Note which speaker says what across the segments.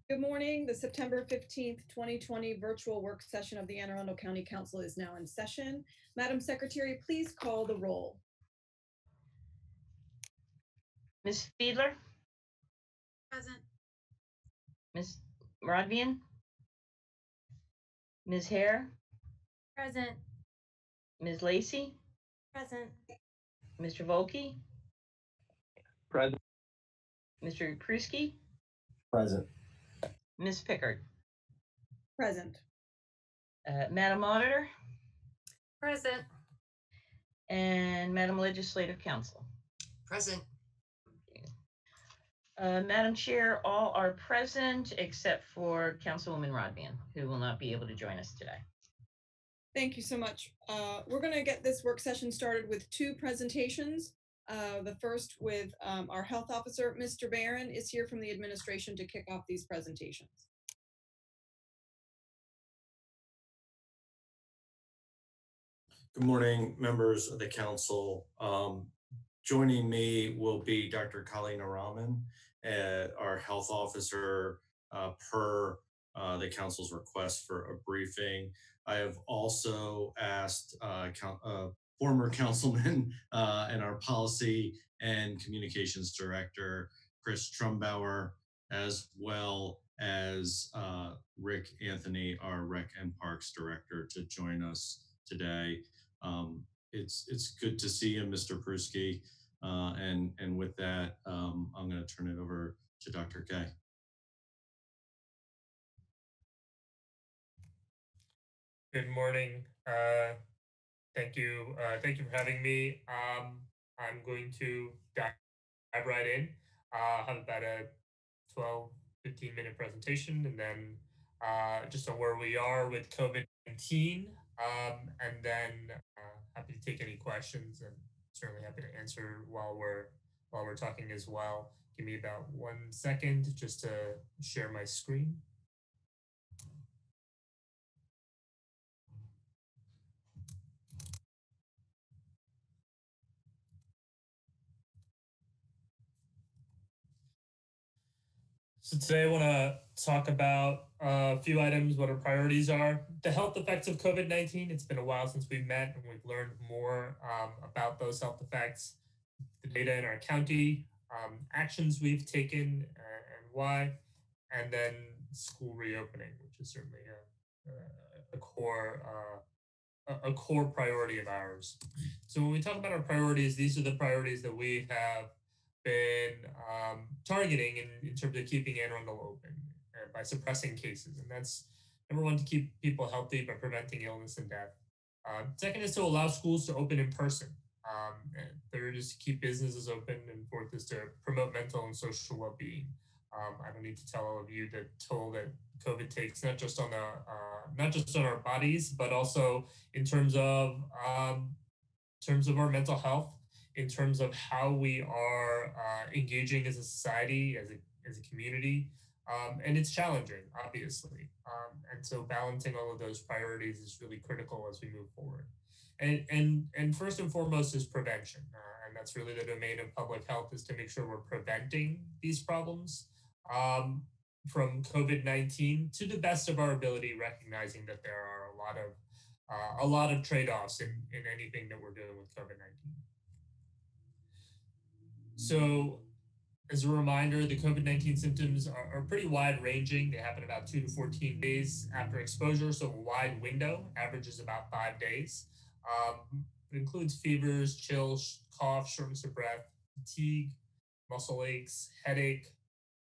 Speaker 1: Good morning. The September 15th, 2020 virtual work session of the Anne Arundel County Council is now in session. Madam Secretary, please call the roll.
Speaker 2: Ms. Fiedler?
Speaker 3: Present.
Speaker 2: Ms. Moradvian? Ms. Hare?
Speaker 3: Present.
Speaker 2: Ms. Lacey?
Speaker 3: Present.
Speaker 2: Mr. Volkey?
Speaker 4: Present.
Speaker 2: Mr. Pruski?
Speaker 4: Present.
Speaker 2: Ms. Pickard?
Speaker 1: Present.
Speaker 2: Madam Auditor?
Speaker 3: Present.
Speaker 2: And Madam Legislative Counsel?
Speaker 5: Present.
Speaker 2: Madam Chair, all are present except for Councilwoman Rodvian, who will not be able to join us today.
Speaker 1: Thank you so much. We're going to get this work session started with two presentations. The first with our health officer, Mr. Barron, is here from the administration to kick off these presentations.
Speaker 6: Good morning, members of the council. Joining me will be Dr. Colleen Araman, our health officer, per the council's request for a briefing. I have also asked former councilman and our policy and communications director, Chris Trumbauer, as well as Rick Anthony, our Rec and Parks director, to join us today. It's good to see you, Mr. Pruski. And with that, I'm going to turn it over to Dr. Kay.
Speaker 7: Good morning. Thank you for having me. I'm going to dive right in. Have about a 12-15 minute presentation, and then just on where we are with COVID-19, and then happy to take any questions, and certainly happy to answer while we're talking as well. Give me about 1 second just to share my screen. So today I want to talk about a few items, what our priorities are. The health effects of COVID-19. It's been a while since we met, and we've learned more about those health effects, the data in our county, actions we've taken and why, and then school reopening, which is certainly a core priority of ours. So when we talk about our priorities, these are the priorities that we have been targeting in terms of keeping Anne Arundel open by suppressing cases. And that's number one, to keep people healthy by preventing illness and death. Second is to allow schools to open in person. Third is to keep businesses open, and fourth is to promote mental and social well-being. I don't need to tell all of you the toll that COVID takes, not just on our bodies, but also in terms of our mental health, in terms of how we are engaging as a society, as a community, and it's challenging, obviously. And so balancing all of those priorities is really critical as we move forward. And first and foremost is prevention, and that's really the domain of public health, is to make sure we're preventing these problems from COVID-19 to the best of our ability, recognizing that there are a lot of trade-offs in anything that we're doing with COVID-19. So as a reminder, the COVID-19 symptoms are pretty wide ranging. They happen about 2 to 14 days after exposure, so a wide window, averages about 5 days. It includes fevers, chills, cough, shortness of breath, fatigue, muscle aches, headache,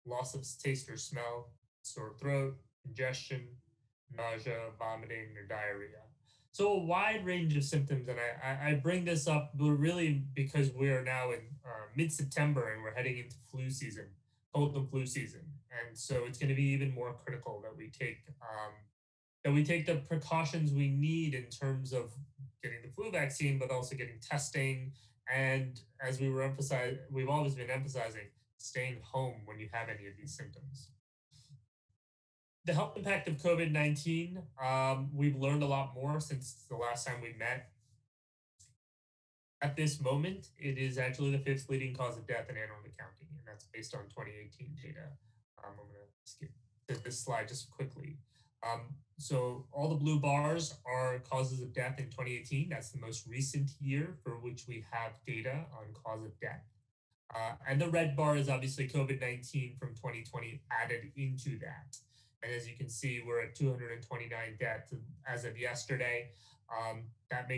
Speaker 7: loss of taste or smell, sore throat, congestion, nausea, vomiting, or diarrhea. So a wide range of symptoms, and I bring this up really because we are now in mid-September and we're heading into flu season, cold and flu season, and so it's going to be even more critical that we take the precautions we need in terms of getting the flu vaccine, but also getting testing, and as we've always been emphasizing, staying home when you have any of these symptoms. The health impact of COVID-19, we've learned a lot more since the last time we met. At this moment, it is actually the 5th leading cause of death in Anne Arundel County, and that's based on 2018 data. I'm going to skip to this slide just quickly. So all the blue bars are causes of death in 2018. That's the most recent year for which we have data on cause of death. And the red bar is obviously COVID-19 from 2020 added into that. And as you can see, we're at 229 deaths as of yesterday. That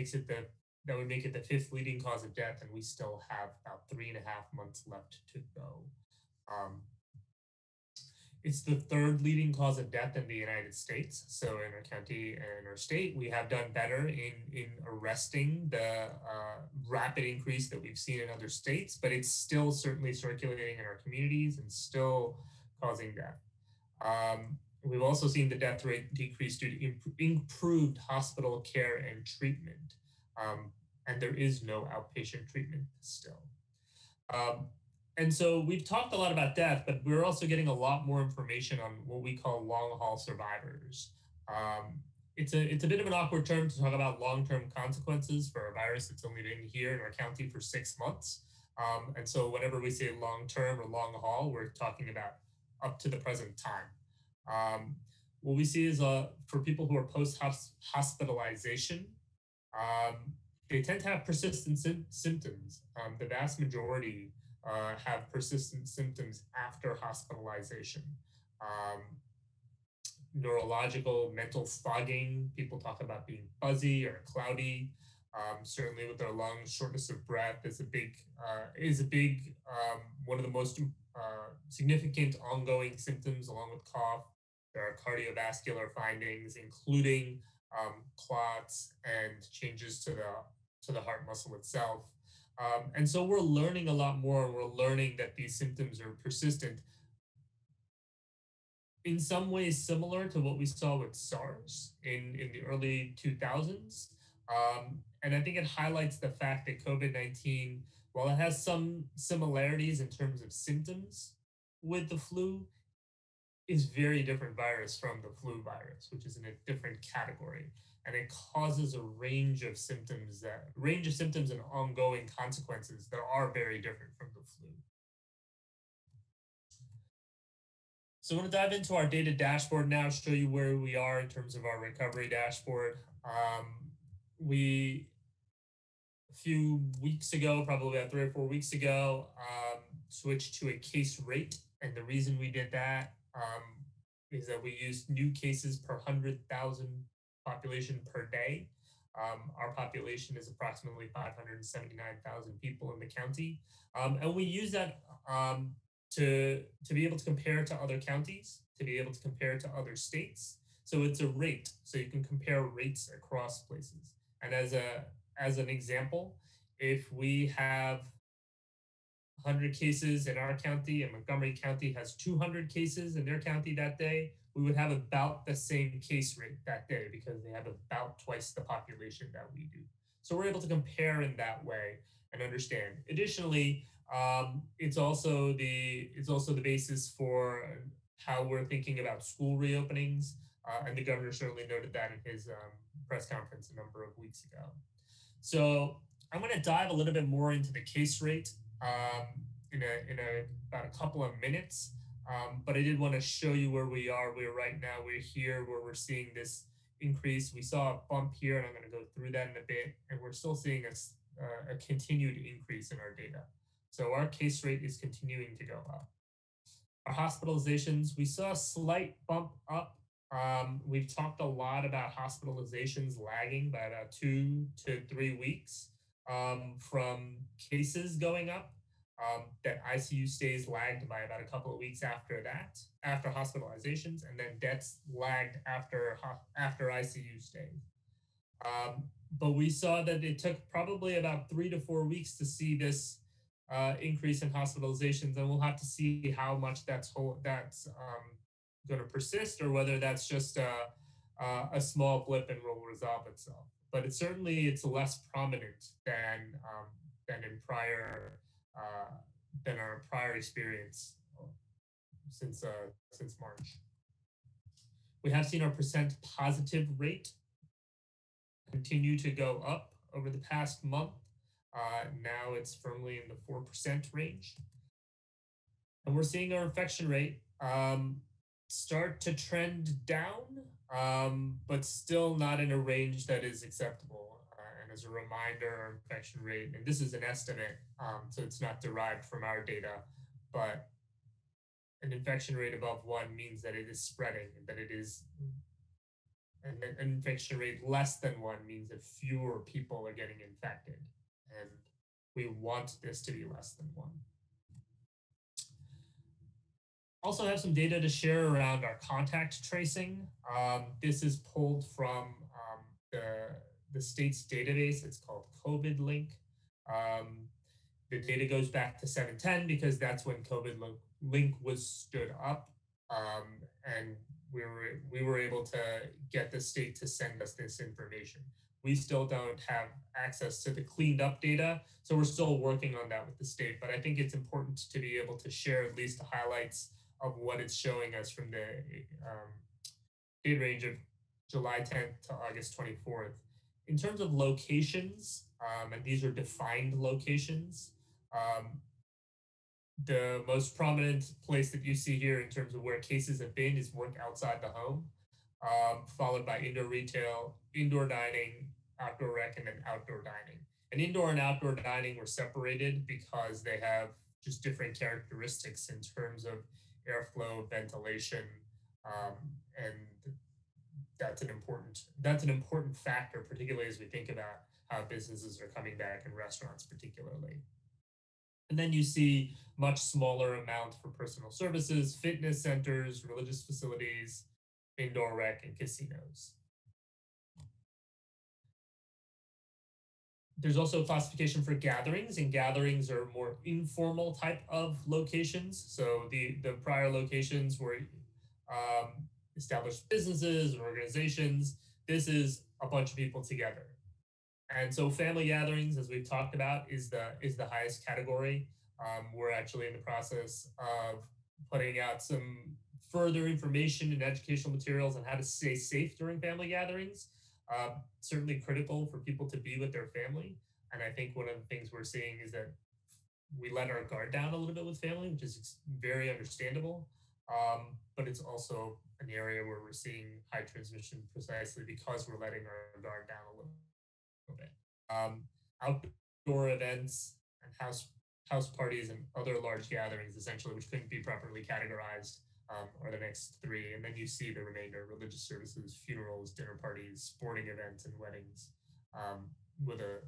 Speaker 7: would make it the fifth leading cause of death, and we still have about 3.5 months left to go. It's the third leading cause of death in the United States. So in our county and our state, we have done better in arresting the rapid increase that we've seen in other states, but it's still certainly circulating in our communities and still causing death. We've also seen the death rate decrease due to improved hospital care and treatment. And there is no outpatient treatment still. And so we've talked a lot about death, but we're also getting a lot more information on what we call long haul survivors. It's a bit of an awkward term to talk about long-term consequences for a virus that's only been here in our county for 6 months. And so whenever we say long-term or long haul, we're talking about up to the present time. What we see is for people who are post-hospitalization, they tend to have persistent symptoms. The vast majority have persistent symptoms after hospitalization. Neurological, mental fogging, people talk about being fuzzy or cloudy. Certainly with their lungs, shortness of breath is a big one of the most significant ongoing symptoms, along with cough. There are cardiovascular findings, including clots and changes to the heart muscle itself. And so we're learning a lot more, and we're learning that these symptoms are persistent, in some ways similar to what we saw with SARS in the early 2000s. And I think it highlights the fact that COVID-19, while it has some similarities in terms of symptoms with the flu, is very different virus from the flu virus, which is in a different category. And it causes a range of symptoms and ongoing consequences that are very different from the flu. So I want to dive into our data dashboard now, show you where we are in terms of our recovery dashboard. We, a few weeks ago, probably about 3 or 4 weeks ago, switched to a case rate. And the reason we did that is that we used new cases per 100,000 population per day. Our population is approximately 579,000 people in the county. And we use that to be able to compare to other counties, to be able to compare to other states. So it's a rate, so you can compare rates across places. And as an example, if we have 100 cases in our county and Montgomery County has 200 cases in their county that day, we would have about the same case rate that day because they have about twice the population that we do. So we're able to compare in that way and understand. Additionally, it's also the basis for how we're thinking about school reopenings, and the governor certainly noted that in his press conference a number of weeks ago. So I'm going to dive a little bit more into the case rate in about a couple of minutes. But I did want to show you where we are. Right now, we're here where we're seeing this increase. We saw a bump here, and I'm going to go through that in a bit. And we're still seeing a continued increase in our data. So our case rate is continuing to go up. Our hospitalizations, we saw a slight bump up. We've talked a lot about hospitalizations lagging by about 2 to 3 weeks from cases going up. That ICU stays lagged by about a couple of weeks after that, after hospitalizations, and then deaths lagged after ICU stays. But we saw that it took probably about 3 to 4 weeks to see this increase in hospitalizations, and we'll have to see how much that's going to persist, or whether that's just a small blip and will resolve itself. But it's less prominent than in prior. Than our prior experience since March. We have seen our percent positive rate continue to go up over the past month. Now it's firmly in the 4% range. And we're seeing our infection rate start to trend down, but still not in a range that is acceptable. And as a reminder, our infection rate, and this is an estimate, so it's not derived from our data, but an infection rate above 1 means that it is spreading, and that it is, and an infection rate less than 1 means that fewer people are getting infected. And we want this to be less than 1. Also have some data to share around our contact tracing. This is pulled from the state's database. It's called COVID Link. The data goes back to 710 because that's when COVID Link was stood up. And we were able to get the state to send us this information. We still don't have access to the cleaned up data, so we're still working on that with the state. But I think it's important to be able to share at least the highlights of what it's showing us from the date range of July 10th to August 24th. In terms of locations, and these are defined locations, the most prominent place that you see here in terms of where cases have been is work outside the home, followed by indoor retail, indoor dining, outdoor rec, and then outdoor dining. And indoor and outdoor dining were separated because they have just different characteristics in terms of airflow, ventilation, and that's an important factor, particularly as we think about how businesses are coming back and restaurants particularly. And then you see much smaller amount for personal services, fitness centers, religious facilities, indoor rec, and casinos. There's also classification for gatherings, and gatherings are more informal type of locations. So the prior locations were established businesses and organizations. This is a bunch of people together. And so family gatherings, as we've talked about, is the highest category. We're actually in the process of putting out some further information and educational materials on how to stay safe during family gatherings. Certainly critical for people to be with their family. And I think one of the things we're seeing is that we let our guard down a little bit with family, which is very understandable. But it's also an area where we're seeing high transmission precisely because we're letting our guard down a little bit. Outdoor events and house parties and other large gatherings, essentially, which couldn't be properly categorized, are the next 3. And then you see the remainder: religious services, funerals, dinner parties, sporting events, and weddings, with a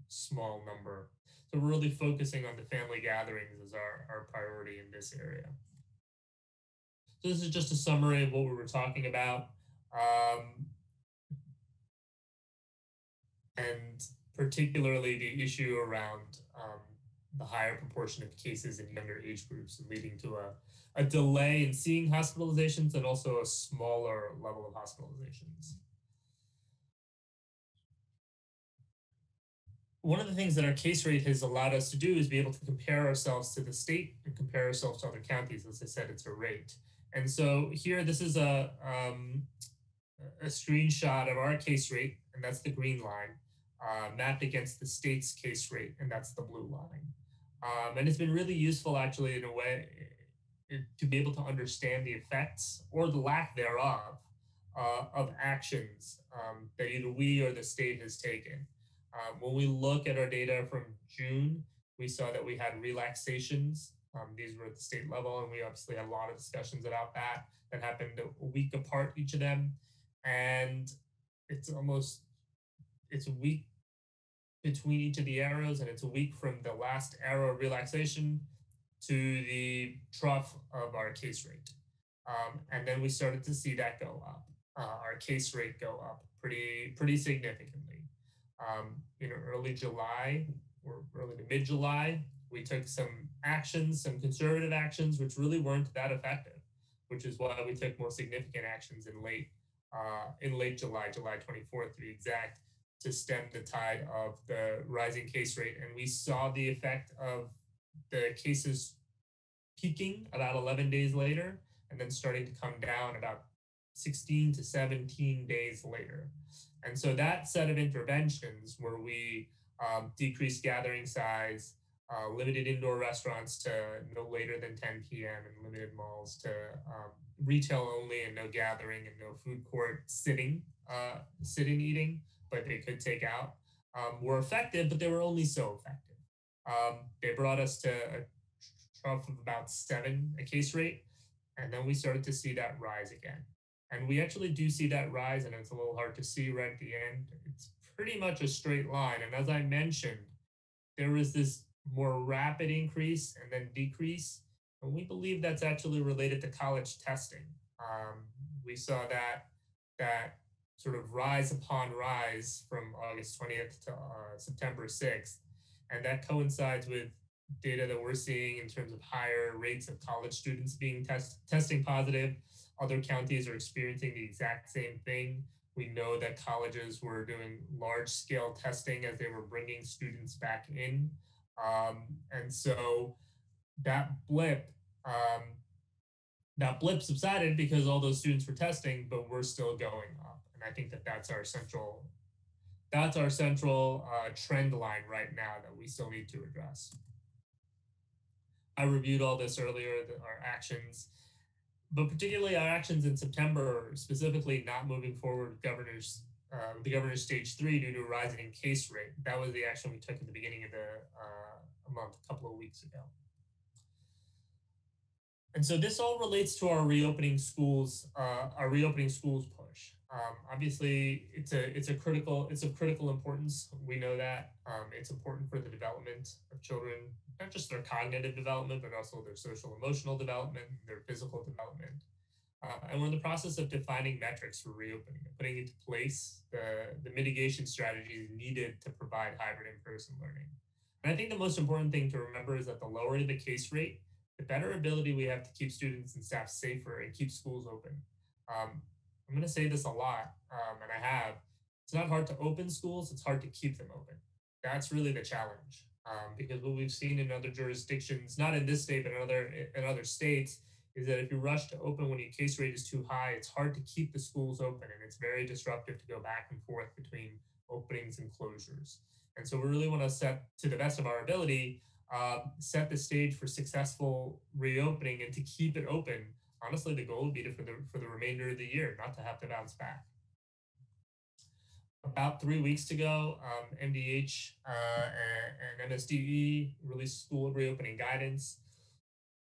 Speaker 7: small number. So we're really focusing on the family gatherings as our priority in this area. So this is just a summary of what we were talking about. And particularly the issue around the higher proportion of cases in younger age groups, and leading to a delay in seeing hospitalizations and also a smaller level of hospitalizations. One of the things that our case rate has allowed us to do is be able to compare ourselves to the state and compare ourselves to other counties. As I said, it's a rate. And so here, this is a screenshot of our case rate, and that's the green line, mapped against the state's case rate, and that's the blue line. And it's been really useful, actually, in a way, to be able to understand the effects or the lack thereof of actions that either we or the state has taken. When we look at our data from June, we saw that we had relaxations. These were at the state level, and we obviously had a lot of discussions about that happened a week apart, each of them. And it's a week between each of the arrows, and it's a week from the last arrow of relaxation to the trough of our case rate. And then we started to see that go up, our case rate go up pretty significantly. In early July or early to mid-July, we took some actions, some conservative actions, which really weren't that effective, which is why we took more significant actions in late July, July 24th to be exact, to stem the tide of the rising case rate. And we saw the effect of the cases peaking about 11 days later, and then starting to come down about 16 to 17 days later. And so that set of interventions where we decreased gathering size, limited indoor restaurants to no later than 10 p.m. and limited malls to retail only and no gathering and no food court sitting eating, but they could take out, were effective, but they were only so effective. They brought us to a trough of about 7 a case rate, and then we started to see that rise again. And we actually do see that rise, and it's a little hard to see right at the end. It's pretty much a straight line. And as I mentioned, there was this more rapid increase and then decrease. And we believe that's actually related to college testing. We saw that sort of rise upon rise from August 20th to September 6th. And that coincides with data that we're seeing in terms of higher rates of college students being testing positive. Other counties are experiencing the exact same thing. We know that colleges were doing large scale testing as they were bringing students back in. And so that blip, subsided because all those students were testing, but we're still going up. And I think that that's our central trend line right now that we still need to address. I reviewed all this earlier, our actions, but particularly our actions in September, specifically not moving forward with the governor's stage 3 due to a rising in case rate. That was the action we took at the beginning of the month, a couple of weeks ago. And so this all relates to our reopening schools push. Obviously, it's of critical importance. We know that it's important for the development of children, not just their cognitive development, but also their social emotional development, their physical development. And we're in the process of defining metrics for reopening and putting into place the mitigation strategies needed to provide hybrid in-person learning. And I think the most important thing to remember is that the lower the case rate, the better ability we have to keep students and staff safer and keep schools open. I'm going to say this a lot, and I have. It's not hard to open schools, it's hard to keep them open. That's really the challenge. Because what we've seen in other jurisdictions, not in this state, but in other states, is that if you rush to open when your case rate is too high, it's hard to keep the schools open, and it's very disruptive to go back and forth between openings and closures. And so we really want to set, to the best of our ability, set the stage for successful reopening and to keep it open. Honestly, the goal would be for the remainder of the year, not to have to bounce back. About 3 weeks ago, MDH and MSDE released school reopening guidance.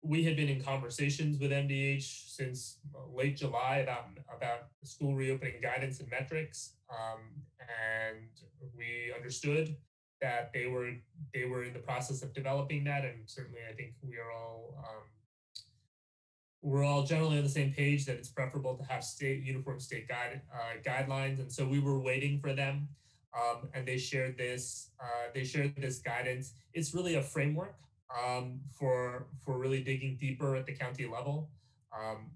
Speaker 7: We had been in conversations with MDH since late July about school reopening guidance and metrics, and we understood that they were in the process of developing that, and certainly I think we're all generally on the same page that it's preferable to have uniform state guidelines, and so we were waiting for them, and they shared this guidance. It's really a framework for really digging deeper at the county level.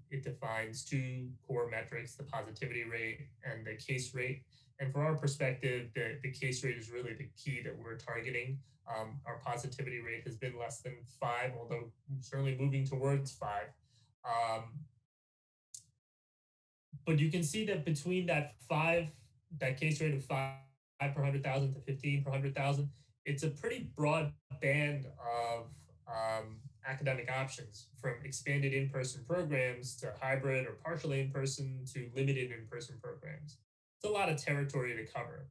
Speaker 7: It defines 2 core metrics: the positivity rate and the case rate. And from our perspective, the case rate is really the key that we're targeting. Our positivity rate has been less than 5, although certainly moving towards 5. But you can see that between that case rate of 5 per 100,000 to 15 per 100,000, it's a pretty broad band of academic options, from expanded in-person programs to hybrid or partially in-person to limited in-person programs. It's a lot of territory to cover.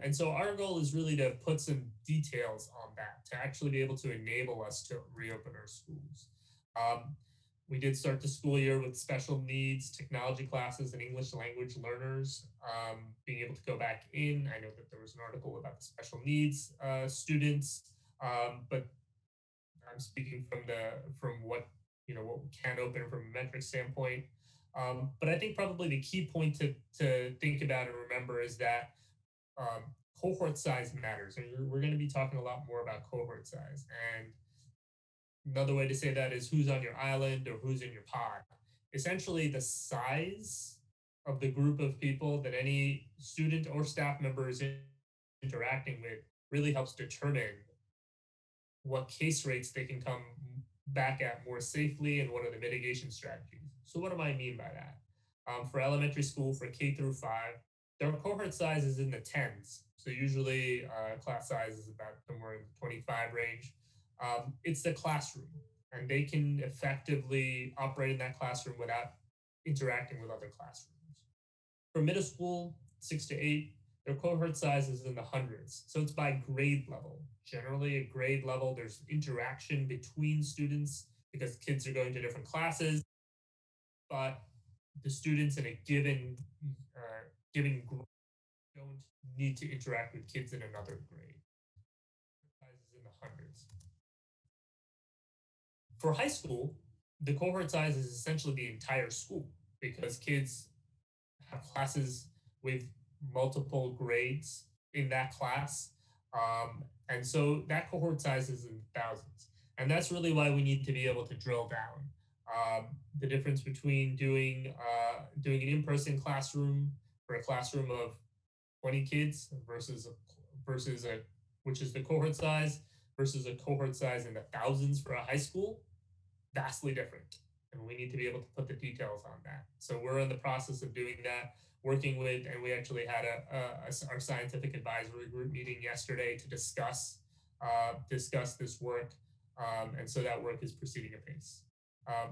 Speaker 7: And so our goal is really to put some details on that, to actually be able to enable us to reopen our schools. We did start the school year with special needs, technology classes, and English language learners being able to go back in. I know that there was an article about the special needs students, but I'm speaking from what we can open from a metric standpoint. But I think probably the key point to think about and remember is that cohort size matters, and we're going to be talking a lot more about cohort size. And another way to say that is who's on your island or who's in your pod. Essentially, the size of the group of people that any student or staff member is interacting with really helps determine what case rates they can come back at more safely and what are the mitigation strategies. So what do I mean by that? For elementary school, for K through 5, their cohort size is in the 10s. So usually class size is about somewhere in the 25 range. it's the classroom, and they can effectively operate in that classroom without interacting with other classrooms. For middle school, 6 to 8, their cohort size is in the hundreds. So it's by grade level. Generally, at grade level, there's interaction between students because kids are going to different classes, but the students in a given group don't need to interact with kids in another grade. Size is in the hundreds. For high school, the cohort size is essentially the entire school because kids have classes with multiple grades in that class. And so that cohort size is in thousands. And that's really why we need to be able to drill down. The difference between doing an in-person classroom for a classroom of 20 kids versus a which is the cohort size versus a cohort size in the thousands for a high school, vastly different. And we need to be able to put the details on that. So we're in the process of doing that, working with, and we actually had our scientific advisory group meeting yesterday to discuss this work. And so that work is proceeding apace.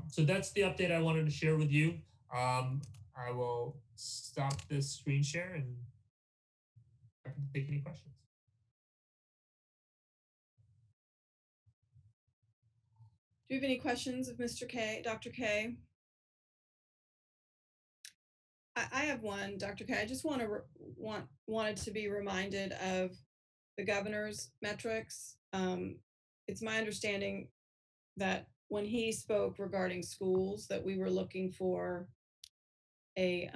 Speaker 7: So that's the update I wanted to share with you. I will stop this screen share and take any questions.
Speaker 1: Do you have any questions of Mr. K, Dr. K? I have one, Dr. K. I just wanted to be reminded of the governor's metrics. It's my understanding that when he spoke regarding schools, that we were looking for a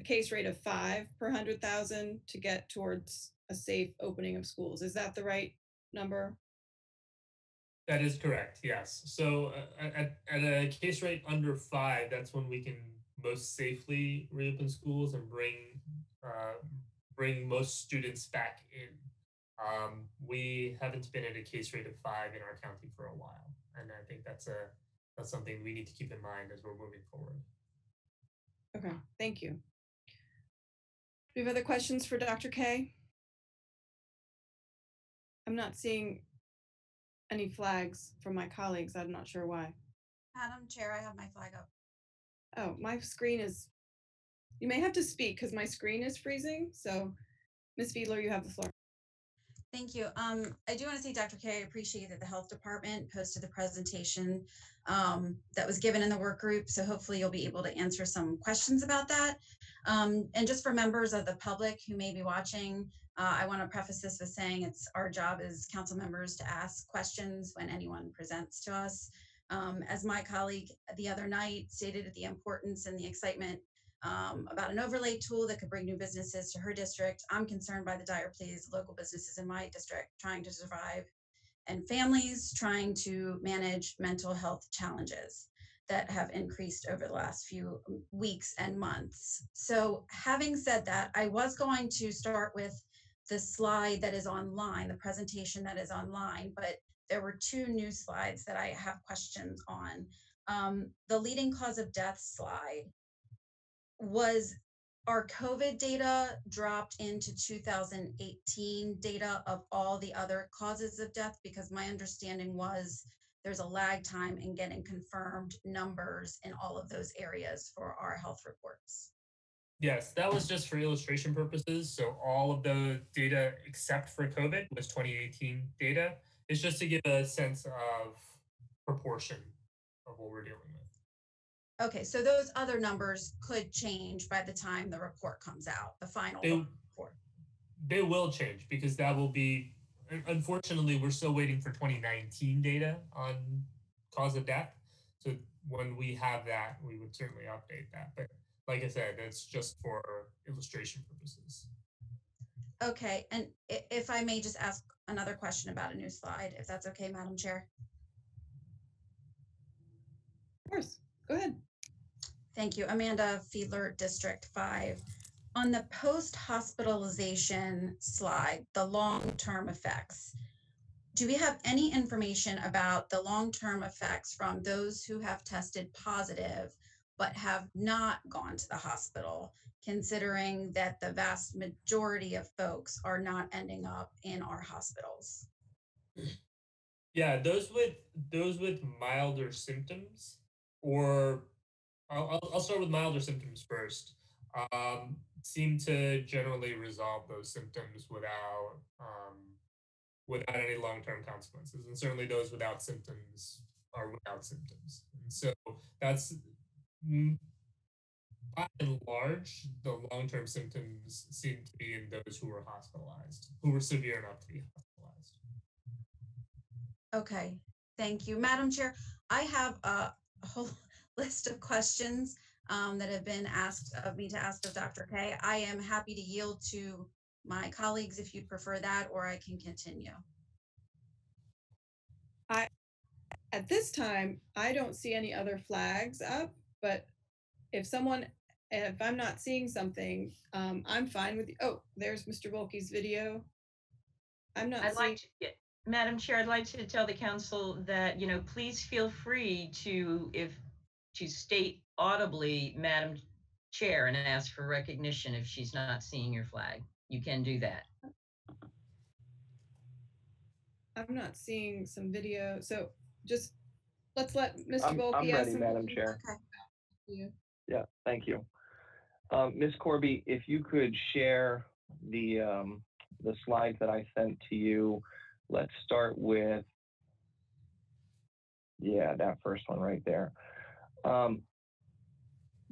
Speaker 1: case rate of 5 per 100,000 to get towards a safe opening of schools. Is that the right number?
Speaker 7: That is correct. Yes. So at a case rate under 5, that's when we can most safely reopen schools and bring most students back in. We haven't been at a case rate of 5 in our county for a while, and I think that's something we need to keep in mind as we're moving forward.
Speaker 1: Okay, thank you. Do you have other questions for Dr. K? I'm not seeing any flags from my colleagues. I'm not sure why.
Speaker 3: Madam Chair, I have my flag up.
Speaker 1: Oh, my screen is, you may have to speak because my screen is freezing. So Ms. Fiedler, you have the floor.
Speaker 5: Thank you. I do want to say, Dr. K, I appreciate that the health department posted the presentation that was given in the work group. So hopefully you'll be able to answer some questions about that. And just for members of the public who may be watching, I want to preface this with saying it's our job as council members to ask questions when anyone presents to us. As my colleague the other night stated the importance and the excitement about an overlay tool that could bring new businesses to her district. I'm concerned by the dire pleas of local businesses in my district trying to survive and families trying to manage mental health challenges that have increased over the last few weeks and months. So having said that, I was going to start with the slide that is online, the presentation that is online, but there were 2 new slides that I have questions on. The leading cause of death slide, was our COVID data dropped into 2018 data of all the other causes of death? Because my understanding was there's a lag time in getting confirmed numbers in all of those areas for our health reports.
Speaker 7: Yes, that was just for illustration purposes. So all of the data except for COVID was 2018 data. It's just to give a sense of proportion of what we're dealing with.
Speaker 5: Okay, so those other numbers could change by the time the report comes out, the final report.
Speaker 7: They will change because that will be, unfortunately, we're still waiting for 2019 data on cause of death. So when we have that, we would certainly update that. But like I said, that's just for illustration purposes.
Speaker 5: Okay, and if I may just ask another question about a new slide, if that's okay, Madam Chair.
Speaker 1: Of course, go ahead.
Speaker 5: Thank you. Amanda Fiedler, District 5. On the post-hospitalization slide, the long-term effects, do we have any information about the long-term effects from those who have tested positive but have not gone to the hospital, considering that the vast majority of folks are not ending up in our hospitals?
Speaker 7: Yeah, those with milder symptoms, or I'll start with milder symptoms first. Seem to generally resolve those symptoms without any long-term consequences, and certainly those without symptoms are without symptoms. And so that's mm, by and large, the long-term symptoms seem to be in those who were hospitalized, who were severe enough to be hospitalized.
Speaker 5: Okay, thank you. Madam Chair, I have a whole list of questions that have been asked of me to ask of Dr. K. I am happy to yield to my colleagues if you'd prefer that, or I can continue.
Speaker 1: At this time, I don't see any other flags up, but if I'm not seeing something, I'm fine with, oh, there's Mr. Volke's video. I'm not
Speaker 2: I'd
Speaker 1: seeing.
Speaker 2: like to, yeah, Madam Chair, I'd like to tell the council that, please feel free to state audibly, Madam Chair, and ask for recognition if she's not seeing your flag. You can do that.
Speaker 1: I'm not seeing some video, so just let's let Mr.
Speaker 4: I'm
Speaker 1: Volke ask
Speaker 4: ready,
Speaker 1: some
Speaker 4: Madam
Speaker 1: questions.
Speaker 4: Chair.
Speaker 5: Okay.
Speaker 1: You.
Speaker 4: Yeah, thank you. Ms. Corby, if you could share the slides that I sent to you. Let's start with, yeah, that first one right there.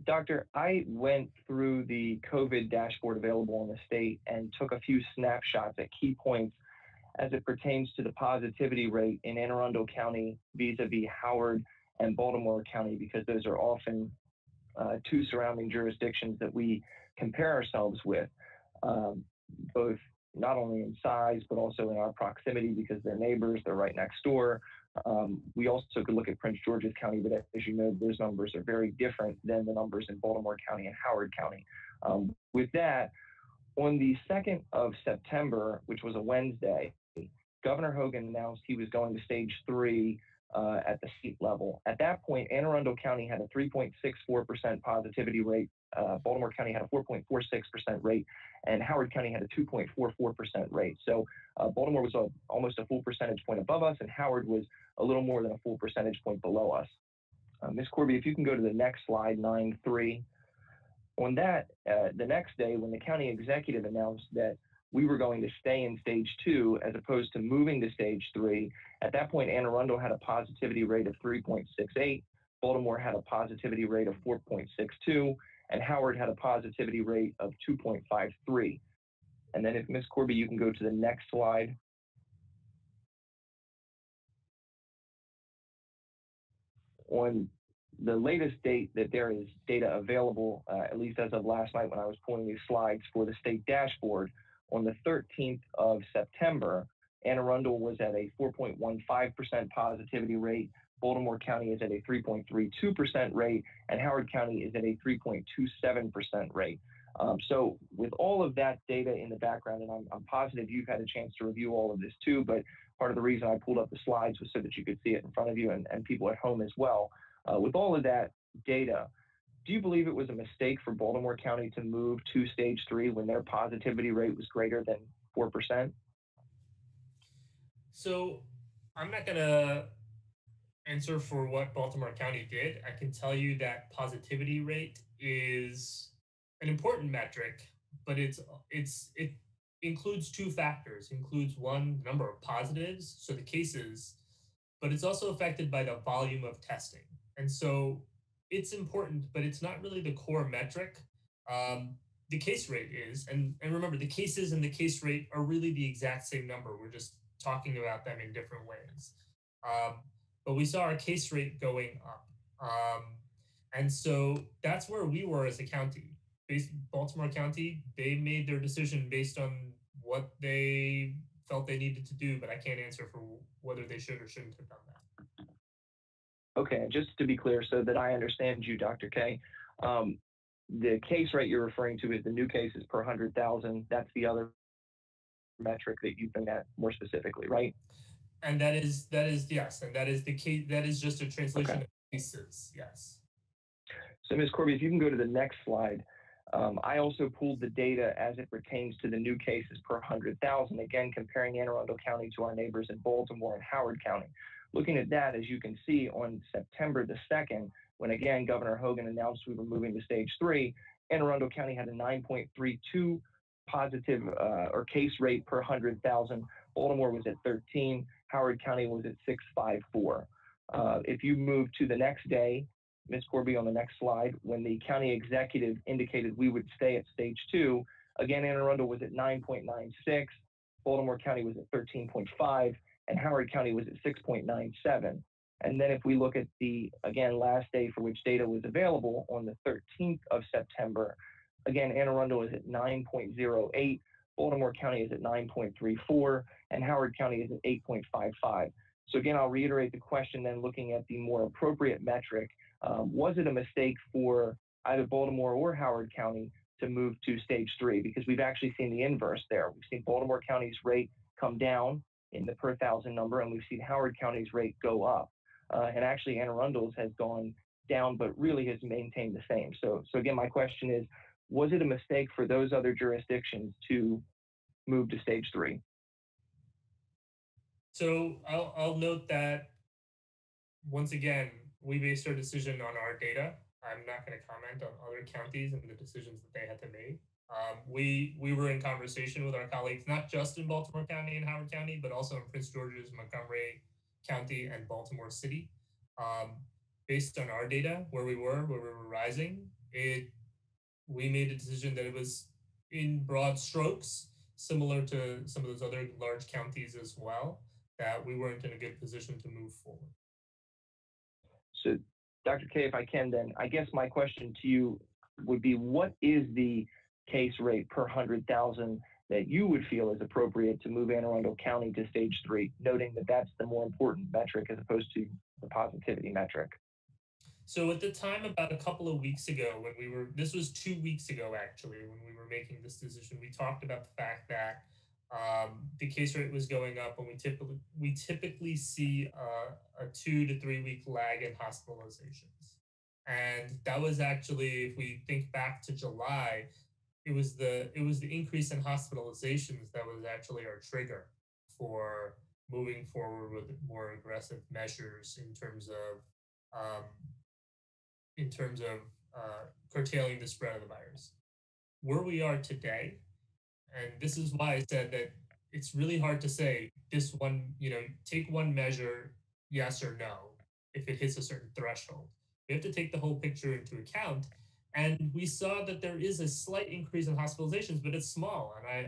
Speaker 4: Doctor, I went through the COVID dashboard available in the state and took a few snapshots at key points as it pertains to the positivity rate in Anne Arundel County vis-a-vis Howard and Baltimore County, because those are often two surrounding jurisdictions that we compare ourselves with, both not only in size, but also in our proximity because they're neighbors, they're right next door. We also could look at Prince George's County, but as you know, those numbers are very different than the numbers in Baltimore County and Howard County. With that, on the 2nd of September, which was a Wednesday, Governor Hogan announced he was going to stage 3 at the state level. At that point, Anne Arundel County had a 3.64% positivity rate, Baltimore County had a 4.46% rate, and Howard County had a 2.44% rate. So Baltimore was almost a full percentage point above us, and Howard was a little more than a full percentage point below us. Ms. Corby, if you can go to the next slide, 9.3. On that, the next day, when the county executive announced that we were going to stay in stage 2 as opposed to moving to stage 3, at that point, Anne Arundel had a positivity rate of 3.68, Baltimore had a positivity rate of 4.62, and Howard had a positivity rate of 2.53. And then if Ms. Corby, you can go to the next slide. On the latest date that there is data available, at least as of last night when I was pulling these slides for the state dashboard, on the 13th of September, Anne Arundel was at a 4.15% positivity rate, Baltimore County is at a 3.32% rate, and Howard County is at a 3.27% rate. So with all of that data in the background, and I'm positive you've had a chance to review all of this too, but part of the reason I pulled up the slides was so that you could see it in front of you and people at home as well. With all of that data, do you believe it was a mistake for Baltimore County to move to stage 3 when their positivity rate was greater than 4%?
Speaker 7: So I'm not going to answer for what Baltimore County did. I can tell you that positivity rate is an important metric, but it includes two factors. It includes one, number of positives, so the cases, but it's also affected by the volume of testing. And so it's important, but it's not really the core metric. The case rate is, and remember, the cases and the case rate are really the exact same number. We're just talking about them in different ways. But we saw our case rate going up. And so that's where we were as a county. Baltimore County, they made their decision based on what they felt they needed to do, but I can't answer for whether they should or shouldn't have done that.
Speaker 4: Okay, just to be clear so that I understand you, Dr. K, the case rate you're referring to is the new cases per 100,000. That's the other metric that you've been at more specifically, right?
Speaker 7: And that is yes, and that is the case. That is just a translation
Speaker 4: Okay.
Speaker 7: of cases. Yes.
Speaker 4: So Ms. Corby, if you can go to the next slide. I also pulled the data as it pertains to the new cases per 100,000, again, comparing Anne Arundel County to our neighbors in Baltimore and Howard County. Looking at that, as you can see, on September the 2nd, when again, Governor Hogan announced we were moving to stage 3, Anne Arundel County had a 9.32 positive or case rate per 100,000. Baltimore was at 13. Howard County was at 654. If you move to the next day, Ms. Corby, on the next slide, when the county executive indicated we would stay at stage 2, again, Anne Arundel was at 9.96, Baltimore County was at 13.5, and Howard County was at 6.97. And then if we look at the, again, last day for which data was available on the 13th of September, again, Anne Arundel is at 9.08, Baltimore County is at 9.34, and Howard County is at 8.55. So again, I'll reiterate the question then, looking at the more appropriate metric. Was it a mistake for either Baltimore or Howard County to move to stage 3? Because we've actually seen the inverse there. We've seen Baltimore County's rate come down in the per 1,000 number, and we've seen Howard County's rate go up. And actually, Anne Arundel's has gone down, but really has maintained the same. So again, my question is, was it a mistake for those other jurisdictions to move to stage 3?
Speaker 7: So I'll note that once again, we based our decision on our data. I'm not going to comment on other counties and the decisions that they had to make. We were in conversation with our colleagues, not just in Baltimore County and Howard County, but also in Prince George's, Montgomery County, and Baltimore City. Based on our data, where we were rising, we made a decision that it was in broad strokes, similar to some of those other large counties as well, that we weren't in a good position to move forward.
Speaker 4: So, Dr. K, if I can then, I guess my question to you would be, what is the case rate per 100,000 that you would feel is appropriate to move Anne Arundel County to stage 3, noting that that's the more important metric as opposed to the positivity metric?
Speaker 7: So at the time, about a couple of weeks ago, this was 2 weeks ago, actually, when we were making this decision, we talked about the fact that the case rate was going up, and we typically see a 2 to 3 week lag in hospitalizations. And that was actually, if we think back to July, it was the increase in hospitalizations that was actually our trigger for moving forward with more aggressive measures in terms of curtailing the spread of the virus. Where we are today, and this is why I said that it's really hard to say this one, take one measure, yes or no, if it hits a certain threshold. We have to take the whole picture into account. And we saw that there is a slight increase in hospitalizations, but it's small. And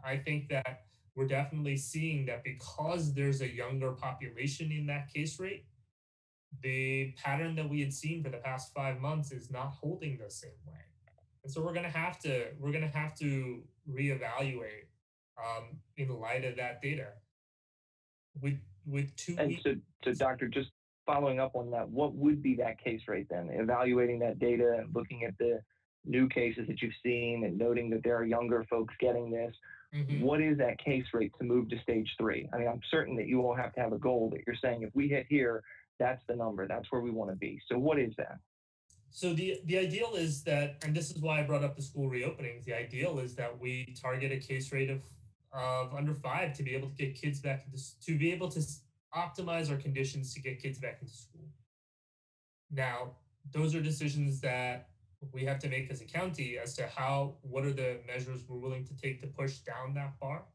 Speaker 7: I think that we're definitely seeing that because there's a younger population in that case rate, the pattern that we had seen for the past 5 months is not holding the same way. And so we're gonna have to reevaluate in light of that data. With 2 weeks.
Speaker 4: So Doctor, just following up on that, what would be that case rate then? Evaluating that data and looking at the new cases that you've seen and noting that there are younger folks getting this, what is that case rate to move to stage 3? I mean, I'm certain that you all have to have a goal that you're saying, if we hit here, that's the number, that's where we want to be. So what is that?
Speaker 7: So the ideal is that, and this is why I brought up the school reopenings, the ideal is that we target a case rate of under 5 to be able to get kids back to be able to optimize our conditions to get kids back into school. Now, those are decisions that we have to make as a county as to what are the measures we're willing to take to push down that bar.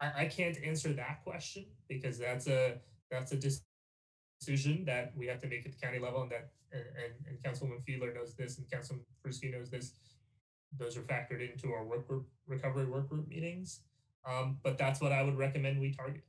Speaker 7: I can't answer that question because that's a decision that we have to make at the county level, and and Councilwoman Fiedler knows this, and Councilman Persky knows this. Those are factored into our recovery work group meetings. But that's what I would recommend we target.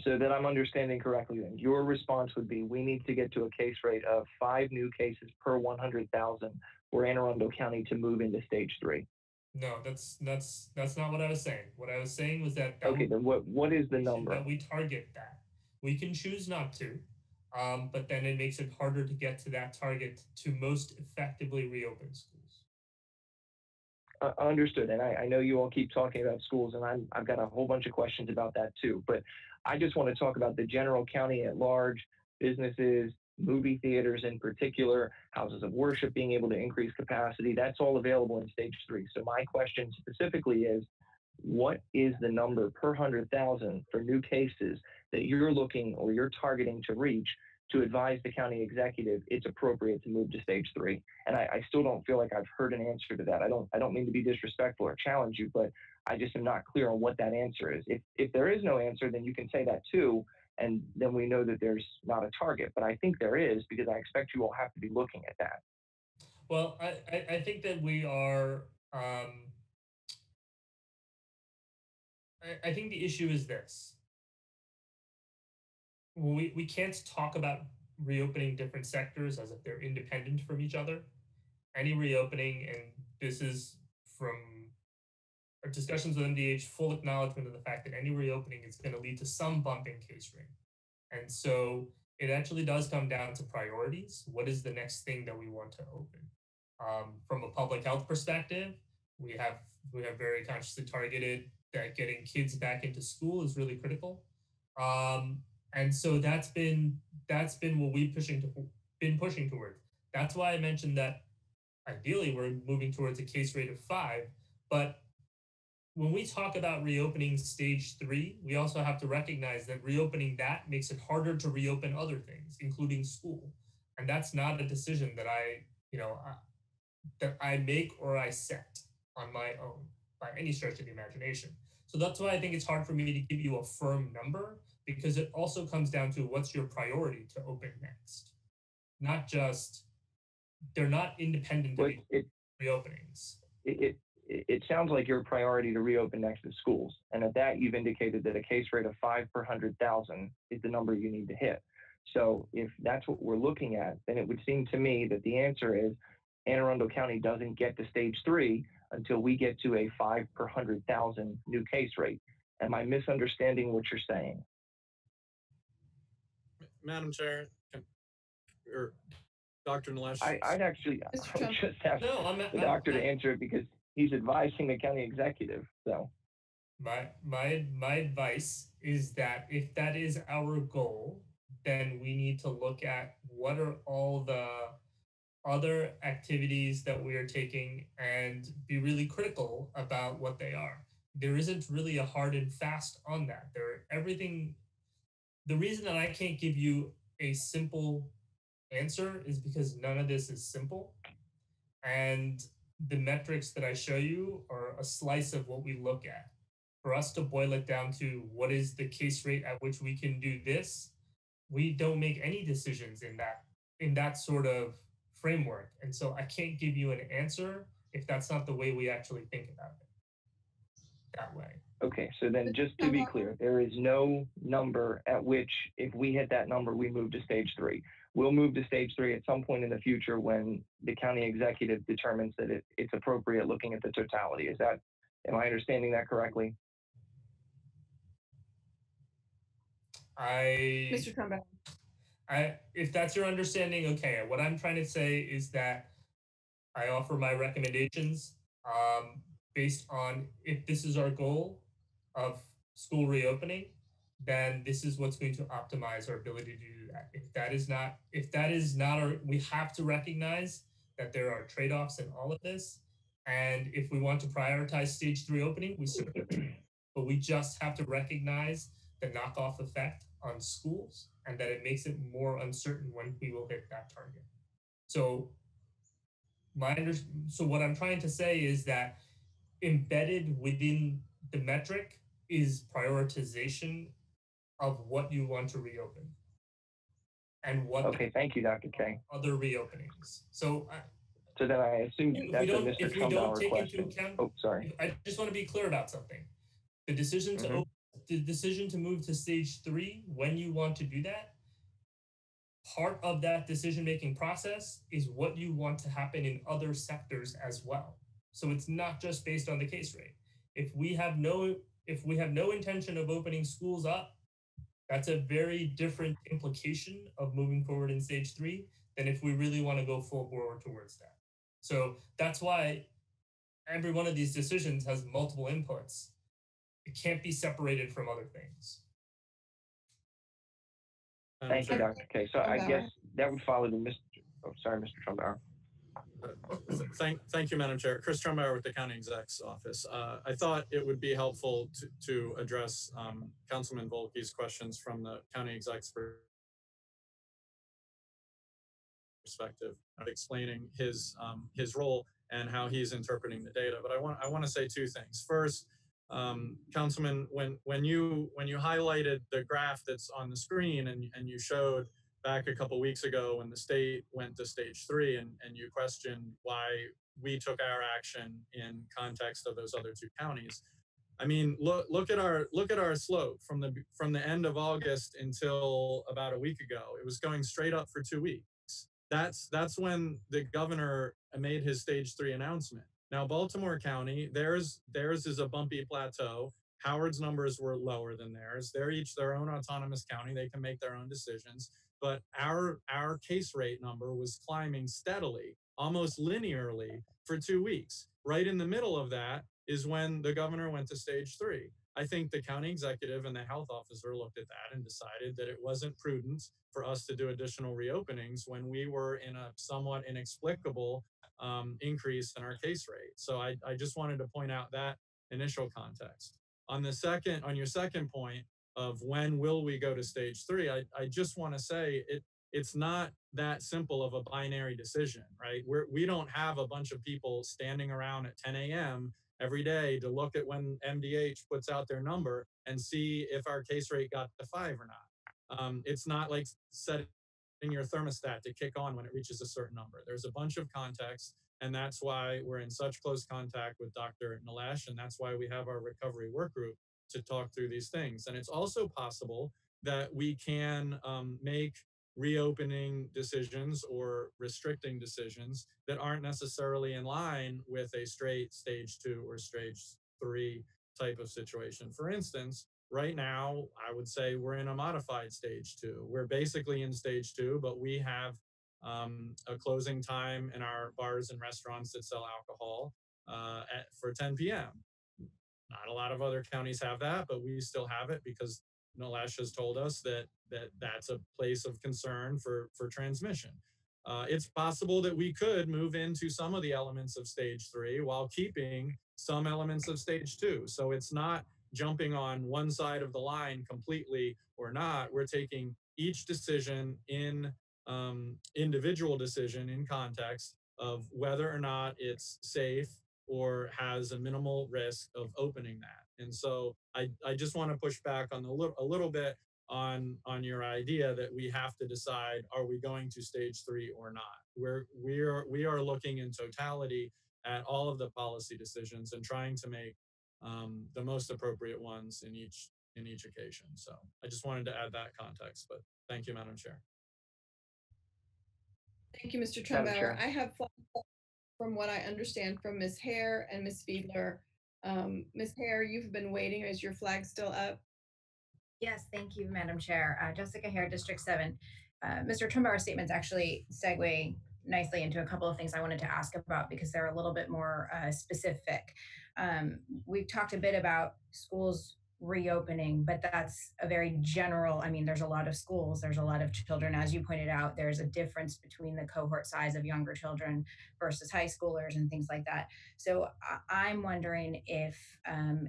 Speaker 4: So that I'm understanding correctly, then your response would be, we need to get to a case rate of 5 new cases per 100,000 for Anne Arundel County to move into stage 3.
Speaker 7: No, that's not what I was saying. What I was saying was that
Speaker 4: okay, then what is the number?
Speaker 7: That we target that. We can choose not to, but then it makes it harder to get to that target to most effectively reopen schools.
Speaker 4: Understood. And I know you all keep talking about schools, and I've got a whole bunch of questions about that too. But I just want to talk about the general county at large, businesses, movie theaters in particular, houses of worship being able to increase capacity. That's all available in stage 3. So my question specifically is, what is the number per 100,000 for new cases that you're looking or you're targeting to reach to advise the county executive it's appropriate to move to stage 3? And I still don't feel like I've heard an answer to that. I don't mean to be disrespectful or challenge you, but I just am not clear on what that answer is. If there is no answer, then you can say that too, and then we know that there's not a target. But I think there is, because I expect you will have to be looking at that.
Speaker 7: Well, I think that we are. I think the issue is this. We can't talk about reopening different sectors as if they're independent from each other. Any reopening, and this is from our discussions with MDH, full acknowledgement of the fact that any reopening is going to lead to some bump in case rate. And so it actually does come down to priorities. What is the next thing that we want to open? From a public health perspective, we have very consciously targeted that getting kids back into school is really critical. And so that's been what we've been pushing towards. That's why I mentioned that ideally we're moving towards a case rate of 5. But when we talk about reopening stage 3, we also have to recognize that reopening that makes it harder to reopen other things, including school. And that's not a decision that I make or I set on my own by any stretch of the imagination. So that's why I think it's hard for me to give you a firm number, because it also comes down to what's your priority to open next. Not just, they're not independent of reopenings.
Speaker 4: It sounds like your priority to reopen next is schools. And at that, you've indicated that a case rate of 5 per 100,000 is the number you need to hit. So if that's what we're looking at, then it would seem to me that the answer is Anne Arundel County doesn't get to stage 3 until we get to a 5 per 100,000 new case rate. Am I misunderstanding what you're saying?
Speaker 8: Madam Chair, or Dr. Nalesh?
Speaker 4: I'd actually just ask the doctor to answer it, because he's advising the county executive. So
Speaker 7: my advice is that if that is our goal, then we need to look at what are all the other activities that we are taking and be really critical about what they are. There isn't really a hard and fast on that. The reason that I can't give you a simple answer is because none of this is simple. And the metrics that I show you are a slice of what we look at. For us to boil it down to what is the case rate at which we can do this, we don't make any decisions in that sort of framework. And so I can't give you an answer if that's not the way we actually think about it that way.
Speaker 4: Okay, so then just to be clear, there is no number at which, if we hit that number, we move to stage 3. We'll move to stage 3 at some point in the future when the county executive determines that it's appropriate looking at the totality. Am I understanding that correctly?
Speaker 1: Mr. Trumbull.
Speaker 7: If that's your understanding, okay. What I'm trying to say is that I offer my recommendations based on, if this is our goal of school reopening, then this is what's going to optimize our ability to do that. If that is not we have to recognize that there are trade-offs in all of this. And if we want to prioritize stage 3 opening, we certainly can. But we just have to recognize the knockoff effect on schools, and that it makes it more uncertain when we will hit that target. So what I'm trying to say is that embedded within the metric is prioritization of what you want to reopen and what.
Speaker 4: Okay, thank you, Dr. K.
Speaker 7: Other reopenings. So
Speaker 4: then I assume that's a Mr.
Speaker 7: If we don't take
Speaker 4: question.
Speaker 7: into account,
Speaker 4: oh, sorry.
Speaker 7: I just want to be clear about something. The decision to the decision to move to stage 3, when you want to do that, part of that decision-making process is what you want to happen in other sectors as well. So it's not just based on the case rate. If we have no intention of opening schools up, that's a very different implication of moving forward in stage 3 than if we really want to go full forward towards that. So that's why every one of these decisions has multiple inputs. It can't be separated from other things.
Speaker 8: Madam
Speaker 4: Thank you,
Speaker 8: Chair.
Speaker 4: Dr. K. So I guess that would follow the Mr. Trumbauer.
Speaker 8: Thank you, Madam Chair. Chris Trumbauer with the County Exec's office. I thought it would be helpful to address Councilman Volke's questions from the County Exec's perspective of explaining his role and how he's interpreting the data. But I want to say two things. First, Councilman, when you highlighted the graph that's on the screen and you showed back a couple weeks ago when the state went to stage 3 and you questioned why we took our action in context of those other two counties. I mean, look at our slope from the end of August until about a week ago. It was going straight up for 2 weeks. That's when the governor made his stage 3 announcement. Now, Baltimore County, theirs is a bumpy plateau. Howard's numbers were lower than theirs. They're each their own autonomous county. They can make their own decisions. But our case rate number was climbing steadily, almost linearly for 2 weeks. Right in the middle of that is when the governor went to stage 3. I think the county executive and the health officer looked at that and decided that it wasn't prudent for us to do additional reopenings when we were in a somewhat inexplicable increase in our case rate. So I just wanted to point out that initial context. On your second point of when will we go to stage 3, I just want to say it's not that simple of a binary decision, right? We don't have a bunch of people standing around at 10 a.m. every day to look at when MDH puts out their number and see if our case rate got to 5 or not. It's not like setting your thermostat to kick on when it reaches a certain number. There's a bunch of context, and that's why we're in such close contact with Dr. Nilesh, and that's why we have our recovery work group to talk through these things. And it's also possible that we can make reopening decisions or restricting decisions that aren't necessarily in line with a straight stage 2 or stage 3 type of situation. For instance, right now, I would say we're in a modified stage 2. We're basically in stage 2, but we have a closing time in our bars and restaurants that sell alcohol for 10 p.m. Not a lot of other counties have that, but we still have it because Nilesh has told us that that's a place of concern for transmission. It's possible that we could move into some of the elements of stage 3 while keeping some elements of stage 2. So it's not jumping on one side of the line completely or not. We're taking each decision in individual decision in context of whether or not it's safe or has a minimal risk of opening that. And so I just want to push back on a little bit on your idea that we have to decide, are we going to stage 3 or not? We are looking in totality at all of the policy decisions and trying to make the most appropriate ones in each occasion. So I just wanted to add that context, but thank you, Madam Chair.
Speaker 1: Thank you, Mr.
Speaker 4: Madam
Speaker 1: Trumbauer.
Speaker 4: Chair.
Speaker 1: I have from what I understand from Ms. Hare and Ms. Fiedler. Ms. Hare, you've been waiting. Is your flag still up?
Speaker 9: Yes, thank you, Madam Chair. Jessica Hare, District 7. Mr. Trumbauer's statements actually segue nicely into a couple of things I wanted to ask about because they're a little bit more specific. We've talked a bit about schools reopening, but that's a very general, I mean, there's a lot of schools, there's a lot of children. As you pointed out, there's a difference between the cohort size of younger children versus high schoolers and things like that. So I'm wondering if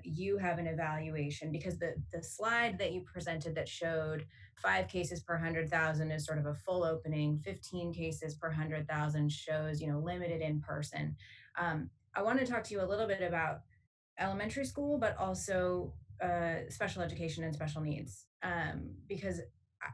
Speaker 9: you have an evaluation, because the slide that you presented that showed 5 cases per 100,000 is sort of a full opening, 15 cases per 100,000 shows, limited in person. I want to talk to you a little bit about elementary school, but also special education and special needs, because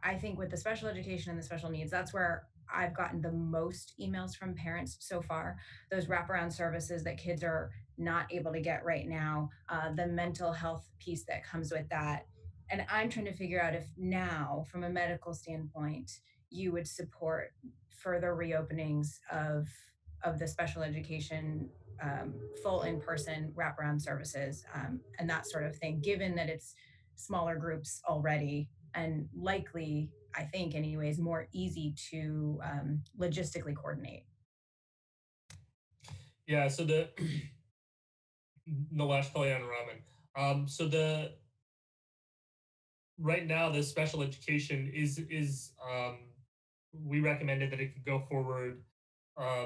Speaker 9: I think with the special education and the special needs, that's where I've gotten the most emails from parents so far. Those wraparound services that kids are not able to get right now, the mental health piece that comes with that. And I'm trying to figure out if now, from a medical standpoint, you would support further reopenings of the special education full in-person wraparound services and that sort of thing, given that it's smaller groups already and likely, I think anyways, more easy to logistically coordinate.
Speaker 7: Yeah, so the Nilesh Kalyan Raman. So right now the special education is we recommended that it could go forward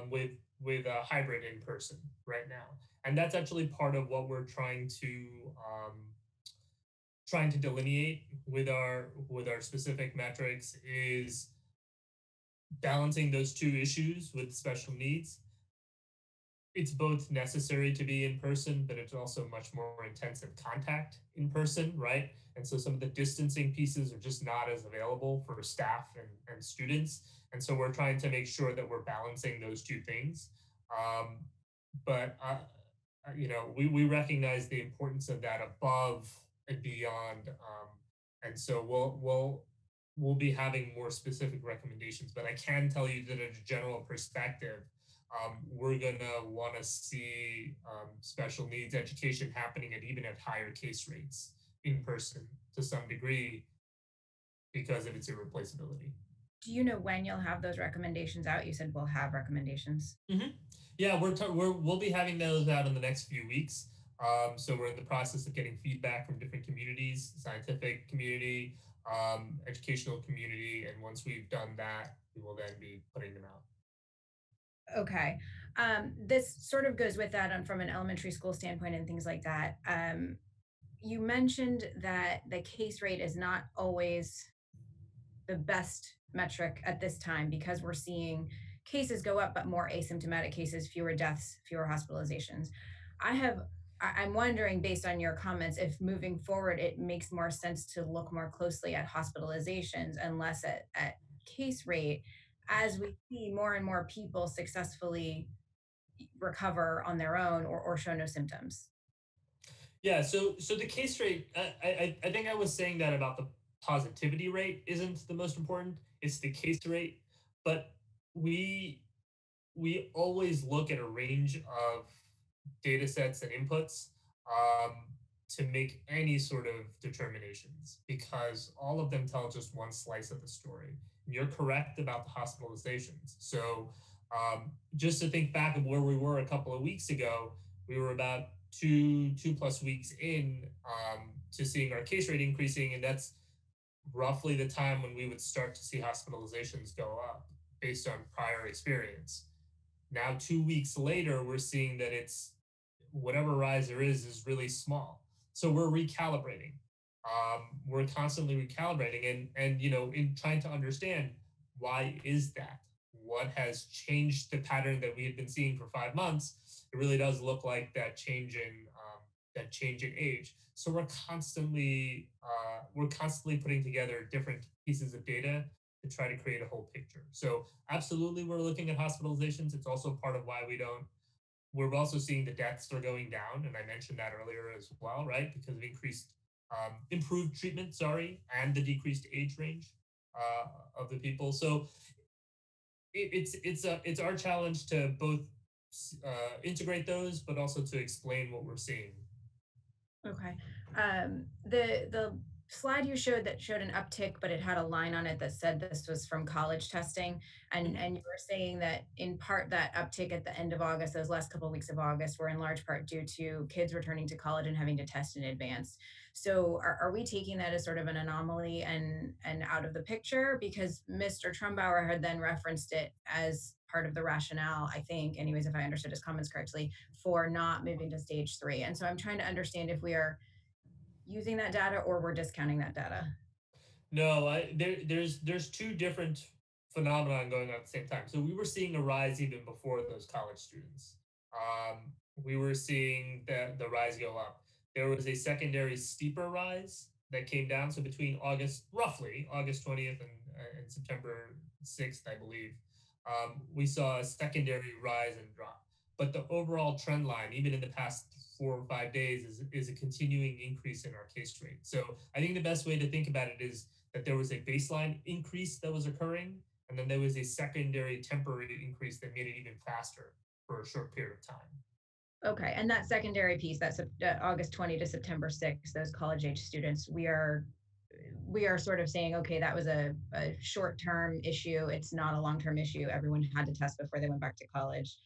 Speaker 7: with a hybrid in person right now, and that's actually part of what we're trying to delineate with our specific metrics is balancing those two issues with special needs. It's both necessary to be in person, but it's also much more intensive contact in person, right? And so some of the distancing pieces are just not as available for staff and students. And so we're trying to make sure that we're balancing those two things. Um, but you know, we recognize the importance of that above and beyond. And so we'll be having more specific recommendations. But I can tell you that at a general perspective, we're gonna want to see special needs education happening at even at higher case rates in person to some degree because of its irreplaceability.
Speaker 9: Do you know when you'll have those recommendations out? You said we'll have recommendations.
Speaker 7: Yeah, we'll be having those out in the next few weeks. So we're in the process of getting feedback from different communities, scientific community, educational community, and once we've done that, we will then be putting them out.
Speaker 9: Okay. This sort of goes with that from an elementary school standpoint and things like that. You mentioned that the case rate is not always the best metric at this time because we're seeing cases go up, but more asymptomatic cases, fewer deaths, fewer hospitalizations. I have, I'm wondering, based on your comments, if moving forward, it makes more sense to look more closely at hospitalizations and less at case rate as we see more and more people successfully recover on their own or show no symptoms.
Speaker 7: Yeah, so the case rate, I think I was saying that about the positivity rate isn't the most important. It's the case rate, but we we always look at a range of data sets and inputs um, to make any sort of determinations because all of them tell just one slice of the story. You're correct about the hospitalizations. So just to think back of where we were a couple of weeks ago, we were about two plus weeks in to seeing our case rate increasing, and that's roughly the time when we would start to see hospitalizations go up based on prior experience. Now, 2 weeks later, we're seeing that it's whatever rise there is really small. So we're recalibrating. We're constantly recalibrating, and you know, in trying to understand why is that? What has changed the pattern that we had been seeing for 5 months? It really does look like that change in age. So we're constantly putting together different pieces of data to try to create a whole picture. So absolutely, we're looking at hospitalizations. It's also part of why we don't. We're also seeing the deaths are going down, and I mentioned that earlier as well, right? Because of improved treatment, sorry, and the decreased age range of the people. So it's our challenge to both integrate those, but also to explain what we're seeing.
Speaker 9: Okay. The slide you showed that showed an uptick, but it had a line on it that said this was from college testing, and you were saying that in part that uptick at the end of August, those last couple of weeks of August, were in large part due to kids returning to college and having to test in advance. So are we taking that as sort of an anomaly and out of the picture? Because Mr. Trumbauer had then referenced it as part of the rationale, I think, anyways, if I understood his comments correctly, for not moving to stage 3. And so I'm trying to understand if we are using that data or we're discounting that data.
Speaker 7: No, there's two different phenomenon going on at the same time. So we were seeing a rise even before those college students. We were seeing the rise go up. There was a secondary steeper rise that came down. So between roughly August 20th and September 6th, I believe, we saw a secondary rise and drop. But the overall trend line, even in the past 4 or 5 days, is a continuing increase in our case rate. So I think the best way to think about it is that there was a baseline increase that was occurring, and then there was a secondary temporary increase that made it even faster for a short period of time.
Speaker 9: Okay, and that secondary piece, that's August 20 to September 6, those college age students, we are sort of saying, okay, that was a short-term issue. It's not a long-term issue. Everyone had to test before they went back to college.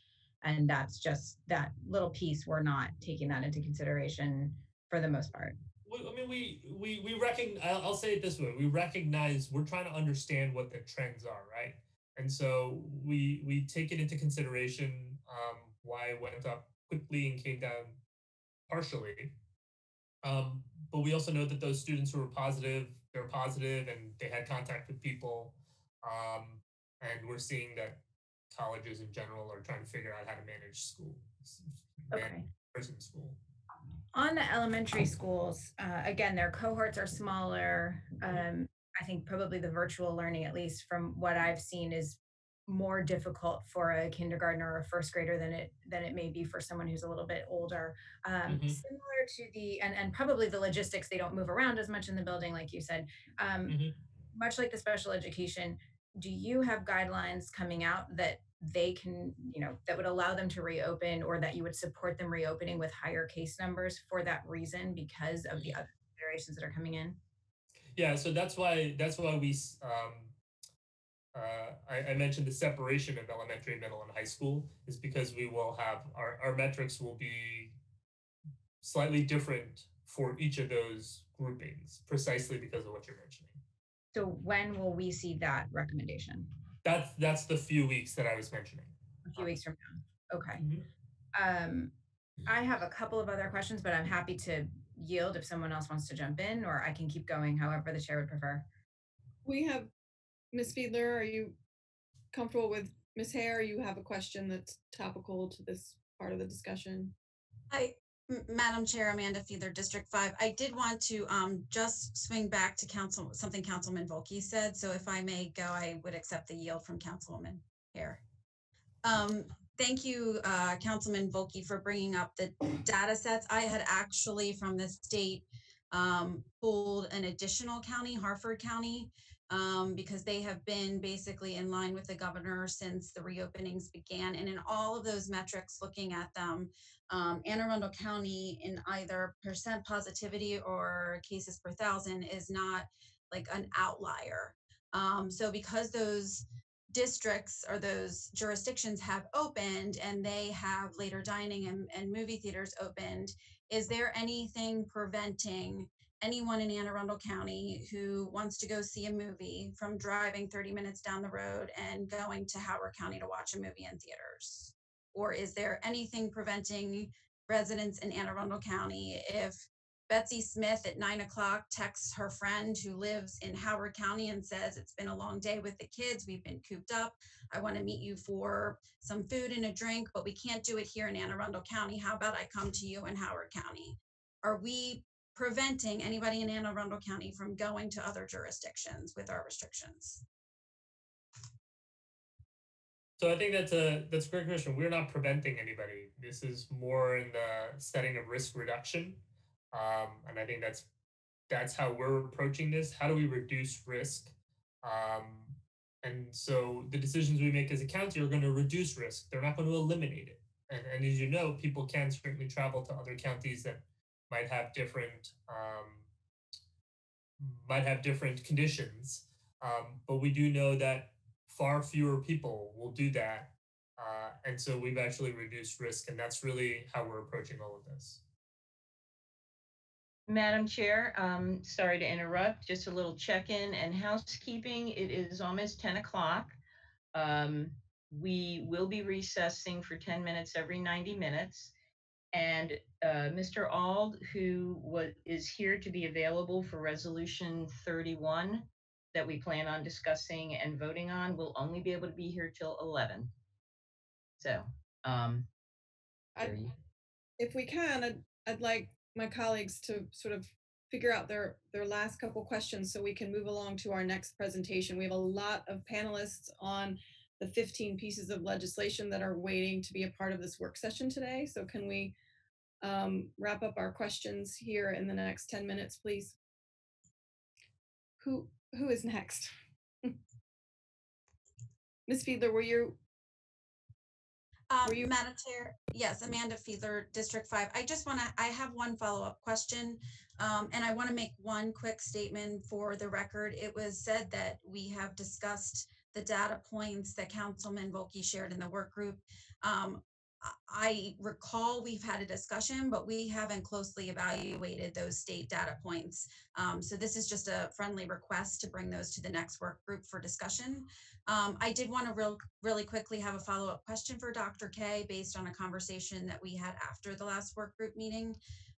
Speaker 9: And that's just that little piece. We're not taking that into consideration for the most part.
Speaker 7: I mean, we recognize. I'll say it this way: we recognize we're trying to understand what the trends are, right? And so we take it into consideration why it went up quickly and came down partially. But we also know that those students who were positive, they're positive, and they had contact with people. Um, and we're seeing that colleges in general are trying to figure out how to manage school,
Speaker 9: Okay.
Speaker 7: person school.
Speaker 9: On the elementary schools, again, their cohorts are smaller. I think probably the virtual learning, at least from what I've seen, is more difficult for a kindergartner or a first grader than it may be for someone who's a little bit older. Similar to and probably the logistics, they don't move around as much in the building, like you said. Much like the special education, do you have guidelines coming out that they can, that would allow them to reopen, or that you would support them reopening with higher case numbers for that reason because of the other considerations that are coming in?
Speaker 7: Yeah, so that's why we I mentioned the separation of elementary, middle, and high school is because we will have our metrics will be slightly different for each of those groupings, precisely because of what you're mentioning.
Speaker 9: So when will we see that recommendation?
Speaker 7: That's the few weeks that I was mentioning.
Speaker 9: A few weeks from now. Okay. I have a couple of other questions, but I'm happy to yield if someone else wants to jump in, or I can keep going, however the chair would prefer.
Speaker 1: We have Ms. Fiedler. Are you comfortable with Ms. Hare? You have a question that's topical to this part of the discussion.
Speaker 5: Hi, Madam Chair, Amanda Fiedler, District 5. I did want to just swing back to something Councilman Volkey said. So if I may go, I would accept the yield from Councilwoman Hare. Thank you, Councilman Volkey, for bringing up the data sets. I had actually from the state pulled an additional county, Harford County, because they have been basically in line with the governor since the reopenings began. And in all of those metrics, looking at them, Anne Arundel County in either percent positivity or cases per thousand is not like an outlier. So because those districts or those jurisdictions have opened and they have later dining and movie theaters opened, is there anything preventing anyone in Anne Arundel County who wants to go see a movie from driving 30 minutes down the road and going to Howard County to watch a movie in theaters? Or is there anything preventing residents in Anne Arundel County if Betsy Smith at 9 o'clock texts her friend who lives in Howard County and says, it's been a long day with the kids, we've been cooped up, I want to meet you for some food and a drink, but we can't do it here in Anne Arundel County. How about I come to you in Howard County? Are we preventing anybody in Anne Arundel County from going to other jurisdictions with our restrictions?
Speaker 7: So I think that's a great question. We're not preventing anybody. This is more in the setting of risk reduction. And I think that's how we're approaching this. How do we reduce risk? And so the decisions we make as a county are going to reduce risk. They're not going to eliminate it. And as you know, people can certainly travel to other counties that might have different conditions. But we do know that far fewer people will do that. And so we've actually reduced risk, and that's really how we're approaching all of this.
Speaker 2: Madam Chair, sorry to interrupt, just a little check-in and housekeeping. It is almost 10 o'clock. We will be recessing for 10 minutes every 90 minutes. And Mr. Ald, who is here to be available for resolution 31 that we plan on discussing and voting on, will only be able to be here till 11. So,
Speaker 1: if we can, I'd like my colleagues to sort of figure out their last couple questions so we can move along to our next presentation. We have a lot of panelists on the 15 pieces of legislation that are waiting to be a part of this work session today. So can we wrap up our questions here in the next 10 minutes, please? Who is next? Ms. Fiedler, were you?
Speaker 5: Madam Chair, yes, Amanda Fiedler, District 5. I have one follow-up question, and I want to make one quick statement for the record. It was said that we have discussed the data points that Councilman Volkey shared in the work group. I recall we've had a discussion, but we haven't closely evaluated those state data points. So this is just a friendly request to bring those to the next work group for discussion. I did want to really quickly have a follow-up question for Dr. K based on a conversation that we had after the last work group meeting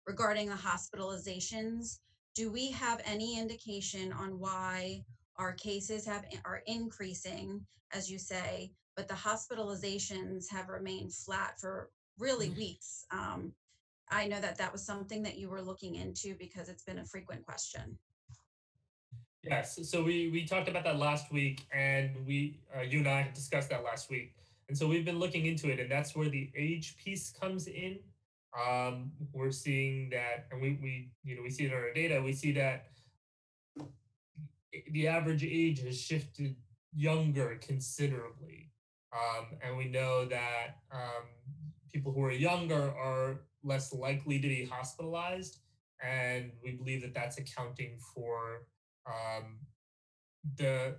Speaker 5: regarding the hospitalizations. Do we have any indication on why our cases are increasing, as you say, but the hospitalizations have remained flat for really weeks? I know that that was something that you were looking into because it's been a frequent question.
Speaker 7: Yes, so we talked about that last week, and you and I had discussed that last week, and so we've been looking into it, and that's where the age piece comes in. We're seeing that, and we see it in our data. We see that the average age has shifted younger considerably, and we know that people who are younger are less likely to be hospitalized, and we believe that that's accounting for um, the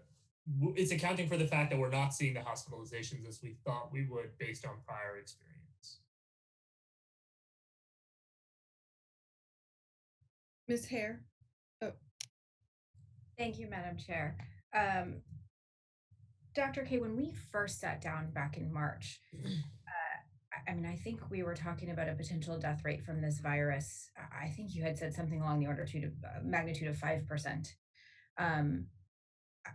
Speaker 7: it's accounting for the fact that we're not seeing the hospitalizations as we thought we would based on prior experience.
Speaker 1: Ms. Hare? Oh.
Speaker 9: Thank you, Madam Chair. Dr. K, when we first sat down back in March, I mean, I think we were talking about a potential death rate from this virus. I think you had said something along the order to magnitude of 5%.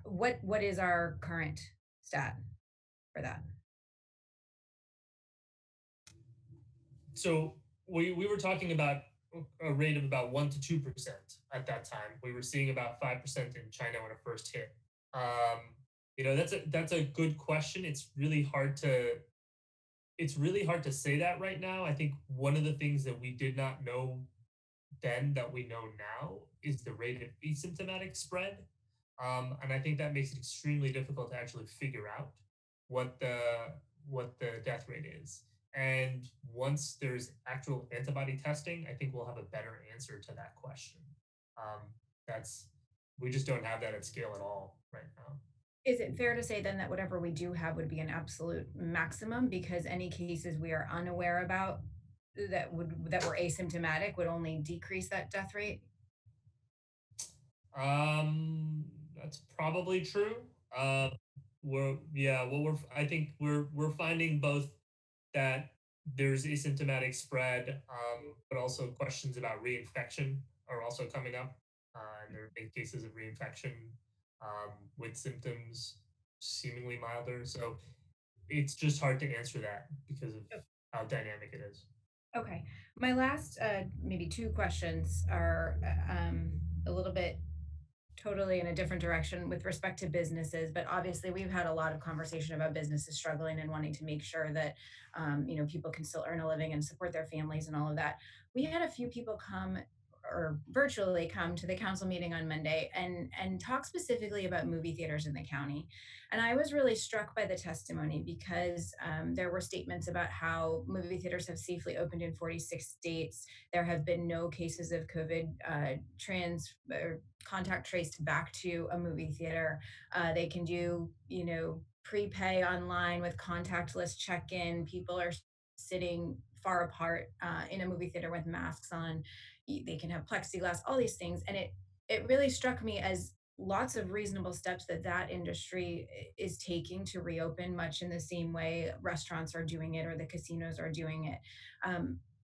Speaker 9: What is our current stat for that?
Speaker 7: So we were talking about a rate of about 1 to 2% at that time. We were seeing about 5% in China when it first hit. That's a good question. It's really hard to say that right now. I think one of the things that we did not know then that we know now is the rate of asymptomatic spread. And I think that makes it extremely difficult to actually figure out what the death rate is. And once there's actual antibody testing, I think we'll have a better answer to that question. We just don't have that at scale at all right now.
Speaker 9: Is it fair to say then that whatever we do have would be an absolute maximum, because any cases we are unaware about that were asymptomatic would only decrease that death rate?
Speaker 7: That's probably true. I think we're finding both that there's asymptomatic spread, but also questions about reinfection are also coming up. And there have been cases of reinfection with symptoms seemingly milder. So it's just hard to answer that because of how dynamic it is.
Speaker 9: Okay. My last maybe two questions are a little bit totally in a different direction with respect to businesses, but obviously we've had a lot of conversation about businesses struggling and wanting to make sure that people can still earn a living and support their families and all of that. We had a few people come or virtually come to the council meeting on Monday and talk specifically about movie theaters in the county. And I was really struck by the testimony because there were statements about how movie theaters have safely opened in 46 states. There have been no cases of COVID contact traced back to a movie theater. They can do, prepay online with contactless check-in. People are sitting far apart in a movie theater with masks on. They can have plexiglass, all these things. And it really struck me as lots of reasonable steps that industry is taking to reopen, much in the same way restaurants are doing it or the casinos are doing it.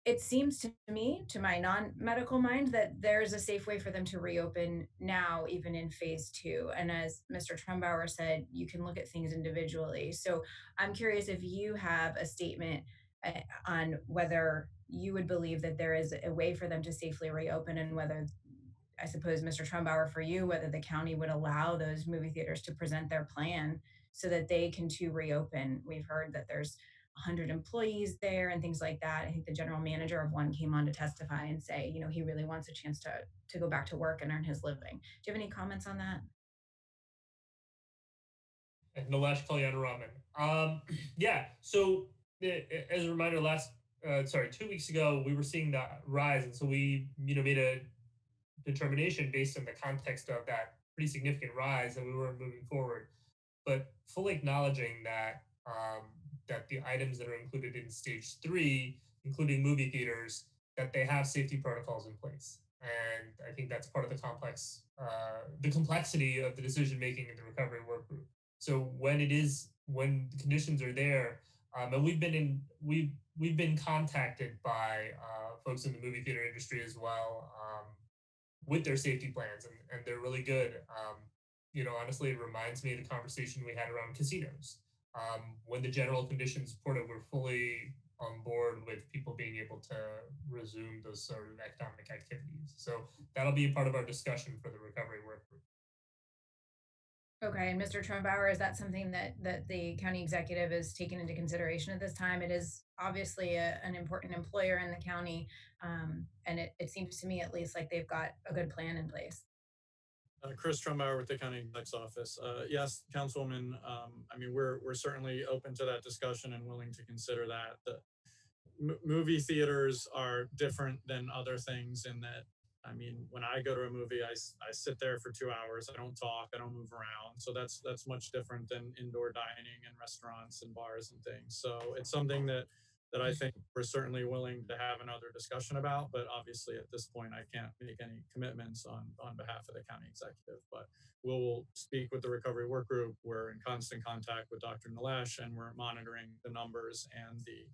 Speaker 9: It seems to me, to my non-medical mind, that there's a safe way for them to reopen now, even in phase 2. And as Mr. Trumbauer said, you can look at things individually. So I'm curious if you have a statement on whether you would believe that there is a way for them to safely reopen, and whether, I suppose, Mr. Trumbauer, for you, whether the county would allow those movie theaters to present their plan so that they can too reopen. We've heard that there's 100 employees there and things like that. I think the general manager of one came on to testify and say, he really wants a chance to go back to work and earn his living. Do you have any comments on that?
Speaker 7: Nilesh Kalyana-Raman. Yeah, so as a reminder, 2 weeks ago, we were seeing that rise. And so we, made a determination based on the context of that pretty significant rise that we were moving forward, but fully acknowledging that that the items that are included in stage 3, including movie theaters, that they have safety protocols in place. And I think that's part of the complexity of the decision making in the recovery work group. So when the conditions are there, and we've been contacted by folks in the movie theater industry as well, with their safety plans, and they're really good. Honestly, it reminds me of the conversation we had around casinos. When the general conditions supported, we're fully on board with people being able to resume those sort of economic activities. So that'll be a part of our discussion for the recovery work group.
Speaker 9: Okay, and Mr. Trumbauer, is that something that the county executive is taking into consideration at this time? It is obviously an important employer in the county, and it seems to me at least like they've got a good plan in place.
Speaker 8: Chris Trumbauer with the County Exec's Office. Yes, Councilwoman, I mean, we're certainly open to that discussion and willing to consider that. The movie theaters are different than other things in that, I mean, when I go to a movie, I sit there for 2 hours. I don't talk. I don't move around. So that's much different than indoor dining and restaurants and bars and things. So it's something that I think we're certainly willing to have another discussion about. But obviously, at this point, I can't make any commitments on behalf of the county executive. But we'll speak with the recovery work group. We're in constant contact with Dr. Nalesh, and we're monitoring the numbers and the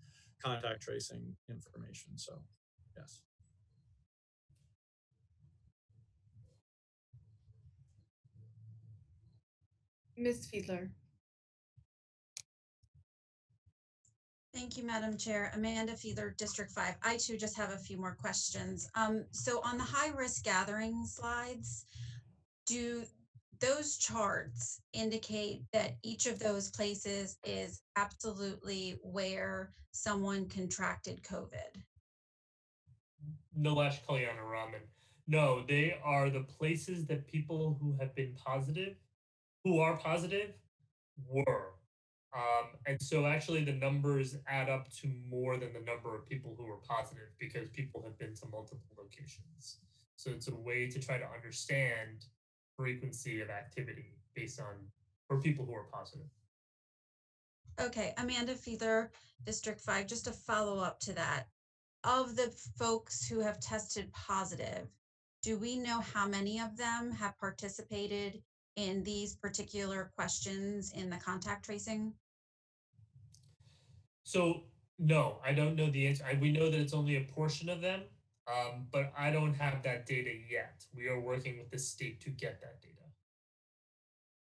Speaker 8: contact tracing information. So, yes.
Speaker 1: Ms. Fiedler.
Speaker 5: Thank you, Madam Chair. Amanda Fiedler, District 5. I too just have a few more questions. So on the high-risk gathering slides, do those charts indicate that each of those places is absolutely where someone contracted COVID?
Speaker 7: Nilesh Kalyanaraman. No, they are the places that people who have been positive, who are positive, were. And so actually the numbers add up to more than the number of people who are positive because people have been to multiple locations. So it's a way to try to understand frequency of activity based on for people who are positive.
Speaker 5: Okay, Amanda Fiedler, District 5, just a follow up to that. Of the folks who have tested positive, do we know how many of them have participated in these particular questions in the contact tracing?
Speaker 7: So no, I don't know the answer. We know that it's only a portion of them, but I don't have that data yet. We are working with the state to get that data.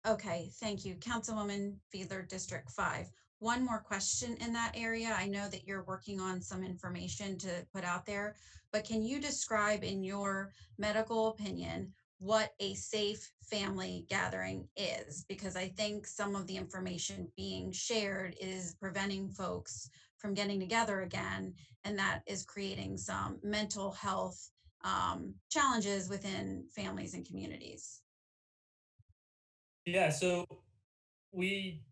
Speaker 5: Okay, thank you. Councilwoman Fiedler, District 5. One more question in that area. I know that you're working on some information to put out there, but can you describe in your medical opinion what a safe family gathering is? Because I think some of the information being shared is preventing folks from getting together again, and that is creating some mental health challenges within families and communities.
Speaker 7: Yeah, so we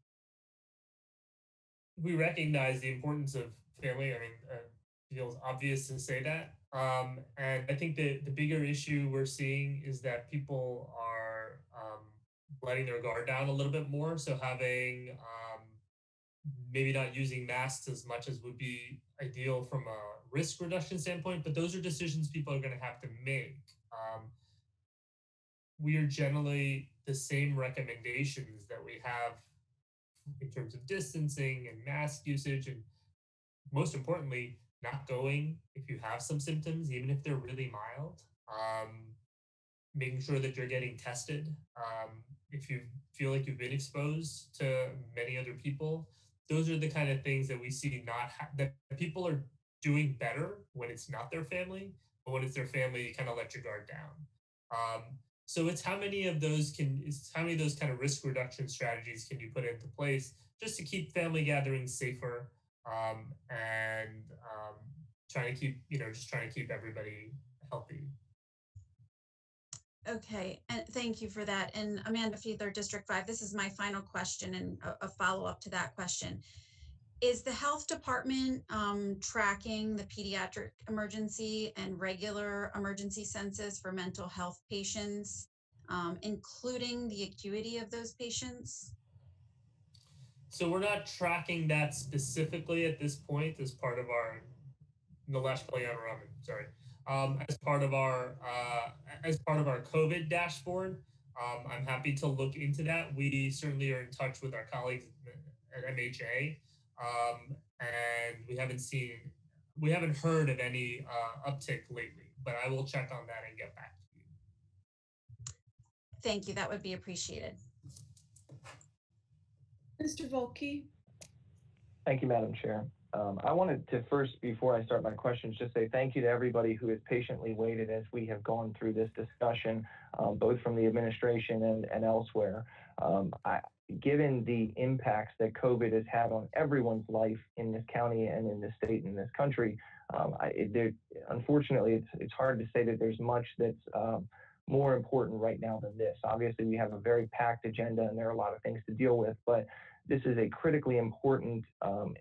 Speaker 7: recognize the importance of family. I mean, feels obvious to say that. And I think the bigger issue we're seeing is that people are letting their guard down a little bit more. So having maybe not using masks as much as would be ideal from a risk reduction standpoint, but those are decisions people are going to have to make. We are generally the same recommendations that we have in terms of distancing and mask usage, and most importantly, not going if you have some symptoms, even if they're really mild. Making sure that you're getting tested. If you feel like you've been exposed to many other people, those are the kind of things that we see that people are doing better when it's not their family, but when it's their family, you kind of let your guard down. So it's how many of those kind of risk reduction strategies can you put into place just to keep family gatherings safer, and trying to keep everybody healthy.
Speaker 5: Okay, and thank you for that. And Amanda Fiedler, District 5, this is my final question and a follow-up to that question. Is the health department tracking the pediatric emergency and regular emergency census for mental health patients, including the acuity of those patients?
Speaker 7: So we're not tracking that specifically at this point as part of our Nilesh Kalyana, sorry, as part of our COVID dashboard. I'm happy to look into that. We certainly are in touch with our colleagues at MHA, and we haven't heard of any uptick lately. But I will check on that and get back to you.
Speaker 5: Thank you. That would be appreciated.
Speaker 1: Mr. Volkey?
Speaker 4: Thank you, Madam Chair. I wanted to first, before I start my questions, just say thank you to everybody who has patiently waited as we have gone through this discussion, both from the administration and elsewhere. Given the impacts that COVID has had on everyone's life in this county and in this state and in this country, unfortunately, it's hard to say that there's much that's more important right now than this. Obviously, we have a very packed agenda and there are a lot of things to deal with, but this is a critically important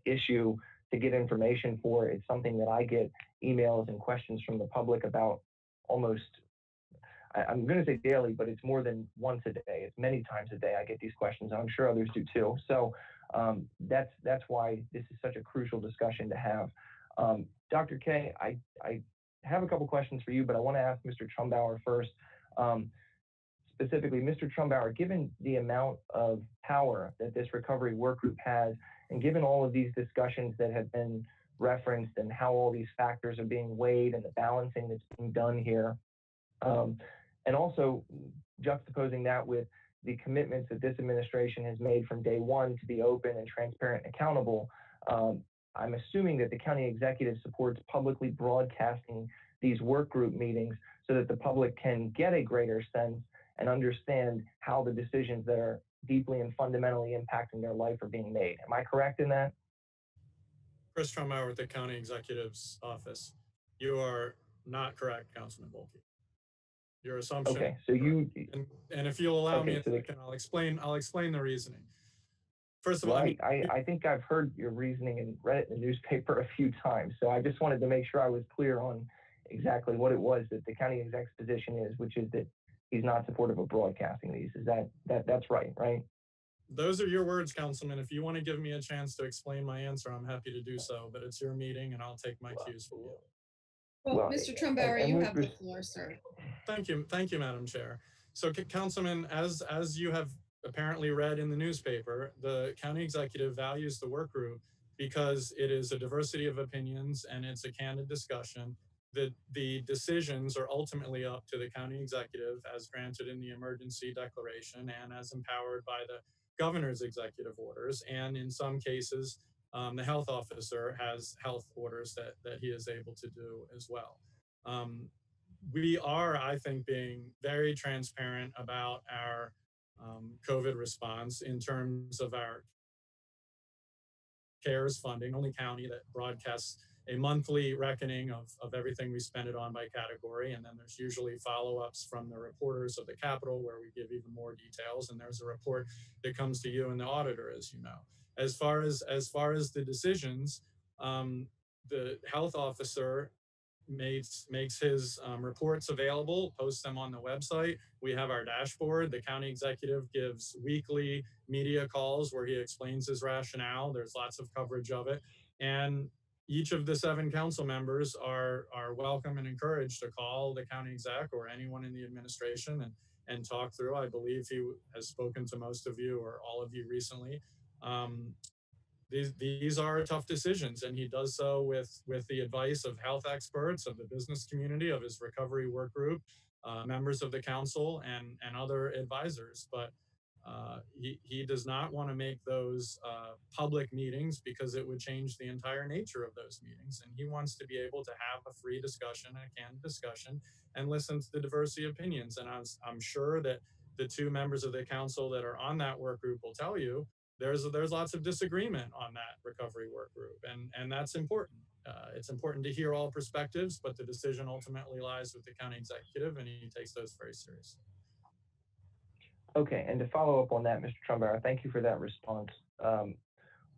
Speaker 4: issue to get information for. It's something that I get emails and questions from the public about almost, I'm going to say daily, but it's more than once a day. It's many times a day I get these questions, and I'm sure others do too. So that's why this is such a crucial discussion to have. Dr. K, I have a couple questions for you, but I want to ask Mr. Trumbauer first. Specifically, Mr. Trumbauer, given the amount of power that this recovery work group has, and given all of these discussions that have been referenced and how all these factors are being weighed and the balancing that's being done here, and also juxtaposing that with the commitments that this administration has made from day one to be open and transparent and accountable, I'm assuming that the county executive supports publicly broadcasting these work group meetings so that the public can get a greater sense and understand how the decisions that are deeply and fundamentally impacting their life are being made. Am I correct in that?
Speaker 8: Chris Trumbauer with the County Executive's Office. You are not correct, Councilman Volkey. Your assumption.
Speaker 4: Okay, so you
Speaker 8: and if you'll allow me a
Speaker 4: so
Speaker 8: second, I'll explain the reasoning. First of all,
Speaker 4: I think I've heard your reasoning and read it in the newspaper a few times. So I just wanted to make sure I was clear on exactly what it was that the county exec's position is, which is that he's not supportive of broadcasting these. Is that's right?
Speaker 8: Those are your words, Councilman. If you want to give me a chance to explain my answer, I'm happy to do so, but it's your meeting and I'll take my cues from you.
Speaker 1: Well, Mr. Trumbauer, you have the floor, sir.
Speaker 8: Thank you, Madam Chair. So, Councilman, as you have apparently read in the newspaper, the county executive values the work group because it is a diversity of opinions and it's a candid discussion. The decisions are ultimately up to the county executive as granted in the emergency declaration and as empowered by the governor's executive orders. And in some cases, the health officer has health orders that he is able to do as well. We are, I think, being very transparent about our COVID response in terms of our CARES funding, only county that broadcasts a monthly reckoning of everything we spend it on by category. And then there's usually follow-ups from the reporters of the Capitol where we give even more details. And there's a report that comes to you and the auditor, as you know. As far as the decisions, the health officer makes his reports available, posts them on the website. We have our dashboard. The county executive gives weekly media calls where he explains his rationale. There's lots of coverage of it. And each of the 7 council members are welcome and encouraged to call the county exec or anyone in the administration and talk through. I believe he has spoken to most of you or all of you recently. These are tough decisions, and he does so with the advice of health experts, of the business community, of his recovery work group, members of the council, and other advisors. But he does not want to make those public meetings because it would change the entire nature of those meetings. And he wants to be able to have a free discussion, a candid discussion, and listen to the diversity of opinions. And I'm sure that the 2 members of the council that are on that work group will tell you there's lots of disagreement on that recovery work group, and that's important. It's important to hear all perspectives, but the decision ultimately lies with the county executive, and he takes those very seriously.
Speaker 4: Okay, and to follow up on that, Mr. Trumbauer, thank you for that response.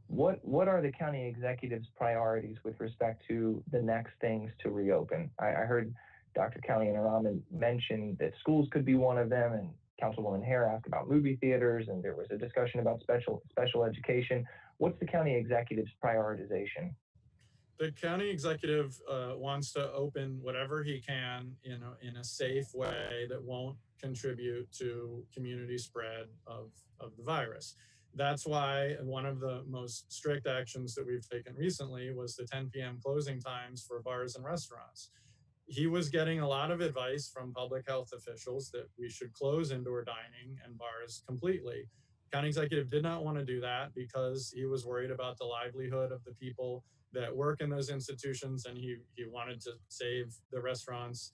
Speaker 4: What are the county executive's priorities with respect to the next things to reopen? I heard Dr. Kalyana mention that schools could be one of them, and Councilwoman Hare asked about movie theaters, and there was a discussion about special education. What's the county executive's prioritization?
Speaker 8: The county executive wants to open whatever he can in a safe way that won't contribute to community spread of the virus. That's why one of the most strict actions that we've taken recently was the 10 p.m. closing times for bars and restaurants. He was getting a lot of advice from public health officials that we should close indoor dining and bars completely. County executive did not want to do that because he was worried about the livelihood of the people that work in those institutions, and he wanted to save the restaurants.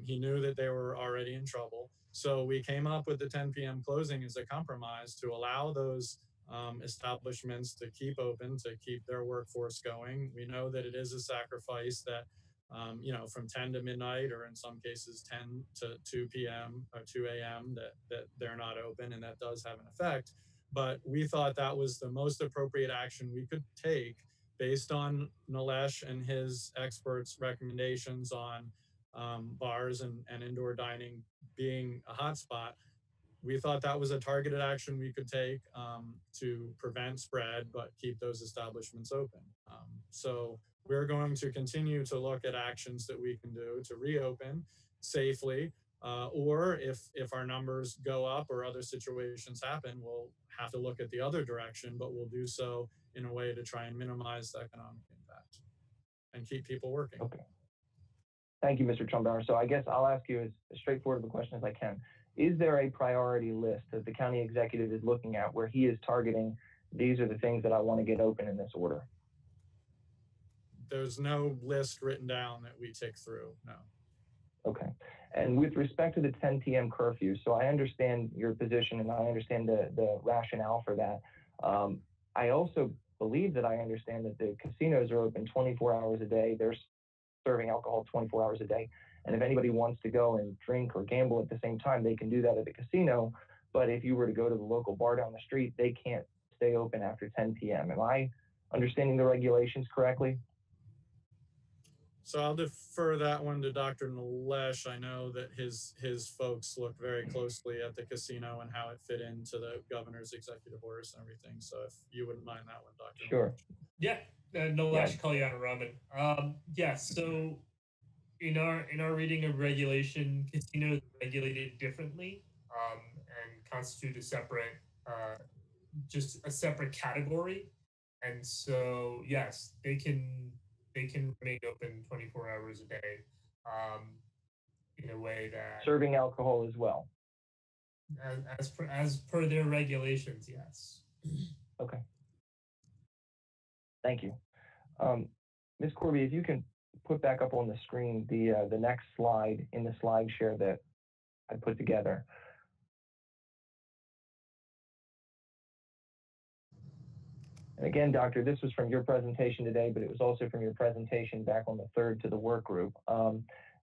Speaker 8: He knew that they were already in trouble. So we came up with the 10 p.m. closing as a compromise to allow those establishments to keep open, to keep their workforce going. We know that it is a sacrifice that from 10 to midnight, or in some cases 10 to 2 p.m. or 2 a.m. that they're not open, and that does have an effect. But we thought that was the most appropriate action we could take based on Nilesh and his experts' recommendations on bars and indoor dining being a hotspot. We thought that was a targeted action we could take to prevent spread, but keep those establishments open. So we're going to continue to look at actions that we can do to reopen safely, or if our numbers go up or other situations happen, we'll have to look at the other direction, but we'll do so in a way to try and minimize the economic impact and keep people working.
Speaker 4: Okay. Thank you, Mr. Trumbauer. So I guess I'll ask you as straightforward of a question as I can. Is there a priority list that the county executive is looking at where he is targeting, these are the things that I want to get open in this order?
Speaker 8: There's no list written down that we tick through, no.
Speaker 4: Okay. And with respect to the 10 p.m. curfew, so I understand your position and I understand the rationale for that. I also believe that I understand that the casinos are open 24 hours a day. They're serving alcohol 24 hours a day. And if anybody wants to go and drink or gamble at the same time, they can do that at the casino. But if you were to go to the local bar down the street, they can't stay open after 10 p.m. Am I understanding the regulations correctly?
Speaker 8: So I'll defer that one to Dr. Nilesh. I know that his folks look very closely at the casino and how it fit into the governor's executive orders and everything. So if you wouldn't mind that one, Dr.
Speaker 4: Sure.
Speaker 8: Nilesh.
Speaker 7: Yeah, Nilesh Kalyana. Yes, so in our reading of regulation, casinos are regulated differently and constitute a separate, just a separate category. And so, yes, they can remain open 24 hours a day in a way that
Speaker 4: Serving alcohol as well.
Speaker 7: as per their regulations, yes.
Speaker 4: Okay. Thank you. Ms. Corby, if you can put back up on the screen the next slide in the slide share that I put together. And again, Doctor, this was from your presentation today, but it was also from your presentation back on the 3rd to the work group.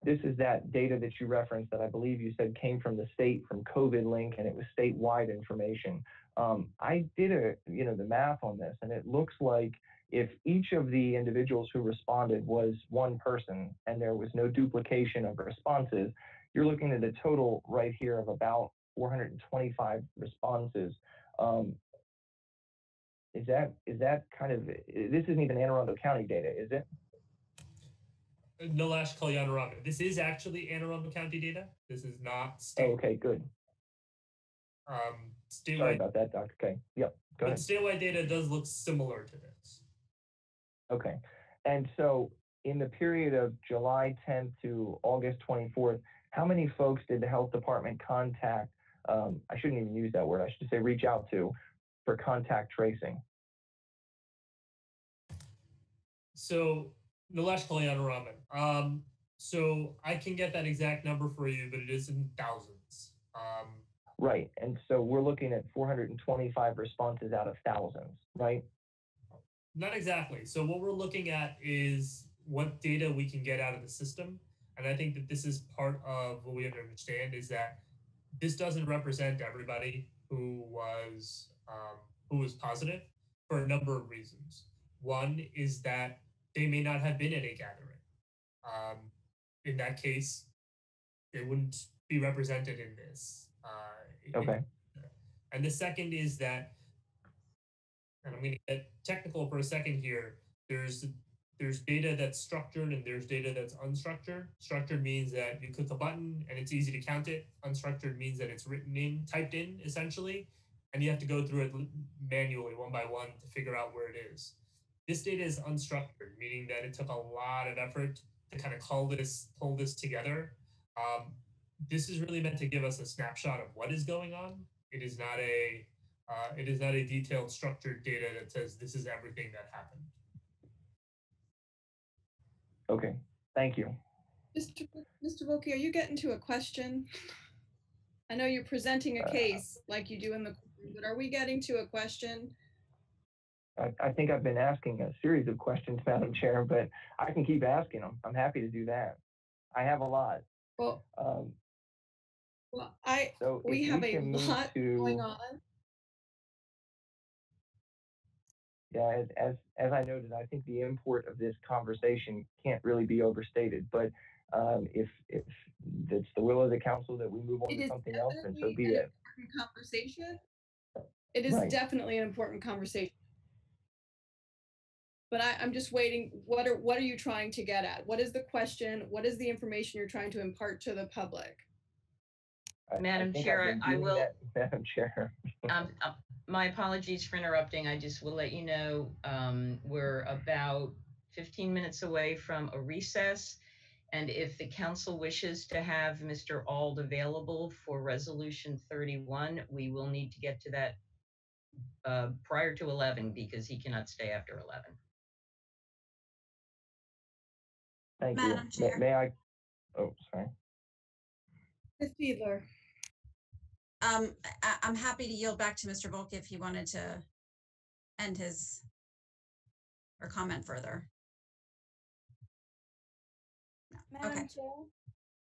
Speaker 4: This is that data that you referenced that I believe you said came from the state, from COVID link, and it was statewide information. I did the math on this, and it looks like if each of the individuals who responded was one person and there was no duplication of responses, you're looking at a total right here of about 425 responses. Is that kind of, this isn't even Anne Arundel County data, is it?
Speaker 7: Nilesh Kalyana. This is actually Anne Arundel County data. This is not state.
Speaker 4: Oh, okay, good. Sorry about that, Dr. K. Yep, go ahead.
Speaker 7: Statewide data does look similar to this.
Speaker 4: Okay, and so in the period of July 10th to August 24th, how many folks did the health department contact? I shouldn't even use that word. I should say reach out to for contact tracing.
Speaker 7: So Nilesh Kalyana. So I can get that exact number for you, but it is in thousands.
Speaker 4: Right, and so we're looking at 425 responses out of thousands, right?
Speaker 7: Not exactly. So what we're looking at is what data we can get out of the system. And I think that this is part of what we have to understand is that this doesn't represent everybody who was positive for a number of reasons. One is that they may not have been at a gathering. In that case, they wouldn't be represented in this.
Speaker 4: Okay.
Speaker 7: And the second is that, and I'm going to get technical for a second here. There's data that's structured and there's data that's unstructured. Structured means that you click a button and it's easy to count it. Unstructured means that it's typed in essentially, and you have to go through it manually one by one to figure out where it is. This data is unstructured, meaning that it took a lot of effort to kind of pull this together. This is really meant to give us a snapshot of what is going on. It is not a detailed structured data that says this is everything that happened.
Speaker 4: Okay, thank you.
Speaker 1: Mr. Volke, are you getting to a question? I know you're presenting a case like you do in the, but are we getting to a question?
Speaker 4: I think I've been asking a series of questions, Madam Chair, but I can keep asking them. I'm happy to do that. I have a lot.
Speaker 1: Well,
Speaker 4: So
Speaker 1: we have a
Speaker 4: move
Speaker 1: lot going on.
Speaker 4: Yeah, as I noted, I think the import of this conversation can't really be overstated. But if it's the will of the council that we move on to something else, then so be it.
Speaker 1: Conversation. It is definitely an important conversation. But I'm just waiting. What are you trying to get at? What is the question? What is the information you're trying to impart to the public?
Speaker 2: Madam Chair, I will.
Speaker 4: Madam Chair.
Speaker 2: My apologies for interrupting. I just will let you know we're about 15 minutes away from a recess. And if the council wishes to have Mr. Auld available for resolution 31, we will need to get to that prior to 11 because he cannot stay after 11.
Speaker 4: Thank
Speaker 3: Madam
Speaker 4: you.
Speaker 3: Chair.
Speaker 4: May I? Oh, sorry.
Speaker 1: Ms. Fiedler.
Speaker 5: I'm happy to yield back to Mr. Volk if he wanted to end his or comment further.
Speaker 10: Madam Chair,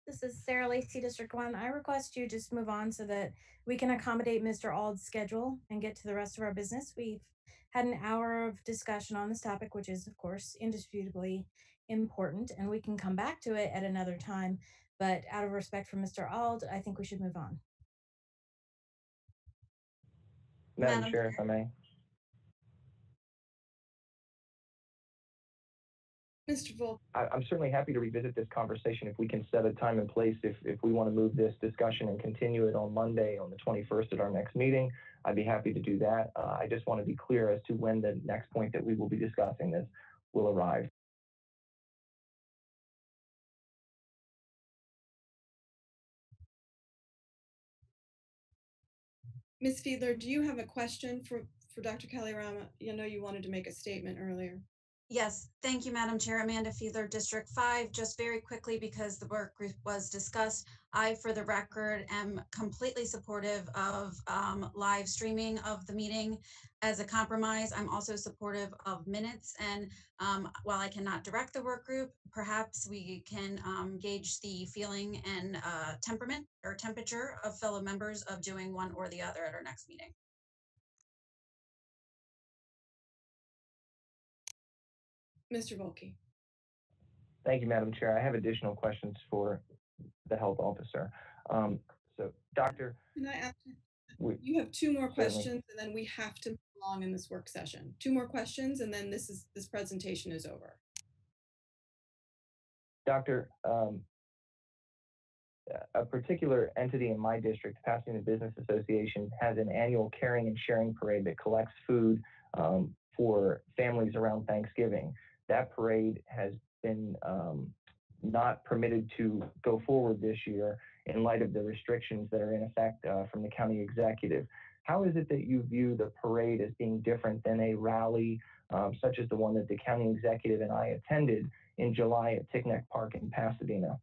Speaker 10: this is Sarah Lacey, District 1. I request you just move on so that we can accommodate Mr. Auld's schedule and get to the rest of our business. We've had an hour of discussion on this topic, which is, of course, indisputably important, and we can come back to it at another time. But out of respect for Mr. Auld, I think we should move on.
Speaker 4: Madam Chair, if I may.
Speaker 1: Mr. Volk.
Speaker 4: I'm certainly happy to revisit this conversation if we can set a time and place. If we want to move this discussion and continue it on Monday on the 21st at our next meeting, I'd be happy to do that. I just want to be clear as to when the next point that we will be discussing this will arrive.
Speaker 1: Ms. Fiedler, do you have a question for Dr. Kalirama? You know you wanted to make a statement earlier.
Speaker 5: Yes, thank you, Madam Chair. Amanda Fiedler, District 5. Just very quickly, because the work group was discussed, I, for the record, am completely supportive of live streaming of the meeting as a compromise. I'm also supportive of minutes. And while I cannot direct the work group, perhaps we can gauge the feeling and temperament or temperature of fellow members of doing one or the other at our next meeting.
Speaker 1: Mr. Volke.
Speaker 4: Thank you, Madam Chair. I have additional questions for the health officer. So, Doctor.
Speaker 1: Can I ask you have two more questions and then we have to move along in this work session. Two more questions and then this presentation is over.
Speaker 4: Doctor, a particular entity in my district, Pasadena Business Association, has an annual caring and sharing parade that collects food for families around Thanksgiving. That parade has been not permitted to go forward this year in light of the restrictions that are in effect from the county executive. How is it that you view the parade as being different than a rally such as the one that the county executive and I attended in July at Tickneck Park in Pasadena?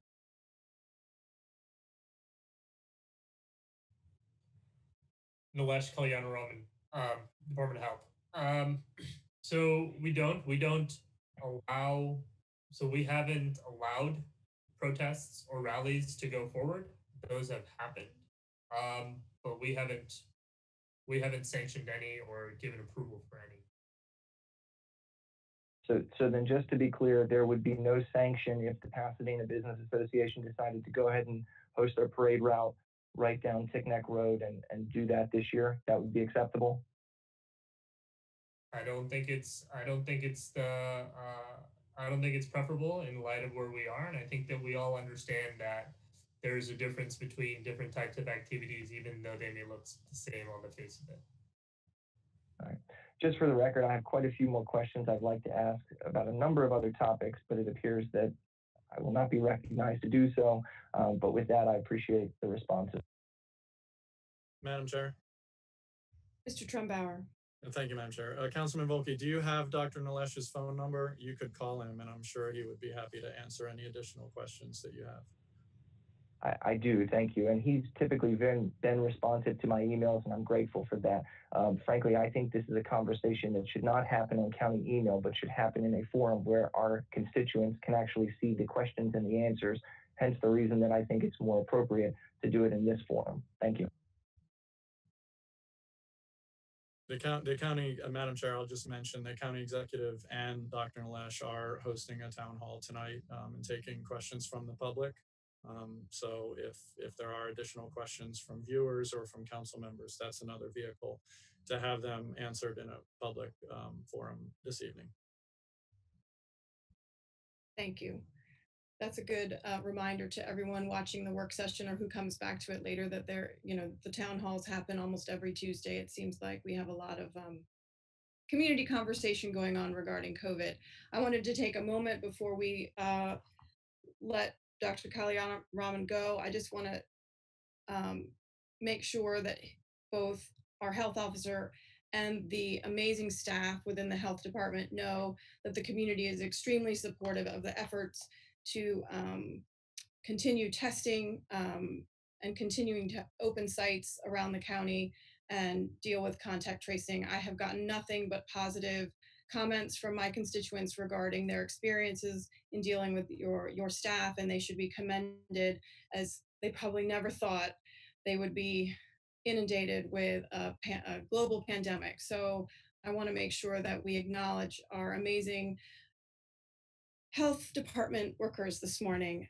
Speaker 7: Nilesh Kalyana-Raman, Department of Health. So we don't allow, so we haven't allowed protests or rallies to go forward. Those have happened, but we haven't sanctioned any or given approval for any.
Speaker 4: So then just to be clear, there would be no sanction if the Pasadena Business Association decided to go ahead and host their parade route right down Tick Neck Road and do that this year? That would be acceptable?
Speaker 7: I don't think it's I don't think it's preferable in light of where we are, and I think that we all understand that there's a difference between different types of activities, even though they may look the same on the face of it.
Speaker 4: All right. Just for the record, I have quite a few more questions I'd like to ask about a number of other topics, but it appears that I will not be recognized to do so. But with that, I appreciate the responses.
Speaker 8: Madam Chair.
Speaker 1: Mr. Trumbauer.
Speaker 8: Thank you, Madam Chair. Councilman Volke, do you have Dr. Nalesh's phone number? You could call him, and I'm sure he would be happy to answer any additional questions that you have.
Speaker 4: I do, thank you. And he's typically been responsive to my emails, and I'm grateful for that. Frankly, I think this is a conversation that should not happen on county email, but should happen in a forum where our constituents can actually see the questions and the answers, hence the reason that I think it's more appropriate to do it in this forum. Thank you.
Speaker 8: The county, Madam Chair, I'll just mention the county executive and Dr. Nalesh are hosting a town hall tonight and taking questions from the public. So if there are additional questions from viewers or from council members, that's another vehicle to have them answered in a public forum this evening.
Speaker 1: Thank you. That's a good reminder to everyone watching the work session or who comes back to it later that the town halls happen almost every Tuesday. It seems like we have a lot of community conversation going on regarding COVID. I wanted to take a moment before we let Dr. Raman go. I just want to make sure that both our health officer and the amazing staff within the health department know that the community is extremely supportive of the efforts to continue testing and continuing to open sites around the county and deal with contact tracing. I have gotten nothing but positive comments from my constituents regarding their experiences in dealing with your staff, and they should be commended, as they probably never thought they would be inundated with a global pandemic. So I want to make sure that we acknowledge our amazing health department workers this morning.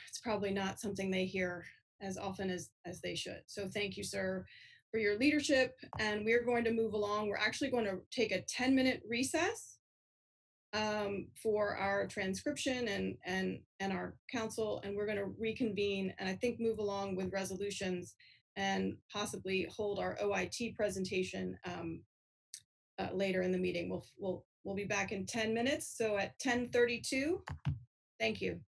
Speaker 1: It's probably not something they hear as often as they should. So thank you, sir, for your leadership. And we're going to move along. We're actually going to take a 10-minute recess for our transcription and our council, and we're going to reconvene and I think move along with resolutions and possibly hold our OIT presentation later in the meeting. We'll be back in 10 minutes. So at 10:32, thank you.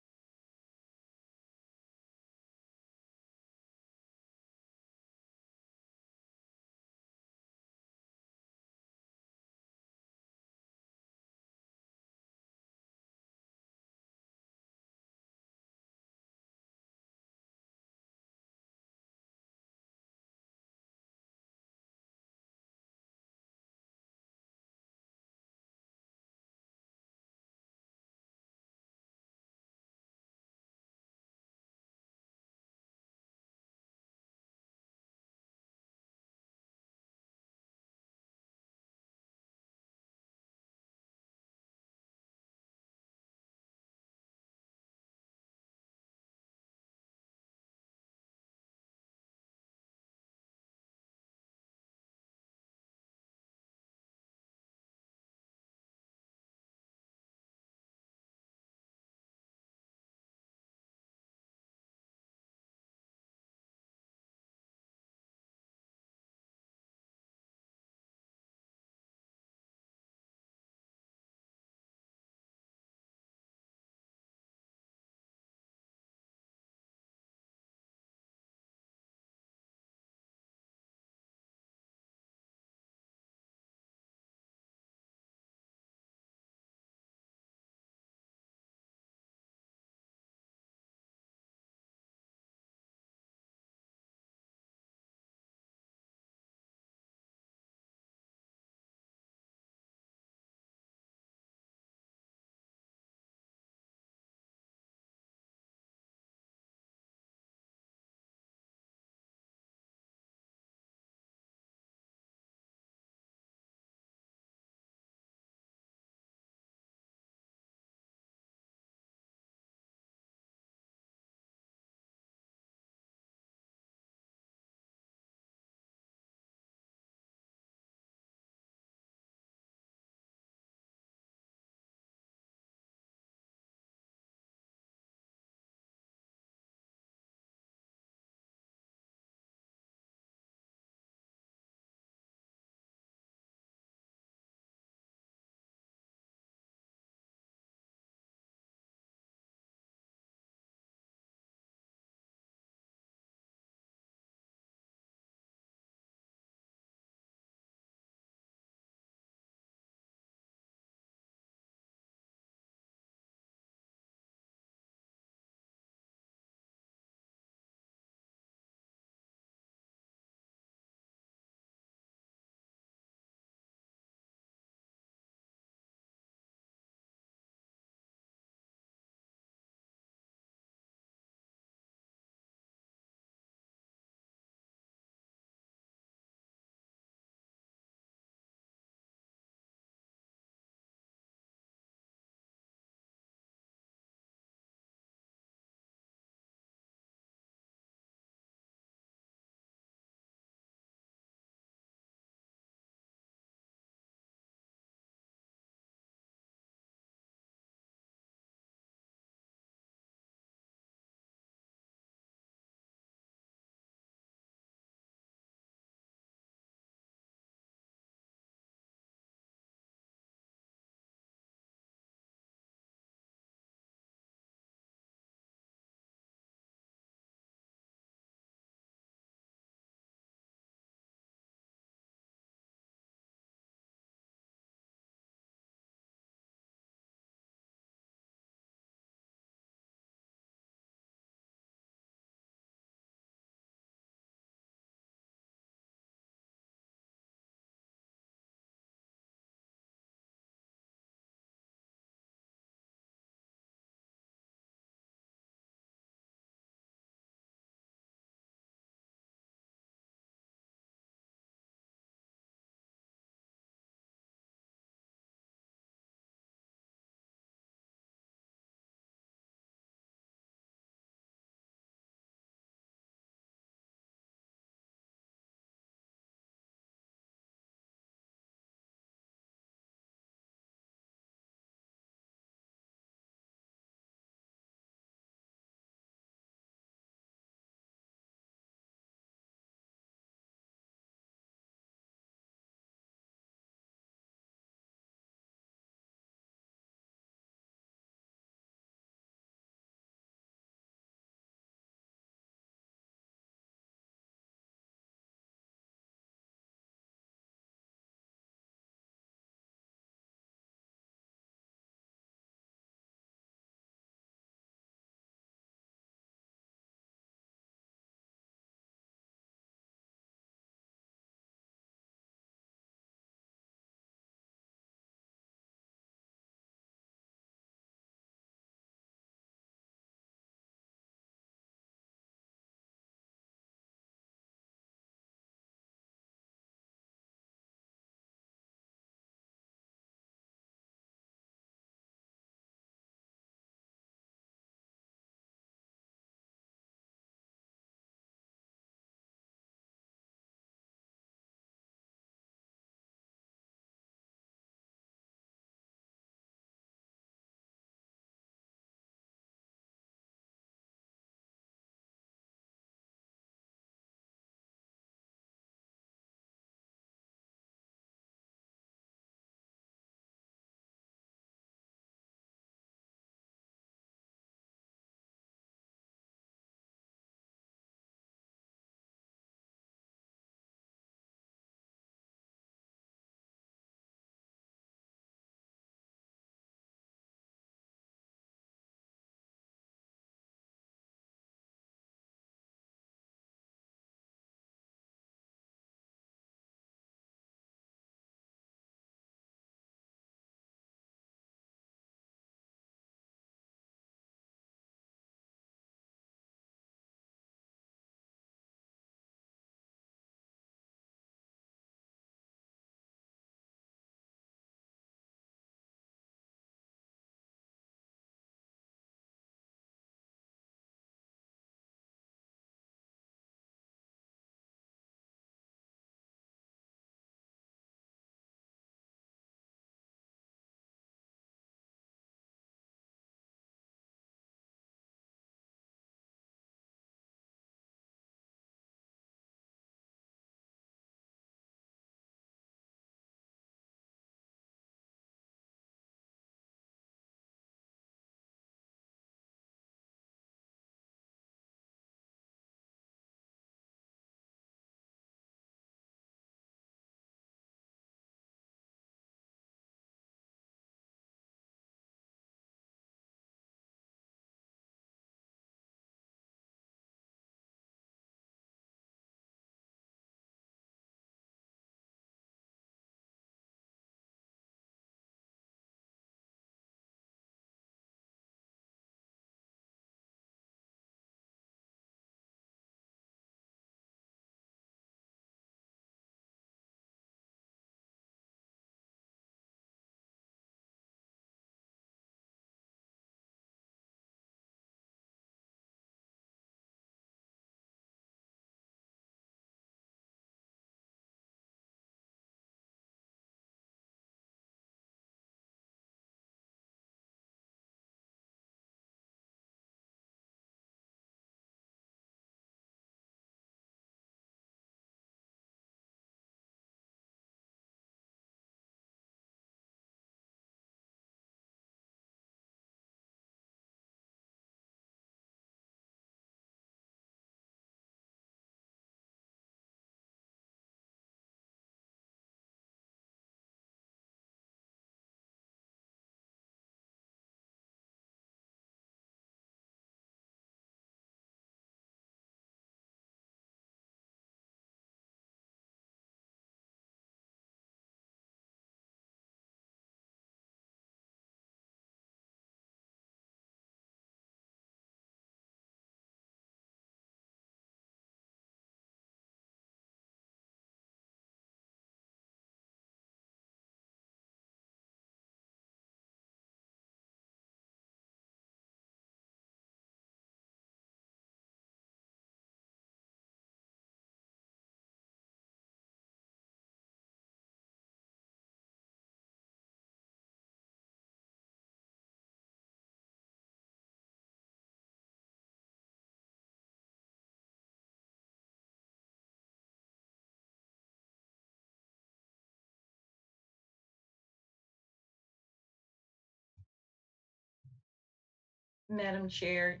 Speaker 2: Madam Chair,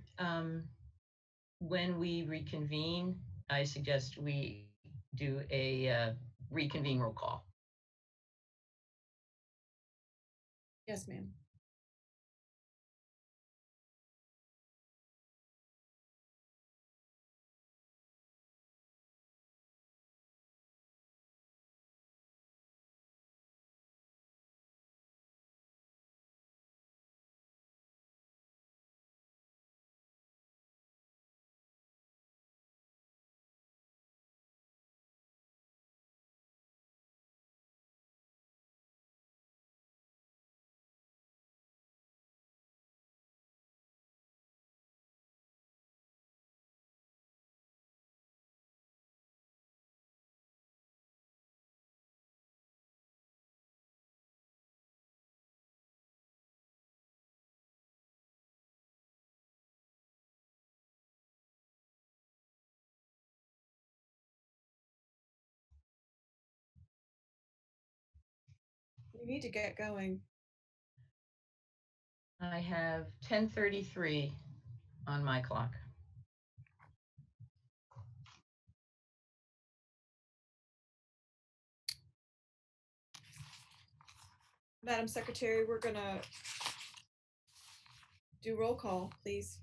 Speaker 2: when we reconvene, I suggest we do a reconvene roll call.
Speaker 1: Yes, ma'am. We need to get going.
Speaker 2: I have 10:33 on my clock.
Speaker 1: Madam Secretary, we're gonna do roll call, please.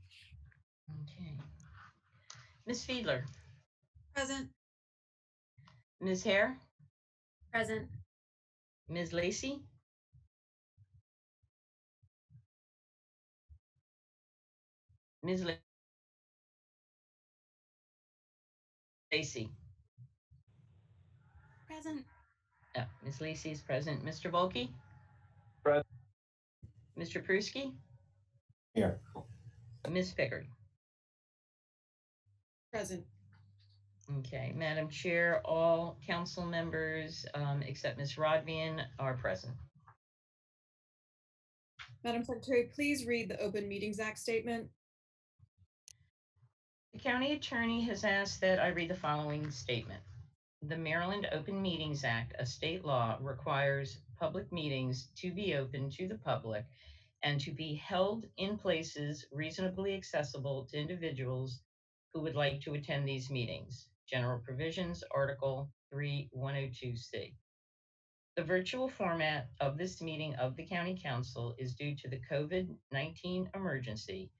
Speaker 2: Okay. Ms. Fiedler,
Speaker 5: Present.
Speaker 2: Ms. Hare,
Speaker 10: Present.
Speaker 2: Ms. Lacy, Ms. Lacy.
Speaker 10: Present.
Speaker 2: Ms. Lacy is present. Mr. Volkey?
Speaker 4: Present.
Speaker 2: Mr. Pruski?
Speaker 11: Here.
Speaker 2: Ms. Pickard?
Speaker 1: Present.
Speaker 2: Okay, Madam Chair, all council members except Ms. Rodvian are present.
Speaker 1: Madam Secretary, please read the Open Meetings Act statement.
Speaker 2: The county attorney has asked that I read the following statement. The Maryland Open Meetings Act, a state law, requires public meetings to be open to the public and to be held in places reasonably accessible to individuals who would like to attend these meetings. General Provisions, Article 3102C. The virtual format of this meeting of the County Council is due to the COVID-19 emergency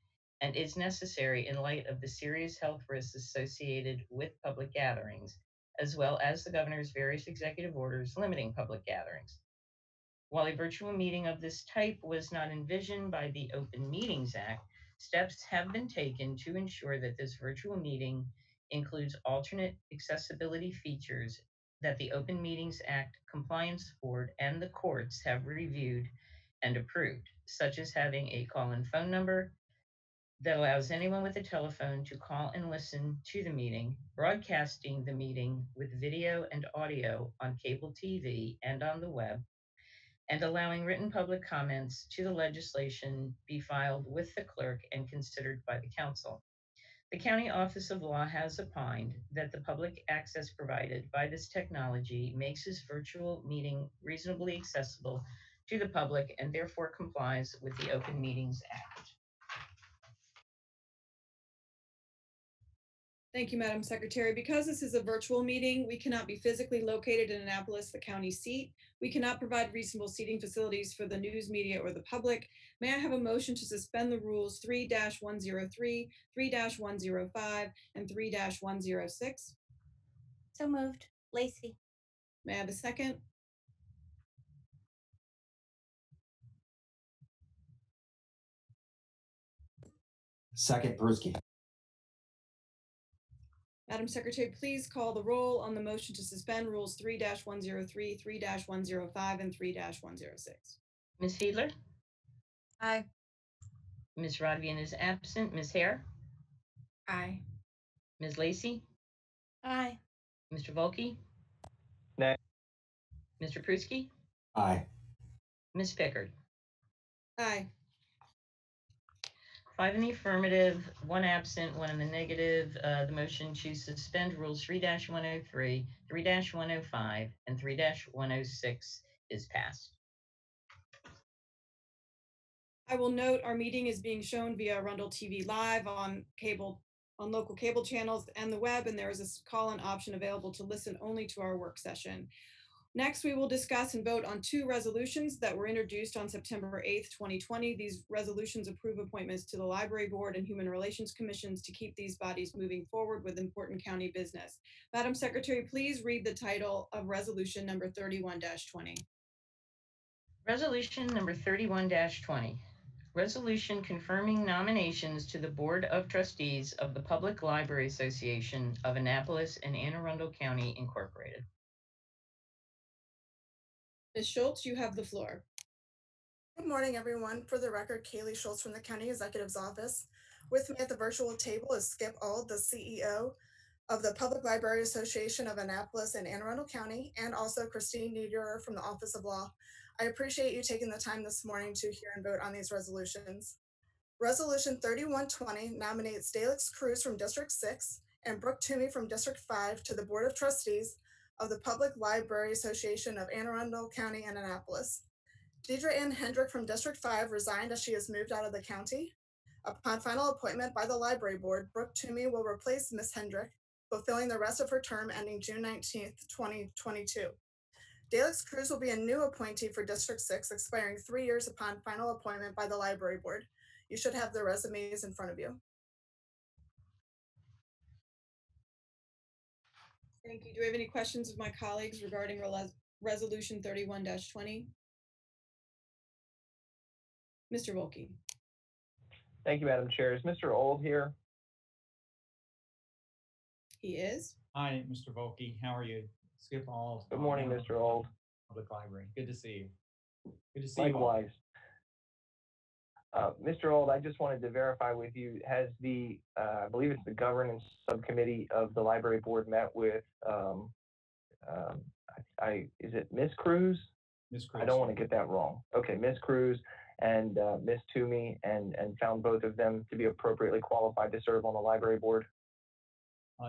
Speaker 2: and is necessary in light of the serious health risks associated with public gatherings, as well as the governor's various executive orders limiting public gatherings. While a virtual meeting of this type was not envisioned by the Open Meetings Act, steps have been taken to ensure that this virtual meeting includes alternate accessibility features that the Open Meetings Act Compliance Board and the courts have reviewed and approved, such as having a call-in phone number that allows anyone with a telephone to call and listen to the meeting, broadcasting the meeting with video and audio on cable TV and on the web, and allowing written public comments to the legislation be filed with the clerk and considered by the council. The County Office of Law has opined that the public access provided by this technology makes this virtual meeting reasonably accessible to the public and therefore complies with the Open Meetings Act.
Speaker 1: Thank you, Madam Secretary. Because this is a virtual meeting, we cannot be physically located in Annapolis, the county seat. We cannot provide reasonable seating facilities for the news media or the public. May I have a motion to suspend the rules 3-103, 3-105, and 3-106?
Speaker 10: So moved. Lacy.
Speaker 1: May I have a second?
Speaker 11: Second, Pruski.
Speaker 1: Madam Secretary, please call the roll on the motion to suspend rules 3-103, 3-105, and 3-106.
Speaker 2: Ms. Fiedler?
Speaker 5: Aye.
Speaker 2: Ms. Rodvian is absent. Ms. Hare?
Speaker 9: Aye.
Speaker 2: Ms. Lacy?
Speaker 10: Aye.
Speaker 2: Mr. Volkey?
Speaker 4: Nay.
Speaker 2: Mr. Pruski?
Speaker 11: Aye.
Speaker 2: Ms. Pickard?
Speaker 1: Aye.
Speaker 2: 5 in the affirmative, 1 absent, 1 in the negative. The motion to suspend rules 3-103, 3-105, and 3-106 is passed.
Speaker 1: I will note our meeting is being shown via Arundel TV Live on local cable channels and the web, and there is a call-in option available to listen only to our work session. Next, we will discuss and vote on two resolutions that were introduced on September 8th, 2020. These resolutions approve appointments to the Library Board and Human Relations Commissions to keep these bodies moving forward with important county business. Madam Secretary, please read the title of resolution number 31-20.
Speaker 2: Resolution number 31-20. Resolution confirming nominations to the Board of Trustees of the Public Library Association of Annapolis and Anne Arundel County, Incorporated.
Speaker 1: Ms. Schultz, you have the floor.
Speaker 12: Good morning, everyone. For the record, Kaylee Schultz from the County Executive's Office. With me at the virtual table is Skip Auld, the CEO of the Public Library Association of Annapolis and Anne Arundel County, and also Christine Niederer from the Office of Law. I appreciate you taking the time this morning to hear and vote on these resolutions. Resolution 3120 nominates Dalix Cruz from District 6 and Brooke Toomey from District 5 to the Board of Trustees of the Public Library Association of Anne Arundel County and Annapolis. Deidre Ann Hendrick from District 5 resigned as she has moved out of the county. Upon final appointment by the Library Board, Brooke Toomey will replace Ms. Hendrick, fulfilling the rest of her term ending June 19th, 2022. Dalix Cruz will be a new appointee for District 6, expiring 3 years upon final appointment by the Library Board. You should have their resumes in front of you.
Speaker 1: Thank you. Do we have any questions of my colleagues regarding resolution 31-20? Mr. Volkey.
Speaker 4: Thank you, Madam Chair. Is Mr. Auld here?
Speaker 1: He is.
Speaker 13: Hi, Mr. Volkey. How are you? Skip Auld.
Speaker 4: Good morning, Mr. Auld.
Speaker 13: Public Library. Good to see you. Good to see you all.
Speaker 4: Likewise. Mr. Auld, I just wanted to verify with you, has the, I believe it's the governance subcommittee of the Library Board met with, is it Ms. Cruz?
Speaker 13: Ms. Cruz.
Speaker 4: I don't want to get that wrong. Okay, Ms. Cruz and Ms. Toomey, and found both of them to be appropriately qualified to serve on the Library Board?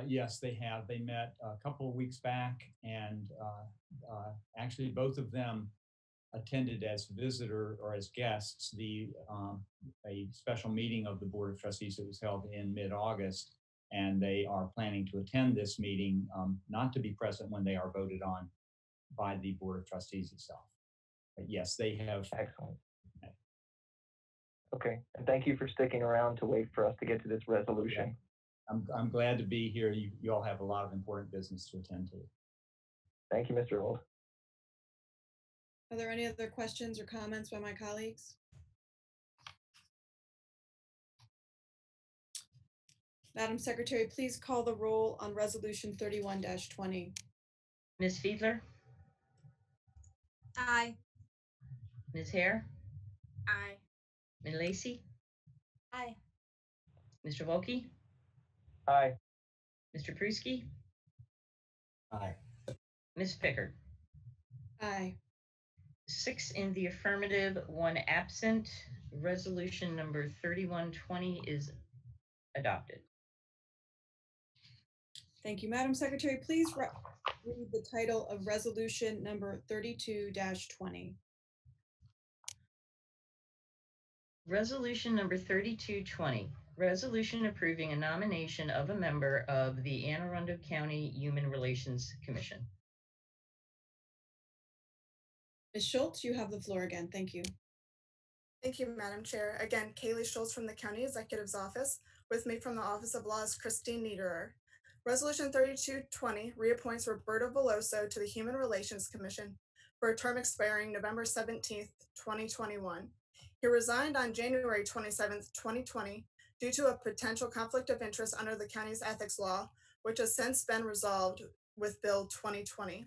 Speaker 13: Yes, they have. They met a couple of weeks back, and actually both of them attended as visitor or as guests a special meeting of the Board of Trustees that was held in mid-August, and they are planning to attend this meeting, not to be present when they are voted on by the Board of Trustees itself. But yes, they have.
Speaker 4: Excellent. Okay, and thank you for sticking around to wait for us to get to this resolution.
Speaker 13: I'm glad to be here. You all have a lot of important business to attend to.
Speaker 4: Thank you, Mr. Auld.
Speaker 1: Are there any other questions or comments by my colleagues? Madam Secretary, please call the roll on resolution 31-20.
Speaker 2: Ms. Fiedler?
Speaker 3: Aye.
Speaker 2: Ms. Hare?
Speaker 3: Aye.
Speaker 2: Ms. Lacey?
Speaker 10: Aye.
Speaker 2: Mr. Volkey?
Speaker 4: Aye.
Speaker 2: Mr. Pruski?
Speaker 11: Aye.
Speaker 2: Ms. Pickard?
Speaker 1: Aye.
Speaker 2: 6 in the affirmative, 1 absent. Resolution number 3120 is adopted.
Speaker 1: Thank you. Madam Secretary, please read the title of resolution number 32-20.
Speaker 2: Resolution number 3220. Resolution approving a nomination of a member of the Anne Arundel County Human Relations Commission.
Speaker 1: Ms. Schultz, you have the floor again. Thank you.
Speaker 12: Thank you, Madam Chair. Again, Kaylee Schultz from the County Executive's Office. With me from the Office of Law is Christine Niederer. Resolution 3220 reappoints Roberto Veloso to the Human Relations Commission for a term expiring November 17th, 2021. He resigned on January 27th, 2020, due to a potential conflict of interest under the county's ethics law, which has since been resolved with Bill 2020.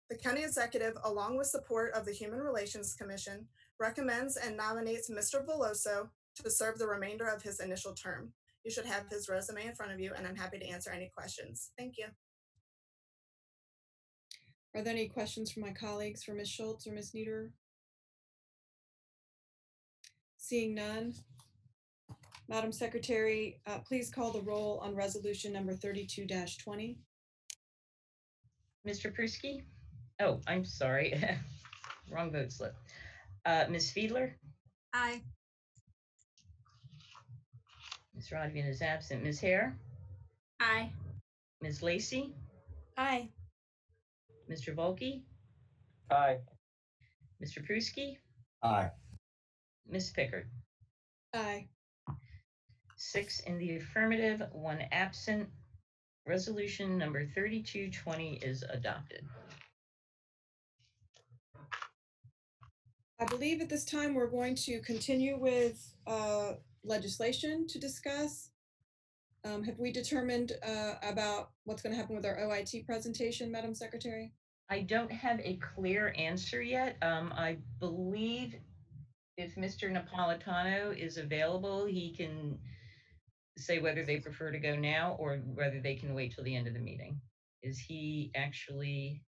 Speaker 12: The County Executive, along with support of the Human Relations Commission, recommends and nominates Mr. Veloso to serve the remainder of his initial term. You should have his resume in front of you, and I'm happy to answer any questions. Thank you.
Speaker 1: Are there any questions from my colleagues for Ms. Schultz or Ms. Niederer? Seeing none, Madam Secretary, please call the roll on resolution number 32-20.
Speaker 2: Mr. Pruski? Oh, I'm sorry. Wrong vote slip. Ms. Fiedler?
Speaker 3: Aye.
Speaker 2: Ms. Rodvian is absent. Ms. Hare?
Speaker 3: Aye.
Speaker 2: Ms. Lacey?
Speaker 10: Aye.
Speaker 2: Mr. Volkey?
Speaker 4: Aye.
Speaker 2: Mr. Pruski?
Speaker 11: Aye.
Speaker 2: Ms. Pickard?
Speaker 1: Aye.
Speaker 2: 6 in the affirmative, 1 absent. Resolution number 3220 is adopted.
Speaker 1: I believe at this time we're going to continue with legislation to discuss. Have we determined about what's going to happen with our OIT presentation, Madam Secretary?
Speaker 2: I don't have a clear answer yet. I believe if Mr. Napolitano is available, he can say whether they prefer to go now or whether they can wait till the end of the meeting. Is he actually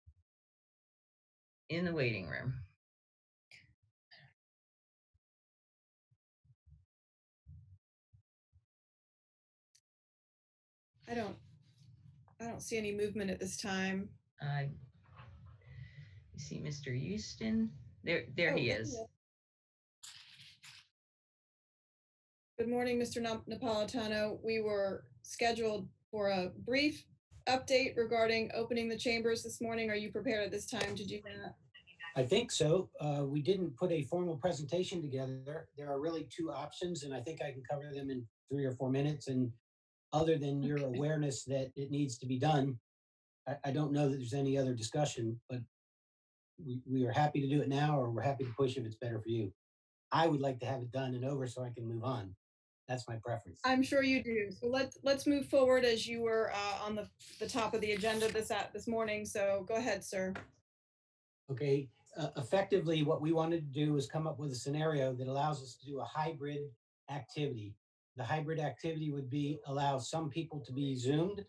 Speaker 2: in the waiting room?
Speaker 1: I don't see any movement at this time.
Speaker 2: I see Mr. Houston. There
Speaker 1: Oh,
Speaker 2: he
Speaker 1: there
Speaker 2: is.
Speaker 1: Good morning, Mr. Napolitano. We were scheduled for a brief update regarding opening the chambers this morning. Are you prepared at this time to do that?
Speaker 14: I think so. We didn't put a formal presentation together. There are really two options, and I think I can cover them in 3 or 4 minutes. And other than your awareness that it needs to be done, I don't know that there's any other discussion, but we are happy to do it now, or we're happy to push if it's better for you. I would like to have it done and over so I can move on. That's my preference.
Speaker 1: I'm sure you do. So let's move forward as you were on the top of the agenda this morning. So go ahead, sir.
Speaker 14: Okay. Effectively, what we wanted to do is come up with a scenario that allows us to do a hybrid activity. The hybrid activity would be allow some people to be Zoomed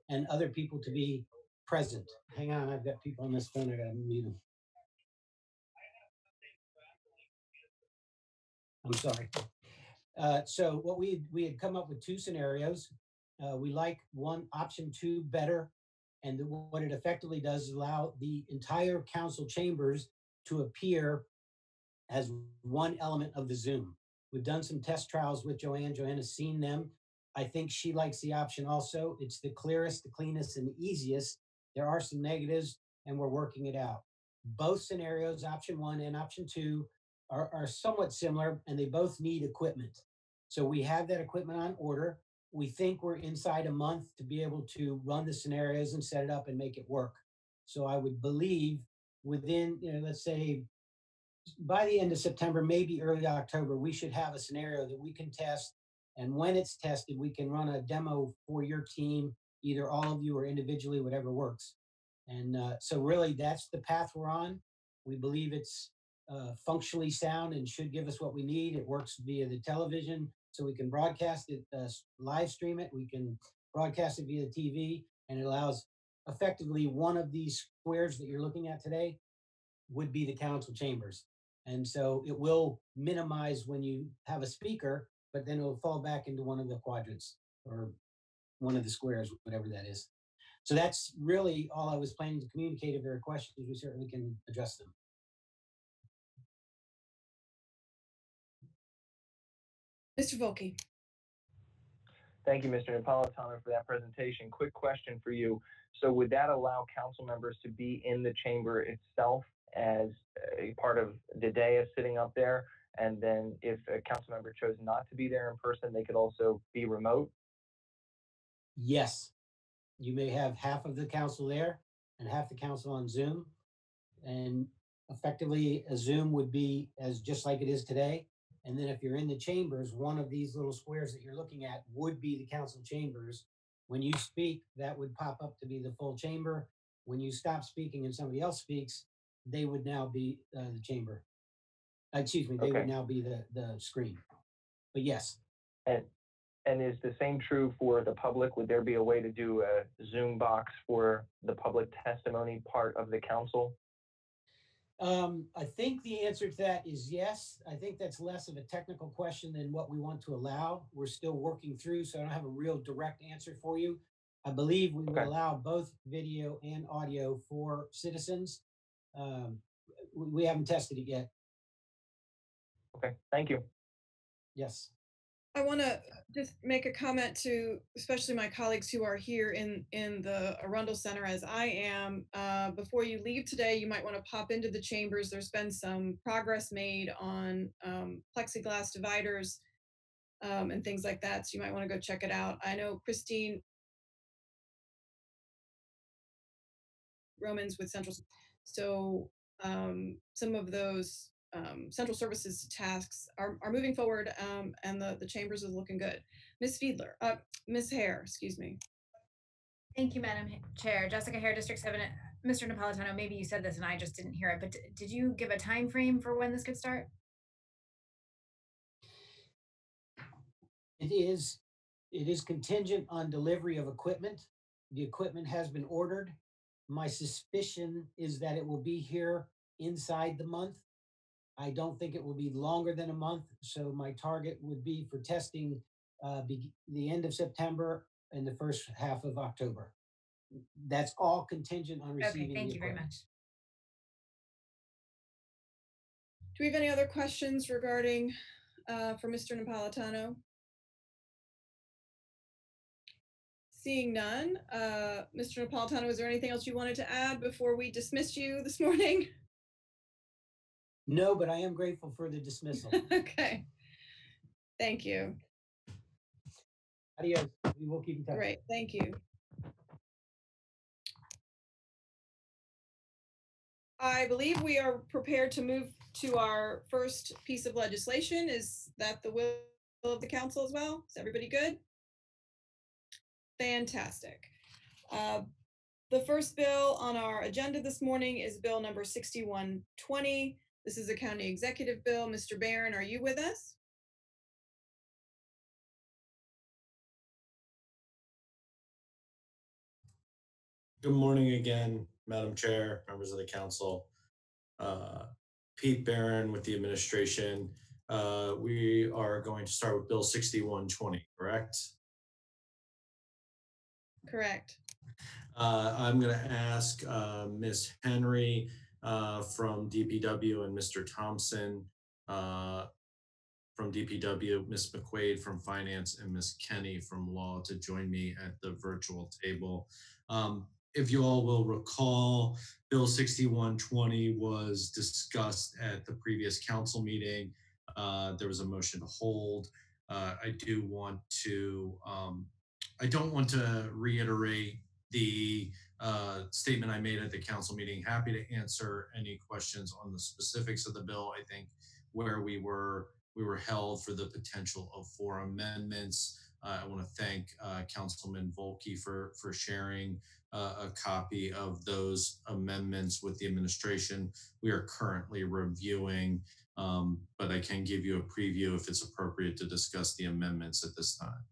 Speaker 14: and other people to be present. Hang on, I've got people on this phone. I gotta mute them. I'm sorry. So what we had come up with 2 scenarios. We like option 2 better. And what it effectively does is allow the entire council chambers to appear as one element of the Zoom. We've done some test trials with Joanne. Joanne has seen them. I think she likes the option also. It's the clearest, the cleanest, and the easiest. There are some negatives, and we're working it out. Both scenarios, option 1 and option 2, are somewhat similar, and they both need equipment. So we have that equipment on order. We think we're inside a month to be able to run the scenarios and set it up and make it work. So I would believe within, let's say by the end of September, maybe early October, we should have a scenario that we can test. And when it's tested, we can run a demo for your team, either all of you or individually, whatever works. And so really that's the path we're on. We believe it's functionally sound and should give us what we need. It works via the television, so we can broadcast it, live stream it. We can broadcast it via the TV, and it allows effectively one of these squares that you're looking at today would be the council chambers. And so it will minimize when you have a speaker, but then it will fall back into one of the quadrants or one of the squares, whatever that is. So that's really all I was planning to communicate. If there are questions, we certainly can address them.
Speaker 1: Mr. Volkey.
Speaker 4: Thank you, Mr. Napolitano, for that presentation. Quick question for you. So would that allow council members to be in the chamber itself as a part of the day as sitting up there? And then if a council member chose not to be there in person, they could also be remote?
Speaker 14: Yes. You may have half of the council there and half the council on Zoom. And effectively, a Zoom would be as just like it is today. And then if you're in the chambers, one of these little squares that you're looking at would be the council chambers. When you speak, that would pop up to be the full chamber. When you stop speaking and somebody else speaks, they would now be the chamber. Excuse me, they would now be the screen. But yes.
Speaker 4: And is the same true for the public? Would there be a way to do a Zoom box for the public testimony part of the council?
Speaker 14: I think the answer to that is yes. I think that's less of a technical question than what we want to allow. We're still working through, so I don't have a real direct answer for you. I believe we will allow both video and audio for citizens. We haven't tested it yet.
Speaker 4: Okay, thank you.
Speaker 14: Yes.
Speaker 1: I want to just make a comment to especially my colleagues who are here in the Arundel Center as I am. Before you leave today, you might want to pop into the chambers. There's been some progress made on plexiglass dividers and things like that. So you might want to go check it out. I know Christine Romans with Central. So some of those central services tasks are moving forward, and the chambers is looking good. Ms. Fiedler, Ms. Hare, excuse me.
Speaker 9: Thank you, Madam Chair. Jessica Hare, District 7. Mr. Napolitano, maybe you said this and I just didn't hear it, but did you give a time frame for when this could start?
Speaker 14: It is contingent on delivery of equipment. The equipment has been ordered. My suspicion is that it will be here inside the month. I don't think it will be longer than a month. So my target would be for testing the end of September and the first half of October. That's all contingent on receiving.
Speaker 9: Okay, thank you very much.
Speaker 1: Do we have any other questions regarding for Mr. Napolitano? Seeing none, Mr. Napolitano, is there anything else you wanted to add before we dismiss you this morning?
Speaker 14: No, but I am grateful for the dismissal.
Speaker 1: Okay. Thank you.
Speaker 14: Adios. We will keep in touch.
Speaker 1: Great. Thank you. I believe we are prepared to move to our first piece of legislation. Is that the will of the council as well? Is everybody good? Fantastic. The first bill on our agenda this morning is bill number 6120. This is a county executive bill. Mr. Barron, are you with us?
Speaker 6: Good morning again, Madam Chair, members of the council. Pete Barron with the administration. We are going to start with Bill 6120, correct?
Speaker 1: Correct.
Speaker 6: I'm going to ask Ms. Henry from DPW and Mr. Thompson from DPW, Ms. McQuaid from Finance, and Ms. Kenny from Law to join me at the virtual table. If you all will recall, Bill 6120 was discussed at the previous council meeting. There was a motion to hold. I don't want to reiterate the statement I made at the council meeting. Happy to answer any questions on the specifics of the bill. I think where we were held for the potential of 4 amendments. I want to thank Councilman Volke for sharing a copy of those amendments with the administration. We are currently reviewing, but I can give you a preview if it's appropriate to discuss the amendments at this time.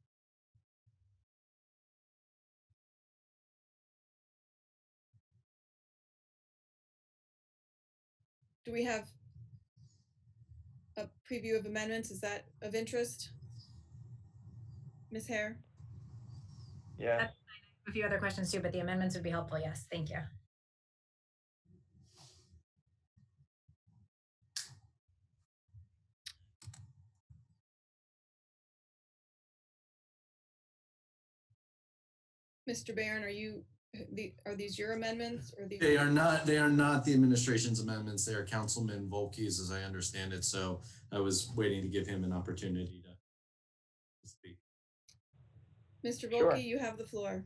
Speaker 1: Do we have a preview of amendments? Is that of interest? Ms. Hare?
Speaker 4: Yes.
Speaker 9: A few other questions too, but the amendments would be helpful. Yes, thank you.
Speaker 1: Mr. Barron, are these your amendments or
Speaker 6: They are not the administration's amendments. They are Councilman Volke's, as I understand it. So I was waiting to give him an opportunity to speak.
Speaker 1: Mr. Volke,
Speaker 4: Sure.
Speaker 1: you have the floor.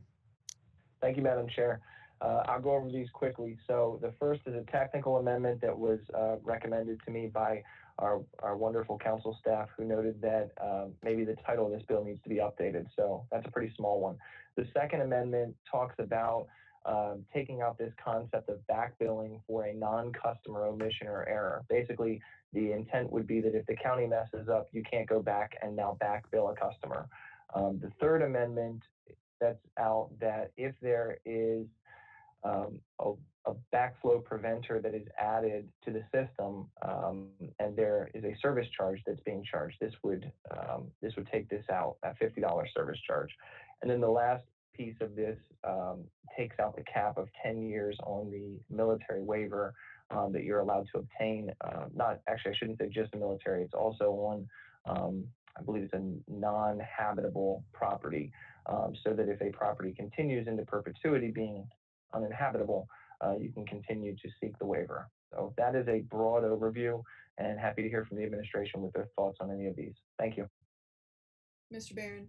Speaker 4: Thank you, Madam Chair. I'll go over these quickly. So the first is a technical amendment that was recommended to me by our wonderful council staff, who noted that maybe the title of this bill needs to be updated. So that's a pretty small one. The second amendment talks about taking out this concept of back billing for a non-customer omission or error. Basically, the intent would be that if the county messes up, you can't go back and now back bill a customer. The third amendment sets out that if there is a backflow preventer that is added to the system, and there is a service charge that's being charged, this would take this out, that $50 service charge. And then the last piece of this takes out the cap of 10 years on the military waiver that you're allowed to obtain. Not actually, I shouldn't say just the military. It's also on I believe it's a non-habitable property, so that if a property continues into perpetuity being uninhabitable, you can continue to seek the waiver. So that is a broad overview, and happy to hear from the administration with their thoughts on any of these. Thank you.
Speaker 1: Mr. Barron.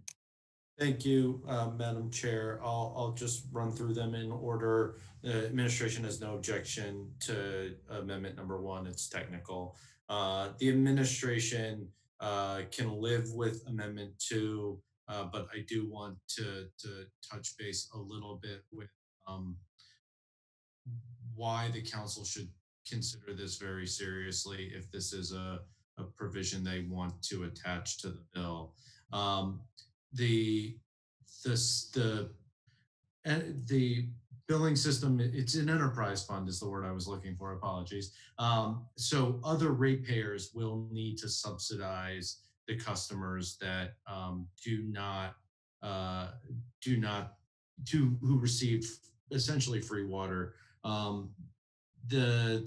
Speaker 6: Thank you, Madam Chair. I'll just run through them in order. The administration has no objection to amendment number 1. It's technical. The administration can live with amendment 2, but I do want to touch base a little bit with why the council should consider this very seriously if this is a provision they want to attach to the bill. The billing system, it's an enterprise fund is the word I was looking for, apologies. So other ratepayers will need to subsidize the customers that who receive essentially free water. The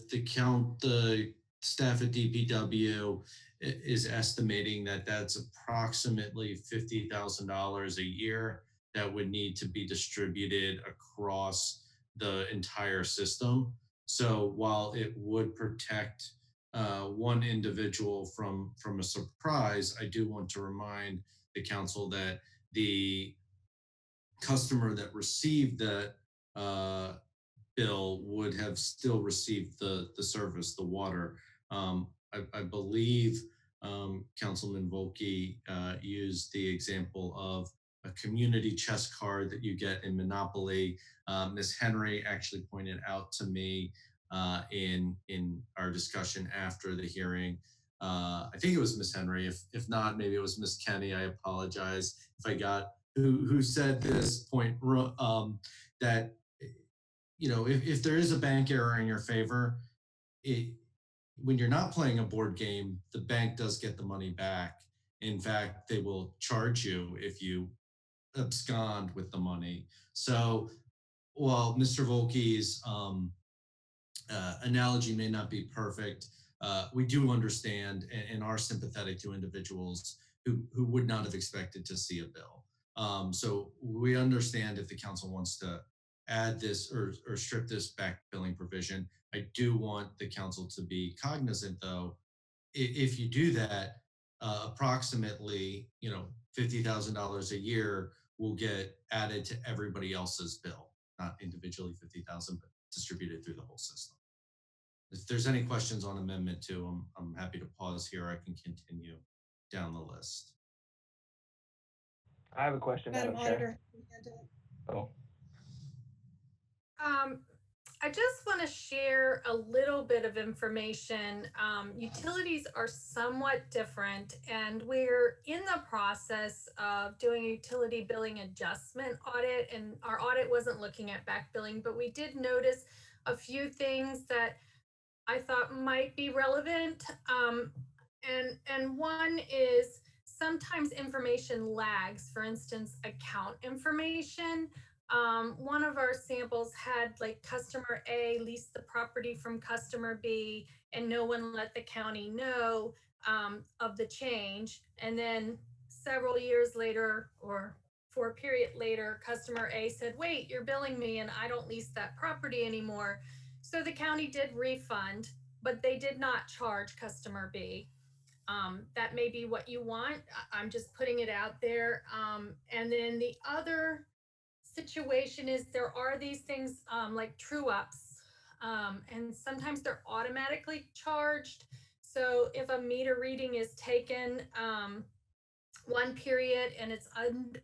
Speaker 6: staff at DPW is estimating that that's approximately $50,000 a year that would need to be distributed across the entire system. So while it would protect one individual from a surprise, I do want to remind the council that the customer that received that bill would have still received the service, the water. I believe Councilman Volke used the example of a community chess card that you get in Monopoly. Ms. Henry actually pointed out to me in our discussion after the hearing. I think it was Ms. Henry. If not, maybe it was Ms. Kenny. I apologize if I got who said this point that if there is a bank error in your favor, when you're not playing a board game, the bank does get the money back. In fact, they will charge you if you abscond with the money. So while Mr. Volke's analogy may not be perfect, we do understand and are sympathetic to individuals who would not have expected to see a bill. So we understand if the council wants to add this or strip this back billing provision. I do want the council to be cognizant, though, if you do that, approximately $50,000 a year will get added to everybody else's bill, not individually 50,000, but distributed through the whole system. If there's any questions on Amendment 2, I'm happy to pause here. I can continue down the list.
Speaker 4: I have a question,
Speaker 1: Madam
Speaker 4: Madam Chair.
Speaker 1: Auditor.
Speaker 4: Oh.
Speaker 15: I just want to share a little bit of information. Utilities are somewhat different, and we're in the process of doing a utility billing adjustment audit, and our audit wasn't looking at back billing, but we did notice a few things that I thought might be relevant. And one is sometimes information lags, for instance, account information. One of our samples had like customer A leased the property from customer B and no one let the county know of the change. And then several years later or for a period later, customer A said, wait, you're billing me and I don't lease that property anymore. So the county did refund, but they did not charge customer B. That may be what you want. I'm just putting it out there. And then the other situation is there are these things like true ups, and sometimes they're automatically charged. So if a meter reading is taken one period and it's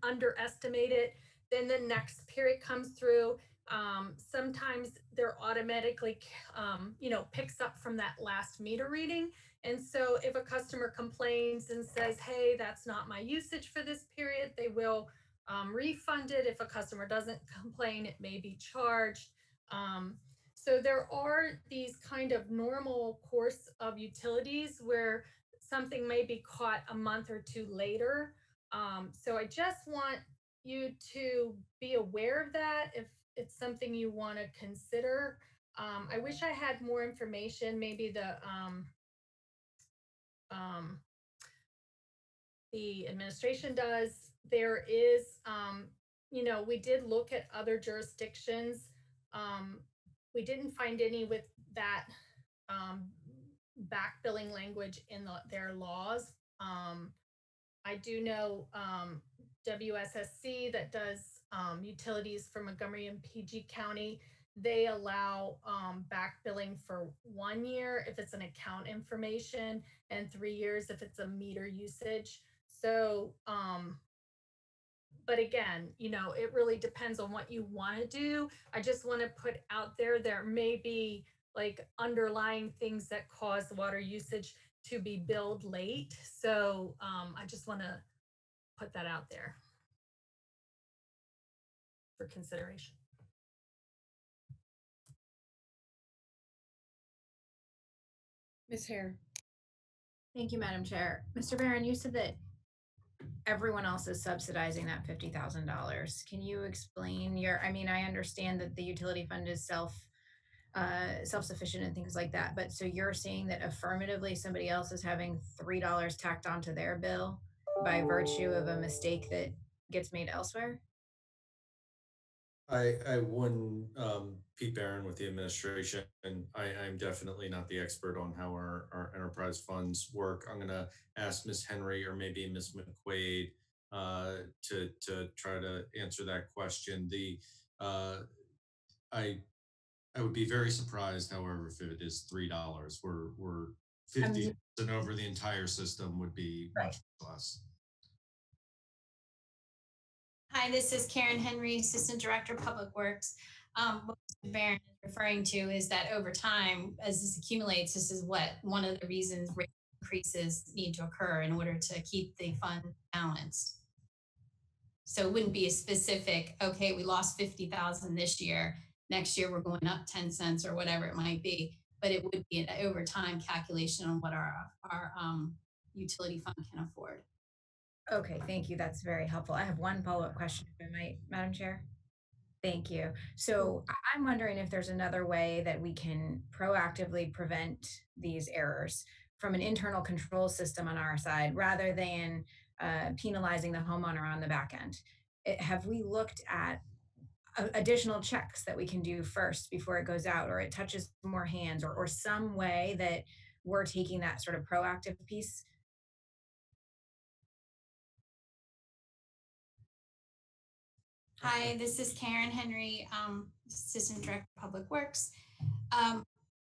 Speaker 15: underestimated, then the next period comes through. Sometimes they're automatically, picks up from that last meter reading. And so if a customer complains and says, hey, that's not my usage for this period, they will refund it. If a customer doesn't complain, it may be charged. So there are these kind of normal course of utilities where something may be caught a month or two later. So I just want you to be aware of that if it's something you want to consider. I wish I had more information, maybe the the administration does. There is, we did look at other jurisdictions. We didn't find any with that back billing language in their laws. I do know WSSC that does utilities for Montgomery and PG County. They allow back billing for 1 year if it's an account information and 3 years if it's a meter usage. So, but again, it really depends on what you want to do. I just want to put out there may be like underlying things that cause water usage to be billed late. So I just want to put that out there for consideration.
Speaker 1: Ms. Hare.
Speaker 9: Thank you, Madam Chair. Mr. Barron, you said that everyone else is subsidizing that $50,000. Can you explain I understand that the utility fund is self-sufficient and things like that, but so you're saying that affirmatively somebody else is having $3 tacked onto their bill by virtue of a mistake that gets made elsewhere?
Speaker 6: I wouldn't, Pete Barron with the administration, and I'm definitely not the expert on how our enterprise funds work. I'm going to ask Ms. Henry or maybe Ms. McQuaid to try to answer that question. I would be very surprised, however, if it is $3. We're 50 and over the entire system would be much less.
Speaker 16: Hi, this is Karen Henry, Assistant Director of Public Works. What Mr. Barron is referring to is that over time, as this accumulates, this is one of the reasons rate increases need to occur in order to keep the fund balanced. So it wouldn't be a specific, okay, we lost 50,000 this year. Next year we're going up 10 cents or whatever it might be. But it would be an over time calculation on what our utility fund can afford.
Speaker 9: Okay, thank you. That's very helpful. I have one follow-up question, if I might, Madam Chair. Thank you. So I'm wondering if there's another way that we can proactively prevent these errors from an internal control system on our side rather than penalizing the homeowner on the back end. Have we looked at additional checks that we can do first before it goes out, or it touches more hands, or some way that we're taking that sort of proactive piece?
Speaker 16: Hi, this is Karen Henry, Assistant Director of Public Works.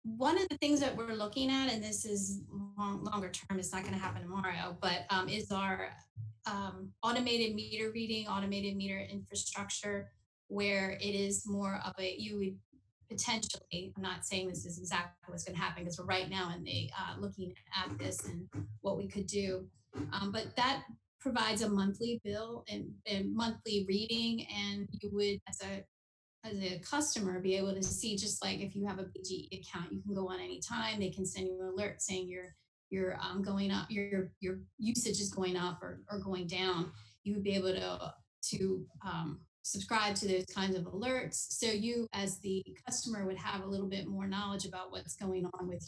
Speaker 16: One of the things that we're looking at, and this is longer term, it's not going to happen tomorrow, but is our automated meter reading, automated meter infrastructure, where it is more of you would potentially, I'm not saying this is exactly what's going to happen because we're right now in the looking at this and what we could do, but that provides a monthly bill and monthly reading, and you would, as a customer, be able to see, just like if you have a BGE account, you can go on anytime. They can send you an alert saying you're going up, your usage is going up or going down. You would be able to subscribe to those kinds of alerts. So you, as the customer, would have a little bit more knowledge about what's going on with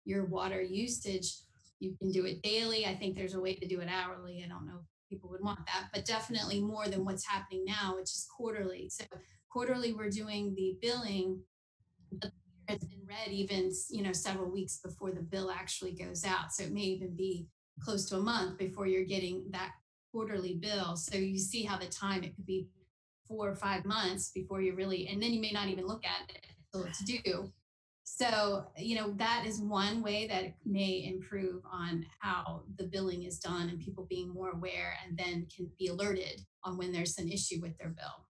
Speaker 16: your water usage. You can do it daily. I think there's a way to do it hourly. I don't know if people would want that, but definitely more than what's happening now, which is quarterly. So quarterly, we're doing the billing, but it's been read even, several weeks before the bill actually goes out. So it may even be close to a month before you're getting that quarterly bill. So you see how the time, it could be 4 or 5 months before you really, and then you may not even look at it until it's due. So, that is one way that it may improve on how the billing is done and people being more aware and then can be alerted on when there's an issue with their bill.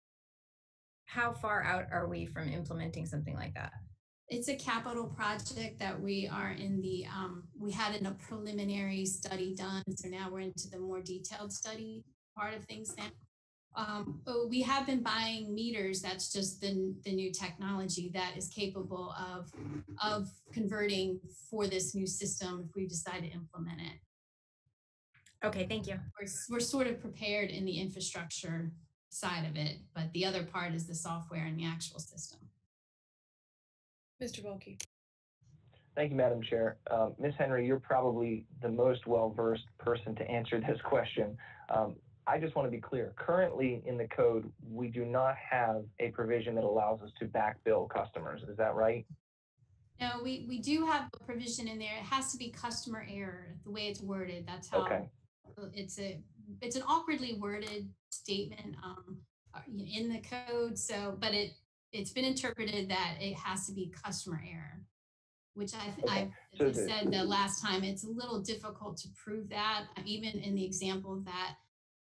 Speaker 9: How far out are we from implementing something like that?
Speaker 16: It's a capital project that we are in the, we had a preliminary study done. So now we're into the more detailed study part of things now. We have been buying meters. That's just the new technology that is capable of converting for this new system if we decide to implement it.
Speaker 9: Okay, thank you.
Speaker 16: We're sort of prepared in the infrastructure side of it, but the other part is the software and the actual system.
Speaker 1: Mr. Volkey.
Speaker 4: Thank you, Madam Chair. Ms. Henry, you're probably the most well-versed person to answer this question. I just want to be clear. Currently in the code, we do not have a provision that allows us to back bill customers. Is that right?
Speaker 16: No, we do have a provision in there. It has to be customer error, the way it's worded. That's how
Speaker 4: Okay.
Speaker 16: it's an awkwardly worded statement in the code. So, but it's been interpreted that it has to be customer error, which
Speaker 4: Okay.
Speaker 16: as I said the last time, it's a little difficult to prove that. Even in the example that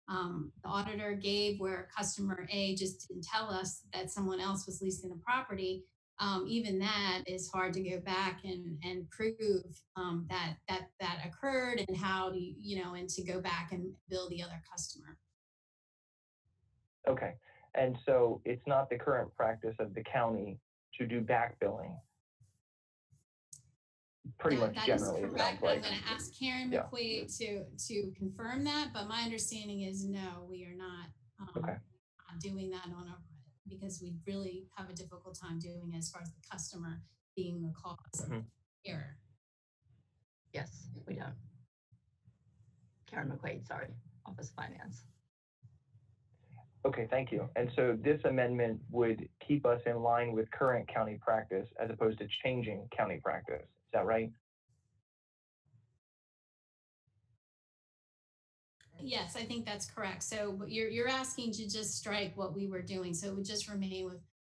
Speaker 16: the auditor gave where customer A just didn't tell us that someone else was leasing the property, even that is hard to go back and prove that occurred and how to, and to go back and bill the other customer.
Speaker 4: Okay. And so it's not the current practice of the county to do back billing. Pretty much
Speaker 16: That
Speaker 4: generally,
Speaker 16: is
Speaker 4: it
Speaker 16: correct.
Speaker 4: sounds like.
Speaker 16: I'm going to ask Karen
Speaker 4: Yeah.
Speaker 16: McQuaid to confirm that, but my understanding is no, we are not,
Speaker 4: Okay.
Speaker 16: not doing that on our because we really have a difficult time doing it as far as the customer being the cause of error.
Speaker 2: Yes, we don't. Karen McQuaid, sorry, Office of Finance.
Speaker 4: Okay, thank you. And so this amendment would keep us in line with current county practice as opposed to changing county practice. Is that right?
Speaker 16: Yes, I think that's correct. So you're asking to just strike what we were doing. So it would just remain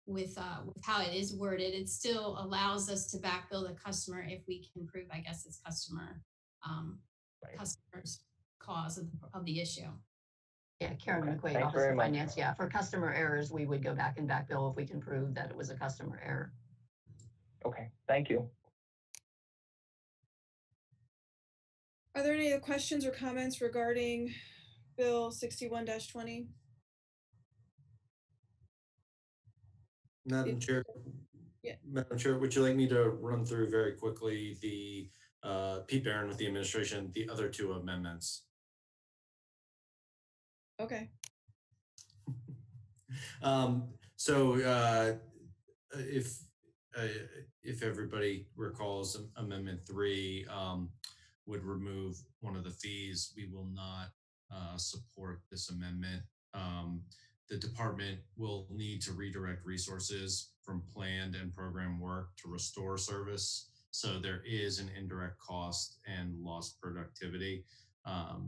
Speaker 16: with how it is worded. It still allows us to back bill the customer if we can prove, I guess, it's customer's cause of the issue.
Speaker 2: Yeah, Karen McQuaid,
Speaker 4: Thanks
Speaker 2: Office
Speaker 4: very
Speaker 2: of
Speaker 4: much.
Speaker 2: Finance. Yeah, for customer errors, we would go back and back bill if we can prove that it was a customer error.
Speaker 4: Okay, thank you.
Speaker 1: Are there any other questions or comments regarding Bill 61-20?
Speaker 6: Madam Chair,
Speaker 1: Yeah.
Speaker 6: Madam Chair, would you like me to run through very quickly the Pete Barron with the administration, the other two amendments?
Speaker 1: Okay.
Speaker 6: So if everybody recalls, Amendment 3 would remove one of the fees. We will not support this amendment. The department will need to redirect resources from planned and program work to restore service. So there is an indirect cost and lost productivity.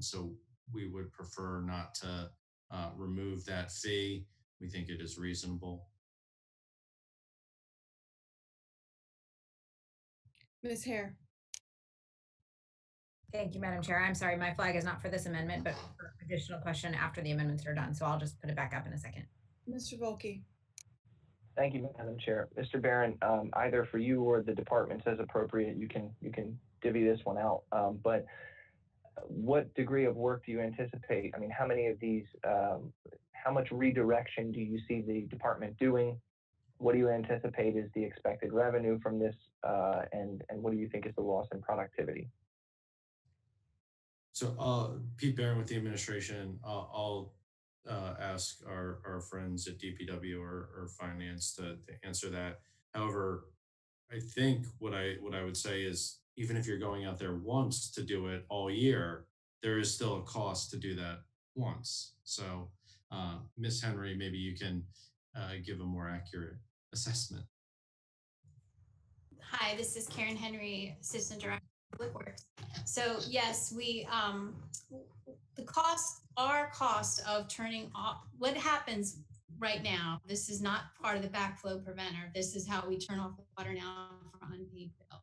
Speaker 6: So we would prefer not to remove that fee. We think it is reasonable.
Speaker 1: Ms. Hare.
Speaker 9: Thank you, Madam Chair. I'm sorry, my flag is not for this amendment, but for additional question after the amendments are done. So I'll just put it back up in a second.
Speaker 1: Mr. Volkey.
Speaker 4: Thank you, Madam Chair. Mr. Barron, either for you or the departments as appropriate, you can divvy this one out. But what degree of work do you anticipate? I mean, how many of these, how much redirection do you see the department doing? What do you anticipate is the expected revenue from this? And what do you think is the loss in productivity?
Speaker 6: So Pete Barron with the administration, I'll ask our friends at DPW or finance to answer that. However, I think what I would say is even if you're going out there once to do it all year, there is still a cost to do that once. So Ms. Henry, maybe you can give a more accurate assessment.
Speaker 16: Hi, this is Karen Henry, Assistant Director of Public Works. So yes, our cost of turning off, what happens right now, this is not part of the backflow preventer. This is how we turn off the water now for unpaid bill.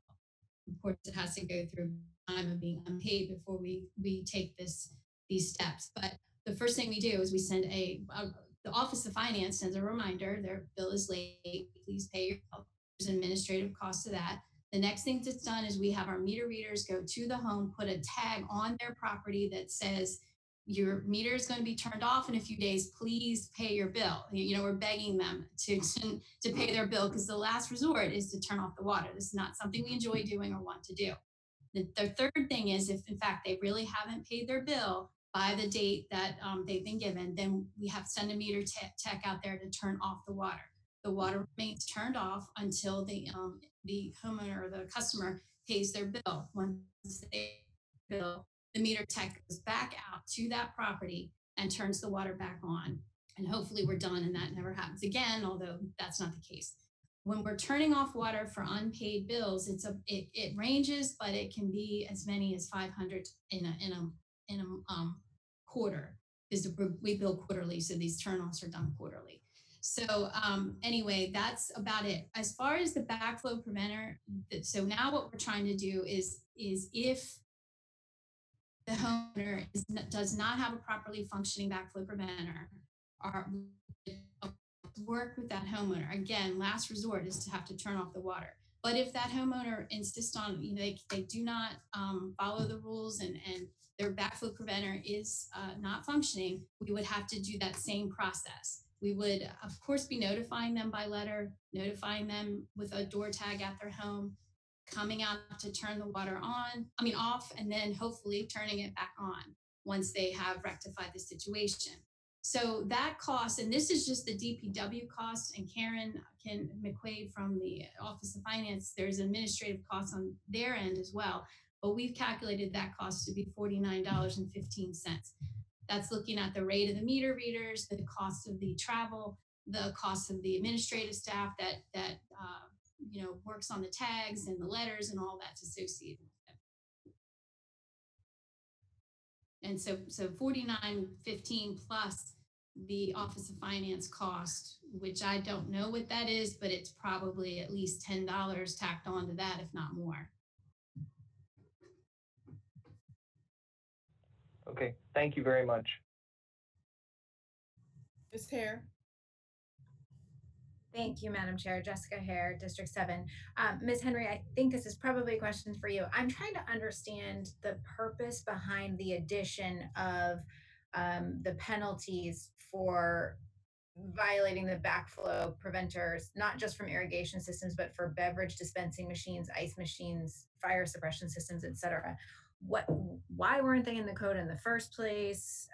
Speaker 16: Of course, it has to go through time of being unpaid before we take these steps. But the first thing we do is we send the Office of Finance sends a reminder, their bill is late, please pay your bill. There's an administrative cost to that. The next thing that's done is we have our meter readers go to the home, put a tag on their property that says, your meter is going to be turned off in a few days, please pay your bill. We're begging them to pay their bill because the last resort is to turn off the water. This is not something we enjoy doing or want to do. The third thing is if in fact they really haven't paid their bill by the date that they've been given, then we have to send a meter tech out there to turn off the water. the water remains turned off until the homeowner or the customer pays their bill. Once they bill, the meter tech goes back out to that property and turns the water back on. And hopefully we're done and that never happens again, although that's not the case. When we're turning off water for unpaid bills, it ranges, but it can be as many as 500 in a quarter, because we bill quarterly, so these turn-offs are done quarterly. So anyway, that's about it. As far as the backflow preventer, so now what we're trying to do is if the homeowner does not have a properly functioning backflow preventer, or work with that homeowner. Again, last resort is to have to turn off the water. But if that homeowner insists on, they do not follow the rules and their backflow preventer is not functioning, we would have to do that same process. We would, of course, be notifying them by letter, notifying them with a door tag at their home, coming out to turn the water off, and then hopefully turning it back on once they have rectified the situation. So that cost, and this is just the DPW cost, and Karen McQuaid from the Office of Finance, there's administrative costs on their end as well, but we've calculated that cost to be $49.15. That's looking at the rate of the meter readers, the cost of the travel, the cost of the administrative staff that works on the tags and the letters and all that's associated with it. And so $49.15 plus the Office of Finance cost, which I don't know what that is, but it's probably at least $10 tacked on to that, if not more.
Speaker 4: Okay, thank you very much.
Speaker 1: Ms. Hare.
Speaker 9: Thank you, Madam Chair. Jessica Hare, District 7. Ms. Henry, I think this is probably a question for you. I'm trying to understand the purpose behind the addition of the penalties for violating the backflow preventers, not just from irrigation systems, but for beverage dispensing machines, ice machines, fire suppression systems, etc. Why weren't they in the code in the first place?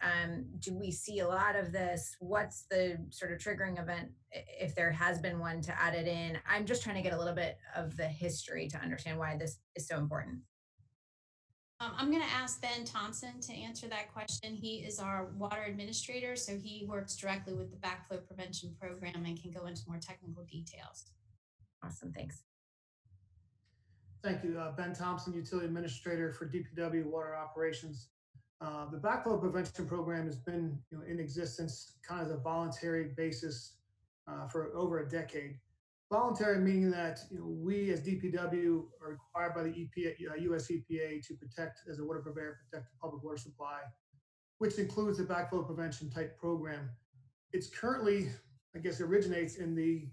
Speaker 9: Do we see a lot of this? What's the sort of triggering event, if there has been one, to add it in? I'm just trying to get a little bit of the history to understand why this is so important.
Speaker 16: I'm going to ask Ben Thompson to answer that question. He is our water administrator, so he works directly with the backflow prevention program and can go into more technical details.
Speaker 9: Awesome, thanks.
Speaker 17: Thank you. Ben Thompson, Utility Administrator for DPW Water Operations. The backflow prevention program has been in existence kind of as a voluntary basis for over a decade. Voluntary meaning that we as DPW are required by the EPA, US EPA to protect, as a water purveyor, protect the public water supply, which includes the backflow prevention type program. It's currently, I guess, originates in the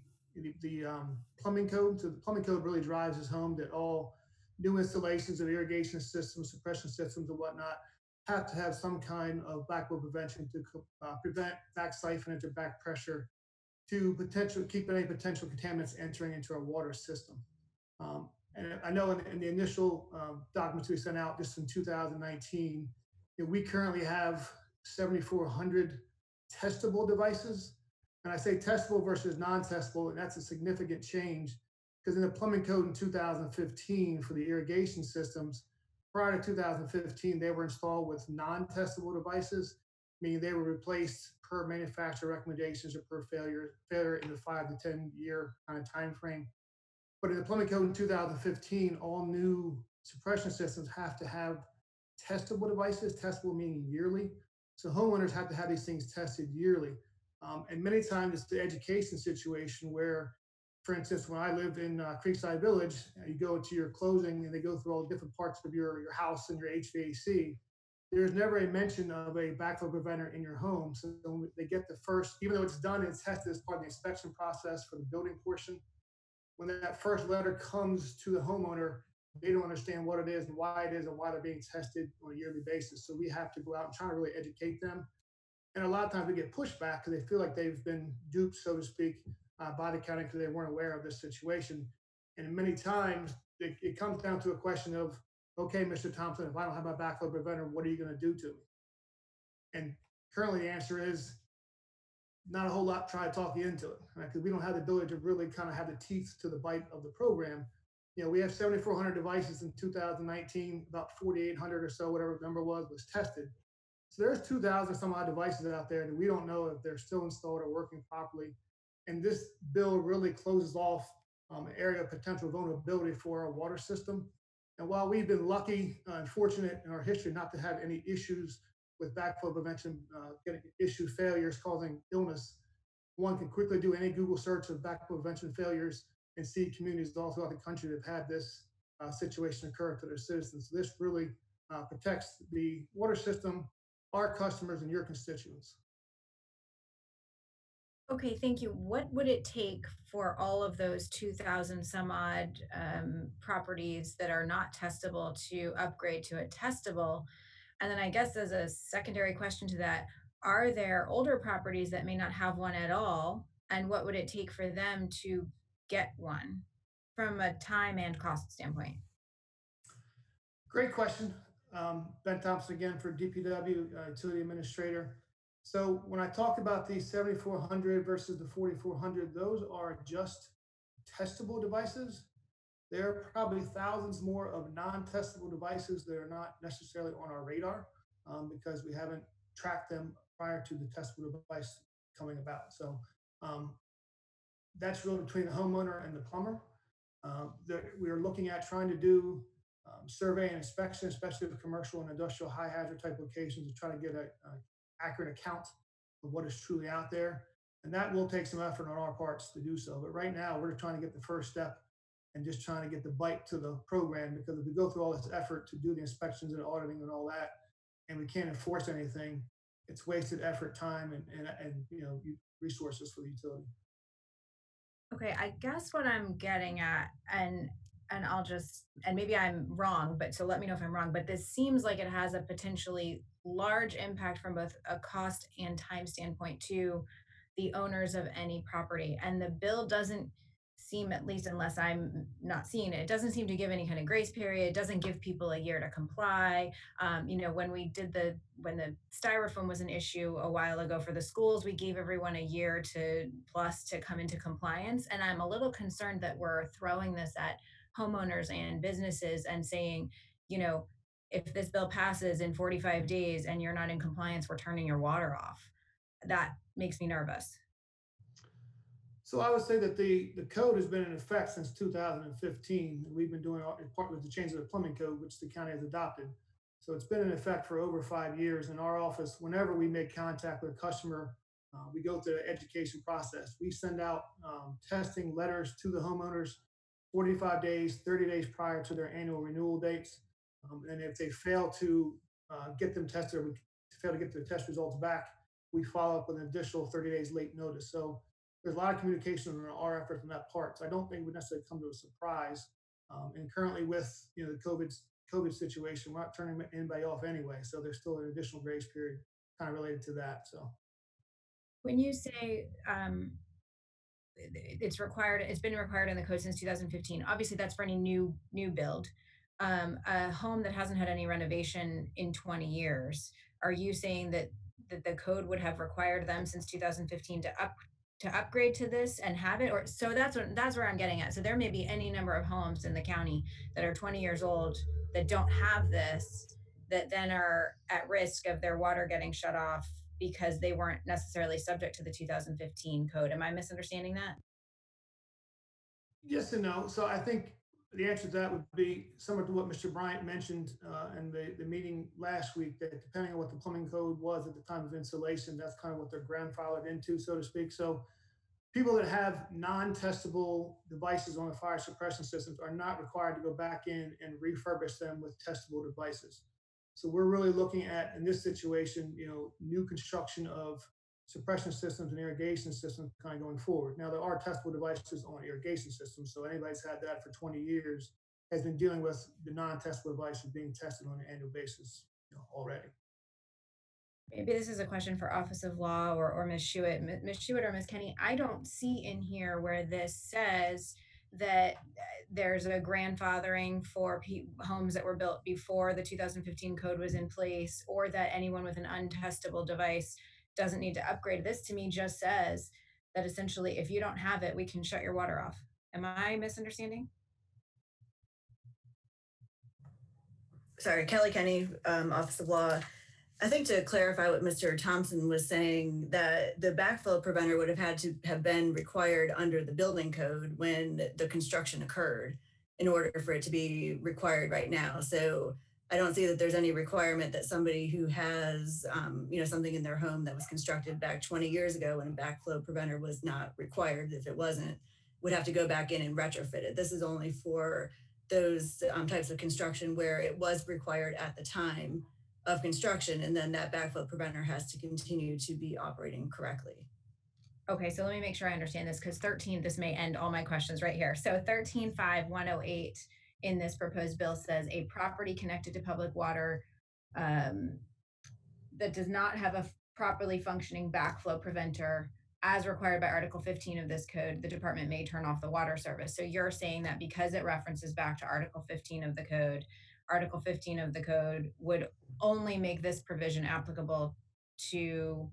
Speaker 17: plumbing code. So the plumbing code really drives us home that all new installations of irrigation systems, suppression systems, and whatnot have to have some kind of backflow prevention to prevent back siphonage or back pressure to keep any potential contaminants entering into our water system. And I know in the initial documents we sent out just in 2019, we currently have 7,400 testable devices. And I say testable versus non-testable, and that's a significant change, because in the plumbing code in 2015 for the irrigation systems, prior to 2015, they were installed with non-testable devices, meaning they were replaced per manufacturer recommendations or per failure in the 5 to 10 year kind of time frame. But in the plumbing code in 2015, all new suppression systems have to have testable devices, testable meaning yearly. So homeowners have to have these things tested yearly. And many times it's the education situation where, for instance, when I lived in Creekside Village, you go to your closing and they go through all the different parts of your house and your HVAC. There's never a mention of a backflow preventer in your home. So they get the first, even though it's done and it's tested as part of the inspection process for the building portion, when that first letter comes to the homeowner, they don't understand what it is and why it is and why they're being tested on a yearly basis. So we have to go out and try to really educate them. And a lot of times we get pushback because they feel like they've been duped, so to speak, by the county because they weren't aware of this situation. And many times it comes down to a question of, okay, Mr. Thompson, if I don't have my backflow preventer, what are you going to do to me? And currently the answer is, not a whole lot try to talk you into it, right? Because we don't have the ability to really kind of have the teeth to the bite of the program. We have 7,400 devices in 2019, about 4,800 or so, whatever the number was tested. So there's 2,000 some odd devices out there that we don't know if they're still installed or working properly. And this bill really closes off an area of potential vulnerability for our water system. And while we've been lucky and fortunate in our history not to have any issues with backflow prevention, getting issue failures causing illness, one can quickly do any Google search of backflow prevention failures and see communities all throughout the country that have had this situation occur to their citizens. So this really protects the water system, our customers, and your constituents.
Speaker 9: Okay, thank you. What would it take for all of those 2,000 some odd properties that are not testable to upgrade to a testable? And then I guess as a secondary question to that, are there older properties that may not have one at all? And what would it take for them to get one from a time and cost standpoint?
Speaker 17: Great question. Ben Thompson again for DPW, Utility Administrator. So when I talk about the 7,400 versus the 4,400, those are just testable devices. There are probably thousands more of non-testable devices that are not necessarily on our radar because we haven't tracked them prior to the testable device coming about. So that's really between the homeowner and the plumber. We are looking at trying to do survey and inspection, especially with commercial and industrial high hazard type locations, to try to get an accurate account of what is truly out there. And that will take some effort on our parts to do so. But right now, we're trying to get the first step and just trying to get the bite to the program, because if we go through all this effort to do the inspections and auditing and all that, and we can't enforce anything, it's wasted effort, time, and resources for the utility.
Speaker 9: Okay, I guess what I'm getting at, and I'll just, and maybe I'm wrong, but so let me know if I'm wrong, but this seems like it has a potentially large impact from both a cost and time standpoint to the owners of any property. And the bill doesn't seem, at least unless I'm not seeing it, it doesn't seem to give any kind of grace period. It doesn't give people a year to comply. When the styrofoam was an issue a while ago for the schools, we gave everyone a year to plus to come into compliance. And I'm a little concerned that we're throwing this at homeowners and businesses and saying, if this bill passes in 45 days and you're not in compliance, we're turning your water off. That makes me nervous.
Speaker 17: So I would say that the code has been in effect since 2015. We've been doing part with the change of the plumbing code, which the county has adopted. So it's been in effect for over 5 years. In our office, whenever we make contact with a customer, we go through the education process. We send out testing letters to the homeowners 45 days, 30 days prior to their annual renewal dates. And if they fail to get them tested, or we fail to get the test results back, we follow up with an additional 30 days late notice. So there's a lot of communication on our efforts on that part. So I don't think it would necessarily come to a surprise. And currently with the COVID situation, we're not turning anybody off anyway. So there's still an additional grace period kind of related to that. So
Speaker 9: when you say it's required, it's been required in the code since 2015, obviously that's for any new build. A home that hasn't had any renovation in 20 years, are you saying that the code would have required them since 2015 to upgrade to this and have it? Or so that's where I'm getting at. So there may be any number of homes in the county that are 20 years old that don't have this, that then are at risk of their water getting shut off because they weren't necessarily subject to the 2015 code. Am I misunderstanding that?
Speaker 17: Yes and no. So I think the answer to that would be similar to what Mr. Bryant mentioned in the meeting last week, that depending on what the plumbing code was at the time of installation, that's kind of what they're grandfathered into, so to speak. So people that have non-testable devices on the fire suppression systems are not required to go back in and refurbish them with testable devices. So we're really looking at, in this situation, new construction of suppression systems and irrigation systems kind of going forward. Now, there are testable devices on irrigation systems, so anybody's had that for 20 years has been dealing with the non-testable devices being tested on an annual basis already.
Speaker 9: Maybe this is a question for Office of Law or Ms. Schuett. Ms. Schuett or Ms. Kenny, I don't see in here where this says that there's a grandfathering for homes that were built before the 2015 code was in place, or that anyone with an untestable device doesn't need to upgrade. This to me just says that essentially, if you don't have it, we can shut your water off. Am I misunderstanding?
Speaker 18: Sorry, Kelly Kenny, Office of Law. I think to clarify what Mr. Thompson was saying, that the backflow preventer would have had to have been required under the building code when the construction occurred in order for it to be required right now. So I don't see that there's any requirement that somebody who has, something in their home that was constructed back 20 years ago when a backflow preventer was not required, if it wasn't, would have to go back in and retrofit it. This is only for those types of construction where it was required at the time of construction, and then that backflow preventer has to continue to be operating correctly.
Speaker 9: Okay, so let me make sure I understand this, because 13, this may end all my questions right here. So 13.5.108 in this proposed bill says a property connected to public water that does not have a properly functioning backflow preventer as required by Article 15 of this code, the department may turn off the water service. So you're saying that because it references back to Article 15 of the code, Article 15 of the code would only make this provision applicable to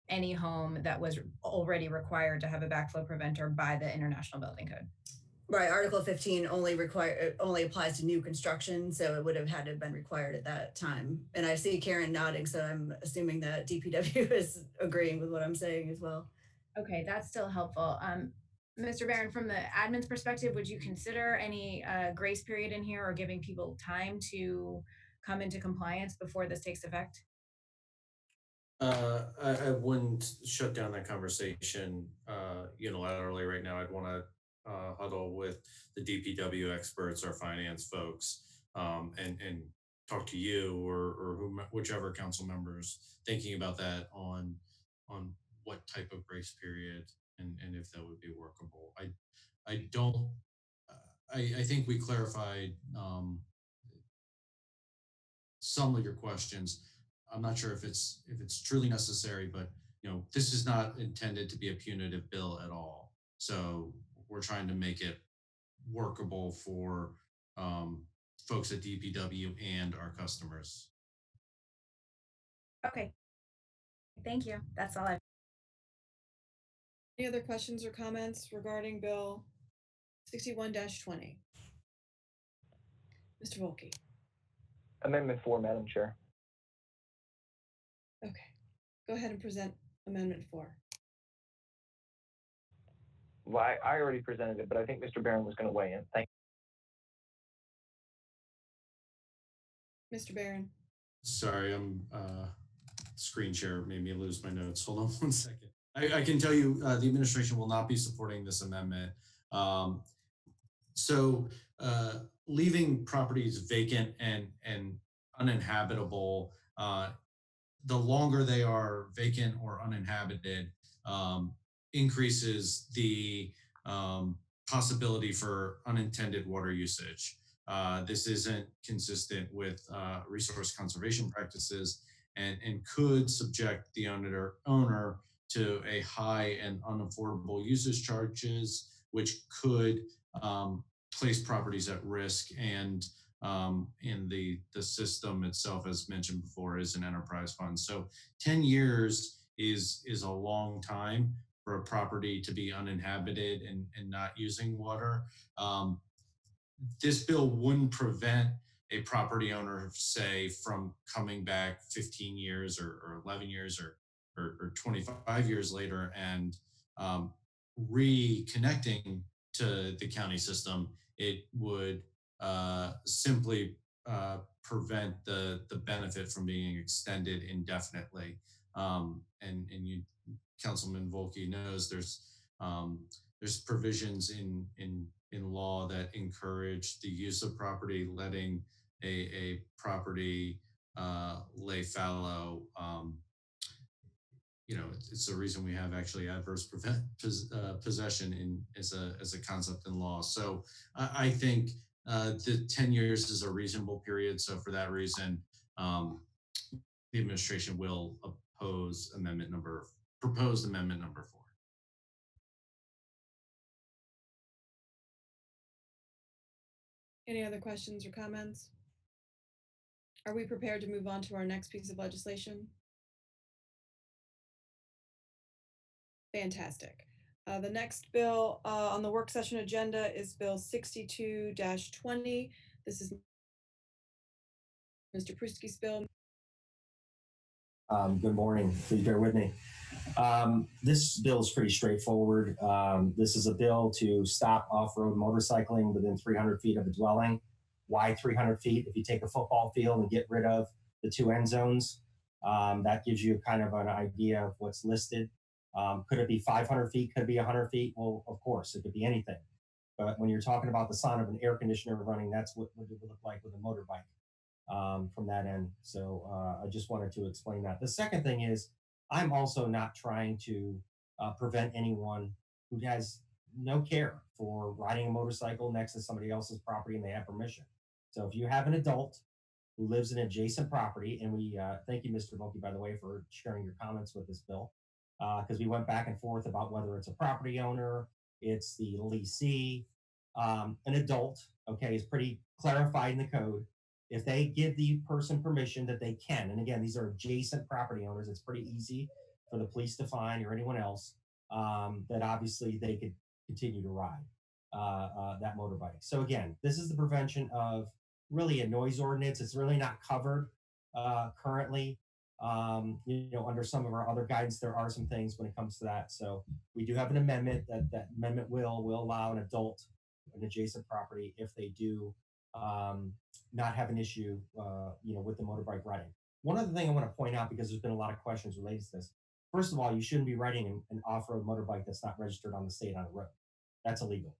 Speaker 9: any home that was already required to have a backflow preventer by the International Building Code.
Speaker 18: Right, Article 15 only applies to new construction, so it would have had to have been required at that time. And I see Karen nodding, so I'm assuming that DPW is agreeing with what I'm saying as well.
Speaker 9: Okay, that's still helpful. Mr. Barron, from the admin's perspective, would you consider any grace period in here or giving people time to come into compliance before this takes effect?
Speaker 6: I wouldn't shut down that conversation unilaterally right now. I'd want to huddle with the DPW experts, our finance folks, and talk to you or whichever council members thinking about that on what type of grace period and if that would be workable. I don't. I think we clarified some of your questions. I'm not sure if it's truly necessary, but this is not intended to be a punitive bill at all. So we're trying to make it workable for folks at DPW and our customers.
Speaker 9: Okay, thank you. That's all I have.
Speaker 1: Any other questions or comments regarding Bill 61-20? Mr. Volkey.
Speaker 4: Amendment 4, Madam Chair.
Speaker 1: Okay, go ahead and present Amendment 4.
Speaker 4: Well, I already presented it, but I think Mr. Barron was going to weigh in. Thank
Speaker 1: you. Mr. Barron.
Speaker 6: Sorry, I'm screen share made me lose my notes. Hold on one second. I can tell you the administration will not be supporting this amendment. So leaving properties vacant and uninhabitable, the longer they are vacant or uninhabited, increases the possibility for unintended water usage. This isn't consistent with resource conservation practices and could subject the owner to a high and unaffordable usage charges, which could place properties at risk. And in the system itself, as mentioned before, is an enterprise fund. So 10 years is a long time for a property to be uninhabited and not using water. This bill wouldn't prevent a property owner, say, from coming back 15 years or 11 years or 25 years later and reconnecting to the county system. It would simply prevent the benefit from being extended indefinitely. And you, Councilman Volkey, knows there's provisions in law that encourage the use of property, letting a property lay fallow. It's the reason we have actually adverse possession as a concept in law. So I think the 10 years is a reasonable period. So for that reason, the administration will oppose proposed amendment number 4.
Speaker 1: Any other questions or comments? Are we prepared to move on to our next piece of legislation? Fantastic. The next bill on the work session agenda is Bill 62-20. This is Mr. Pruski's bill.
Speaker 11: Good morning. Please bear with me. This bill is pretty straightforward. This is a bill to stop off-road motorcycling within 300 feet of a dwelling. Why 300 feet? If you take a football field and get rid of the 2 end zones, that gives you kind of an idea of what's listed. Could it be 500 feet? Could it be 100 feet? Well, of course, it could be anything. But when you're talking about the sound of an air conditioner running, that's what it would look like with a motorbike. From that end. So I just wanted to explain that. The second thing is I'm also not trying to prevent anyone who has no care for riding a motorcycle next to somebody else's property and they have permission. So if you have an adult who lives in adjacent property, and we thank you, Mr. Volke, by the way, for sharing your comments with this bill, because we went back and forth about whether it's a property owner, it's the leasee, an adult, okay, is pretty clarified in the code. If they give the person permission that they can, and again, these are adjacent property owners, it's pretty easy for the police to find or anyone else that obviously they could continue to ride that motorbike. So again, this is the prevention of really a noise ordinance. It's really not covered currently. Under some of our other guidance, there are some things when it comes to that. So we do have an amendment that amendment will allow an adult an adjacent property if they do not have an issue, with the motorbike riding. One other thing I want to point out, because there's been a lot of questions related to this. First of all, you shouldn't be riding an off-road motorbike that's not registered on the state on a road. That's illegal.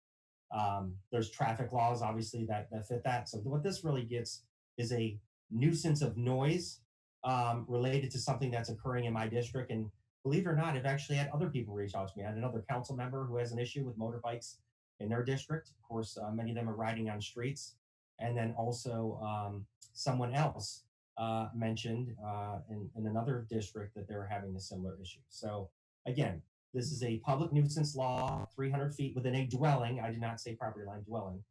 Speaker 11: There's traffic laws, obviously, that fit that. So what this really gets is a nuisance of noise related to something that's occurring in my district. And believe it or not, I've actually had other people reach out to me. I had another council member who has an issue with motorbikes in their district. Of course, many of them are riding on streets. And then also someone else mentioned in another district that they're having a similar issue. So again, this is a public nuisance law, 300 feet within a dwelling. I did not say property line, dwelling.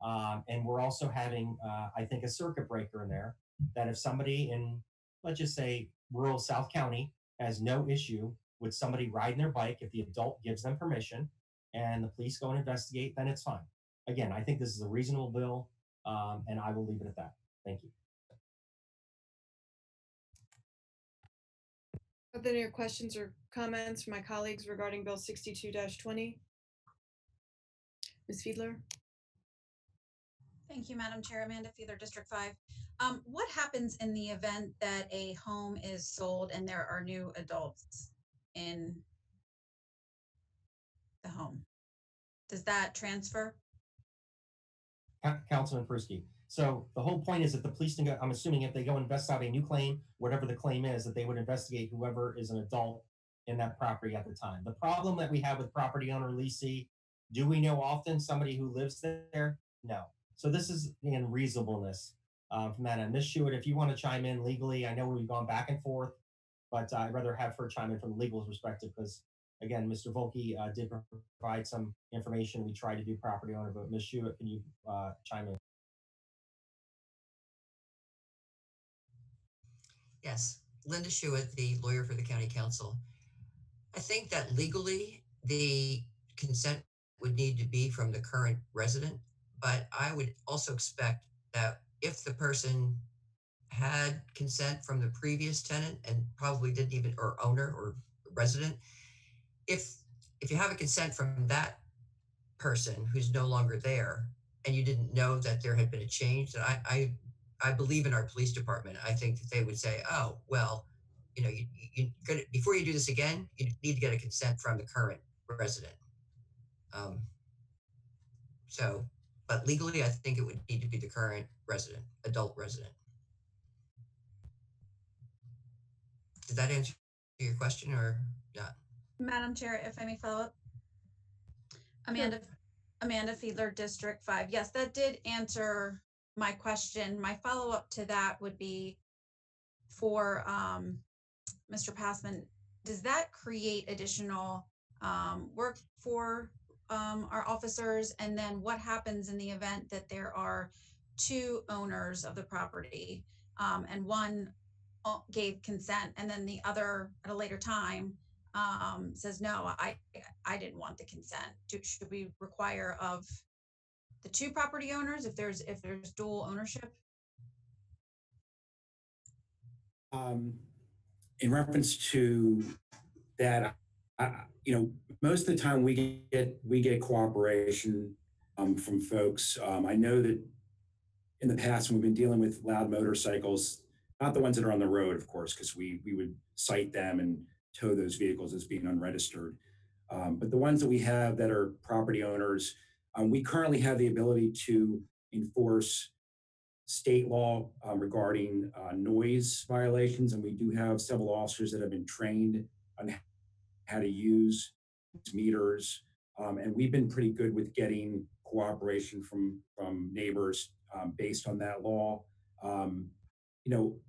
Speaker 11: And we're also having, I think, a circuit breaker in there that if somebody in, let's just say, rural South County has no issue with somebody riding their bike, if the adult gives them permission and the police go and investigate, then it's fine. Again, I think this is a reasonable bill. And I will leave it at that. Thank you.
Speaker 1: Are there any questions or comments from my colleagues regarding Bill 62-20? Ms. Fiedler?
Speaker 5: Thank you, Madam Chair. Amanda Fiedler, District 5. What happens in the event that a home is sold and there are new adults in the home? Does that transfer?
Speaker 11: Councilman Persky. So the whole point is that the police, I'm assuming if they go investigate a new claim, whatever the claim is, that they would investigate whoever is an adult in that property at the time. The problem that we have with property owner leasee, do we know often somebody who lives there? No. So this is in reasonableness from that end. Ms. Shewitt, if you want to chime in legally, I know we've gone back and forth, but I'd rather have her chime in from the legal perspective because, again, Mr. Volke did provide some information. We tried to do property owner, but Ms. Shewitt, can you chime in?
Speaker 19: Yes, Linda Shewitt, the lawyer for the county council. I think that legally the consent would need to be from the current resident, but I would also expect that if the person had consent from the previous tenant and probably didn't even, or owner or resident, if you have a consent from that person who's no longer there and you didn't know that there had been a change, that I believe in our police department. I think that they would say, oh, well, you before you do this again, you need to get a consent from the current resident. But legally, I think it would need to be the current resident, adult resident. Did that answer your question or not?
Speaker 5: Madam Chair, if I may follow up. Amanda Fiedler, District 5. Yes, that did answer my question. My follow-up to that would be for Mr. Passman. Does that create additional work for our officers? And then what happens in the event that there are two owners of the property and one gave consent and then the other at a later time says, no, I didn't want the consent. Should we require of the two property owners if there's dual ownership?
Speaker 11: In reference to that, most of the time we get cooperation from folks. I know that in the past when we've been dealing with loud motorcycles, not the ones that are on the road, of course, because we would cite them and tow those vehicles as being unregistered. But the ones that we have that are property owners, we currently have the ability to enforce state law regarding noise violations, and we do have several officers that have been trained on how to use meters, and we've been pretty good with getting cooperation from neighbors based on that law.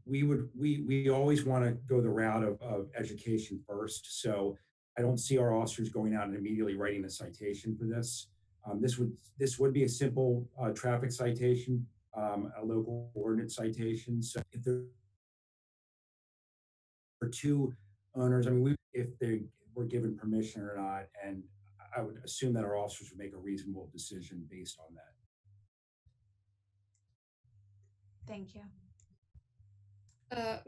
Speaker 11: We always want to go the route of education first. So I don't see our officers going out and immediately writing a citation for this. This would be a simple traffic citation, a local ordinance citation. So if there are two owners, if they were given permission or not, and I would assume that our officers would make a reasonable decision based on that.
Speaker 5: Thank you.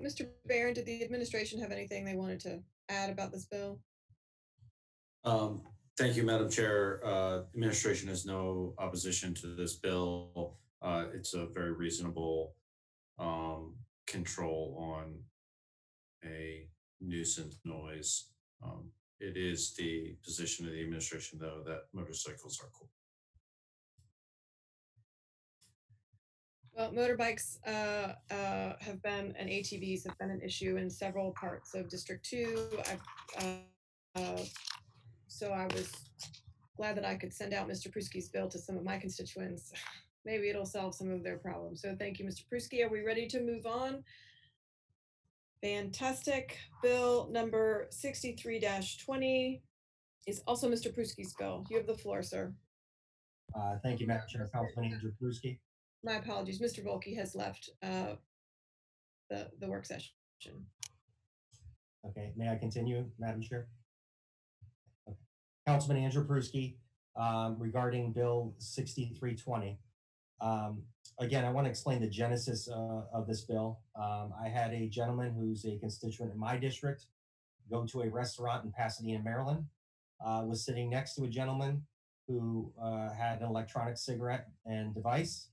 Speaker 1: Mr. Barron, did the administration have anything they wanted to add about this bill?
Speaker 6: Thank you, Madam Chair. Administration has no opposition to this bill. It's a very reasonable control on a nuisance noise. It is the position of the administration, though, that motorcycles are cool.
Speaker 1: Well, motorbikes have been, and ATVs have been an issue in several parts of District 2. So I was glad that I could send out Mr. Pruski's bill to some of my constituents. Maybe it'll solve some of their problems. So thank you, Mr. Pruski. Are we ready to move on? Fantastic. Bill number 63-20 is also Mr. Pruski's bill. You have the floor, sir.
Speaker 11: Thank you, Madam Chair. Councilman Andrew Pruski.
Speaker 1: My apologies. Mr. Volke has left the work session.
Speaker 11: Okay, may I continue, Madam Chair? Okay. Councilman Andrew Pruski, regarding Bill 6320. Again, I want to explain the genesis of this bill. I had a gentleman who's a constituent in my district go to a restaurant in Pasadena, Maryland, was sitting next to a gentleman who had an electronic cigarette and device,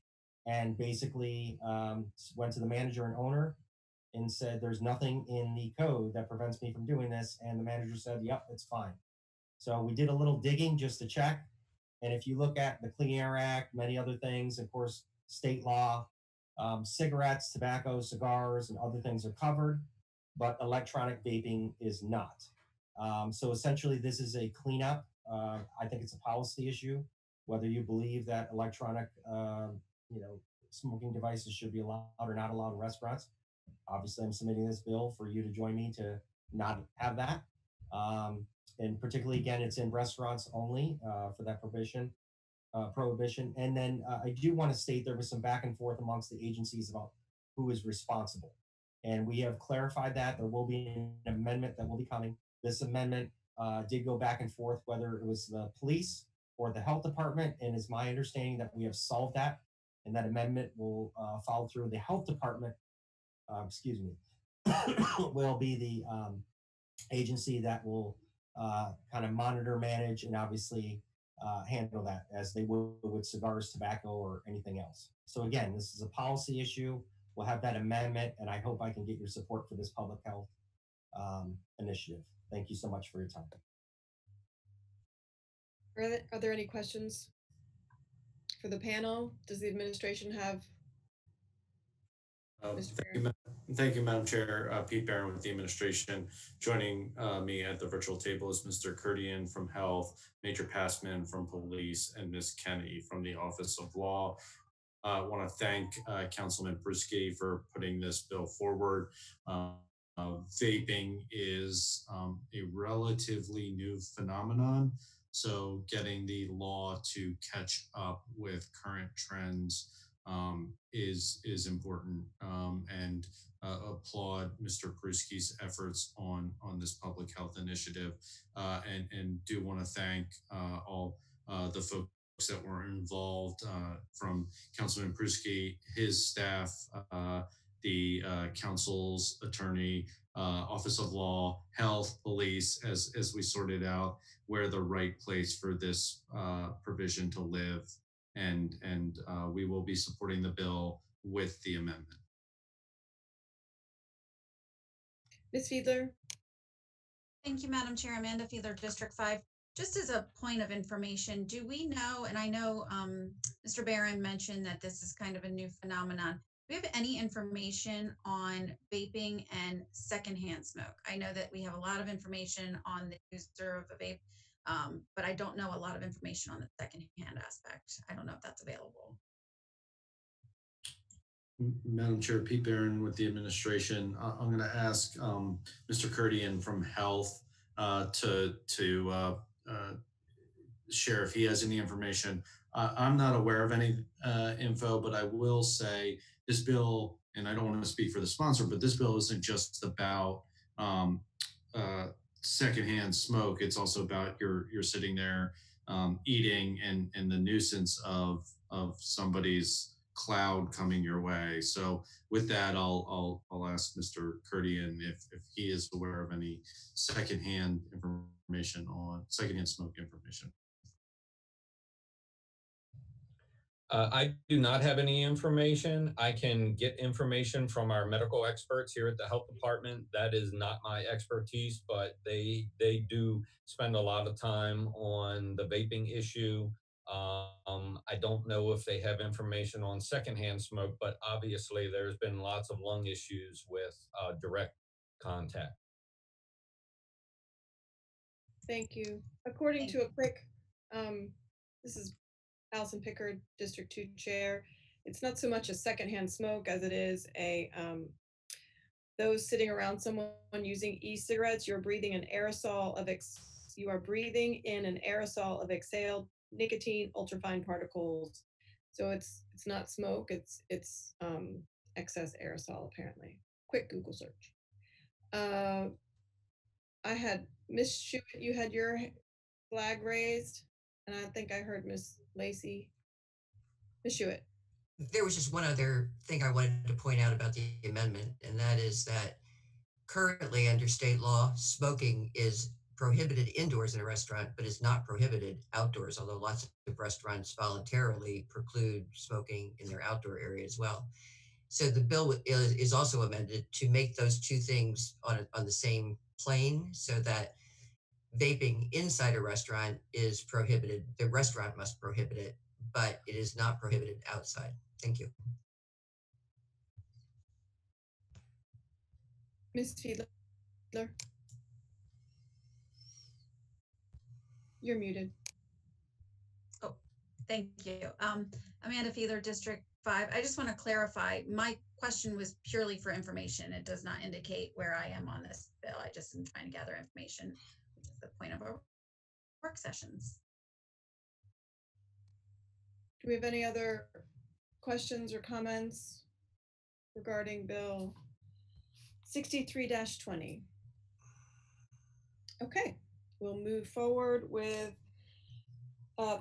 Speaker 11: and basically went to the manager and owner and said, there's nothing in the code that prevents me from doing this. And the manager said, yep, it's fine. So we did a little digging just to check. And if you look at the Clean Air Act, many other things, of course, state law, cigarettes, tobacco, cigars, and other things are covered, but electronic vaping is not. So essentially, this is a cleanup. I think it's a policy issue, whether you believe that electronic, smoking devices should be allowed or not allowed in restaurants. Obviously, I'm submitting this bill for you to join me to not have that. And particularly, again, it's in restaurants only for that prohibition. And then I do want to state there was some back and forth amongst the agencies about who is responsible. And we have clarified that. There will be an amendment that will be coming. This amendment did go back and forth, whether it was the police or the health department. And it's my understanding that we have solved that. And that amendment will follow through. The health department, will be the agency that will kind of monitor, manage, and obviously handle that as they would with cigars, tobacco, or anything else. So again, this is a policy issue. We'll have that amendment, and I hope I can get your support for this public health initiative. Thank you so much for your time.
Speaker 1: Are there any questions for the panel? Does the administration have?
Speaker 6: Thank you, Madam Chair. Pete Barron with the administration. Joining me at the virtual table is Mr. Kurdian from Health, Major Passman from Police, and Ms. Kennedy from the Office of Law. I want to thank Councilman Pruski for putting this bill forward. Vaping is a relatively new phenomenon, so getting the law to catch up with current trends is important, and applaud Mr. Pruski's efforts on this public health initiative, and do want to thank all the folks that were involved, from Councilman Pruski, his staff, the council's attorney, Office of Law, Health, Police, as we sorted out where the right place for this provision to live, and we will be supporting the bill with the amendment.
Speaker 1: Ms. Fiedler?
Speaker 5: Thank you, Madam Chair. Amanda Fiedler, District 5. Just as a point of information, do we know, and I know Mr. Barron mentioned that this is kind of a new phenomenon. Do we have any information on vaping and secondhand smoke? I know that we have a lot of information on the user of a vape, but I don't know a lot of information on the secondhand aspect. I don't know if that's available.
Speaker 6: Madam Chair, Pete Barron with the administration. I'm going to ask Mr. Kurdian from Health to share if he has any information. I'm not aware of any info, but I will say this bill, and I don't want to speak for the sponsor, but this bill isn't just about secondhand smoke. It's also about you're sitting there eating, and the nuisance of somebody's cloud coming your way. So with that, I'll ask Mr. Kurdian if he is aware of any secondhand information on secondhand smoke information.
Speaker 20: I do not have any information. I can get information from our medical experts here at the health department. That is not my expertise, but they do spend a lot of time on the vaping issue. I don't know if they have information on secondhand smoke, but obviously there's been lots of lung issues with direct contact.
Speaker 1: Thank you. According to a quick, this is Allison Pickard, District 2 Chair. It's not so much a secondhand smoke as it is a those sitting around someone using e-cigarettes. You're breathing an aerosol of you are breathing in an aerosol of exhaled nicotine ultrafine particles. So it's not smoke. It's excess aerosol apparently. Quick Google search. I had Miss Schuett, you had your flag raised, and I think I heard Miss Lacey. Miss Schuett.
Speaker 19: There was just one other thing I wanted to point out about the amendment, and that is that currently under state law, smoking is prohibited indoors in a restaurant, but is not prohibited outdoors, although lots of restaurants voluntarily preclude smoking in their outdoor area as well. So the bill is also amended to make those two things on the same plane, so that vaping inside a restaurant is prohibited. The restaurant must prohibit it, but it is not prohibited outside. Thank you.
Speaker 1: Ms. Fiedler. You're muted.
Speaker 5: Oh, thank you. Amanda Fiedler, District 5. I just want to clarify, my question was purely for information. It does not indicate where I am on this bill. I just am trying to gather information, which is the point of our work sessions.
Speaker 1: Do we have any other questions or comments regarding Bill 63-20? Okay, we'll move forward with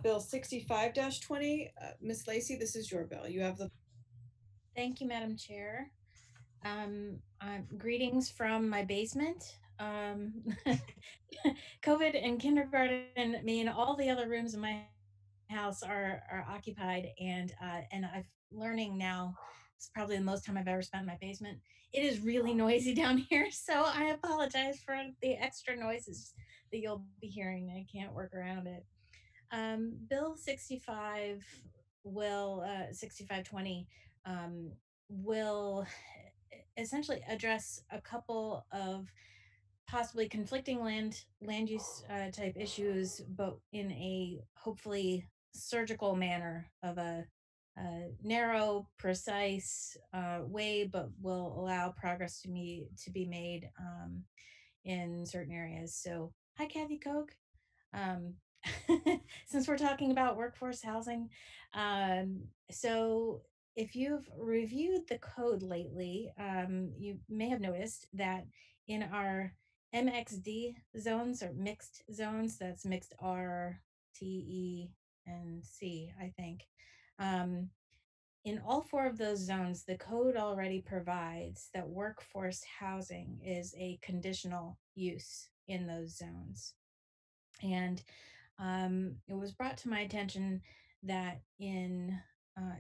Speaker 1: Bill 65-20. Ms. Lacey, this is your bill. You have the.
Speaker 10: Thank you, Madam Chair. Greetings from my basement. COVID and kindergarten mean all the other rooms in my house are occupied, and I'm learning now. It's probably the most time I've ever spent in my basement. It is really noisy down here, so I apologize for the extra noises that you'll be hearing. I can't work around it. Bill 65 will 6520 will essentially address a couple of possibly conflicting land use type issues, but in a hopefully surgical manner of a narrow, precise way, but will allow progress to be made in certain areas. So, hi, Kathy Koch. Since we're talking about workforce housing, so if you've reviewed the code lately, you may have noticed that in our MXD zones or mixed zones, that's mixed R, T, E, and C, I think. Um, in all four of those zones, the code already provides that workforce housing is a conditional use in those zones. And it was brought to my attention that in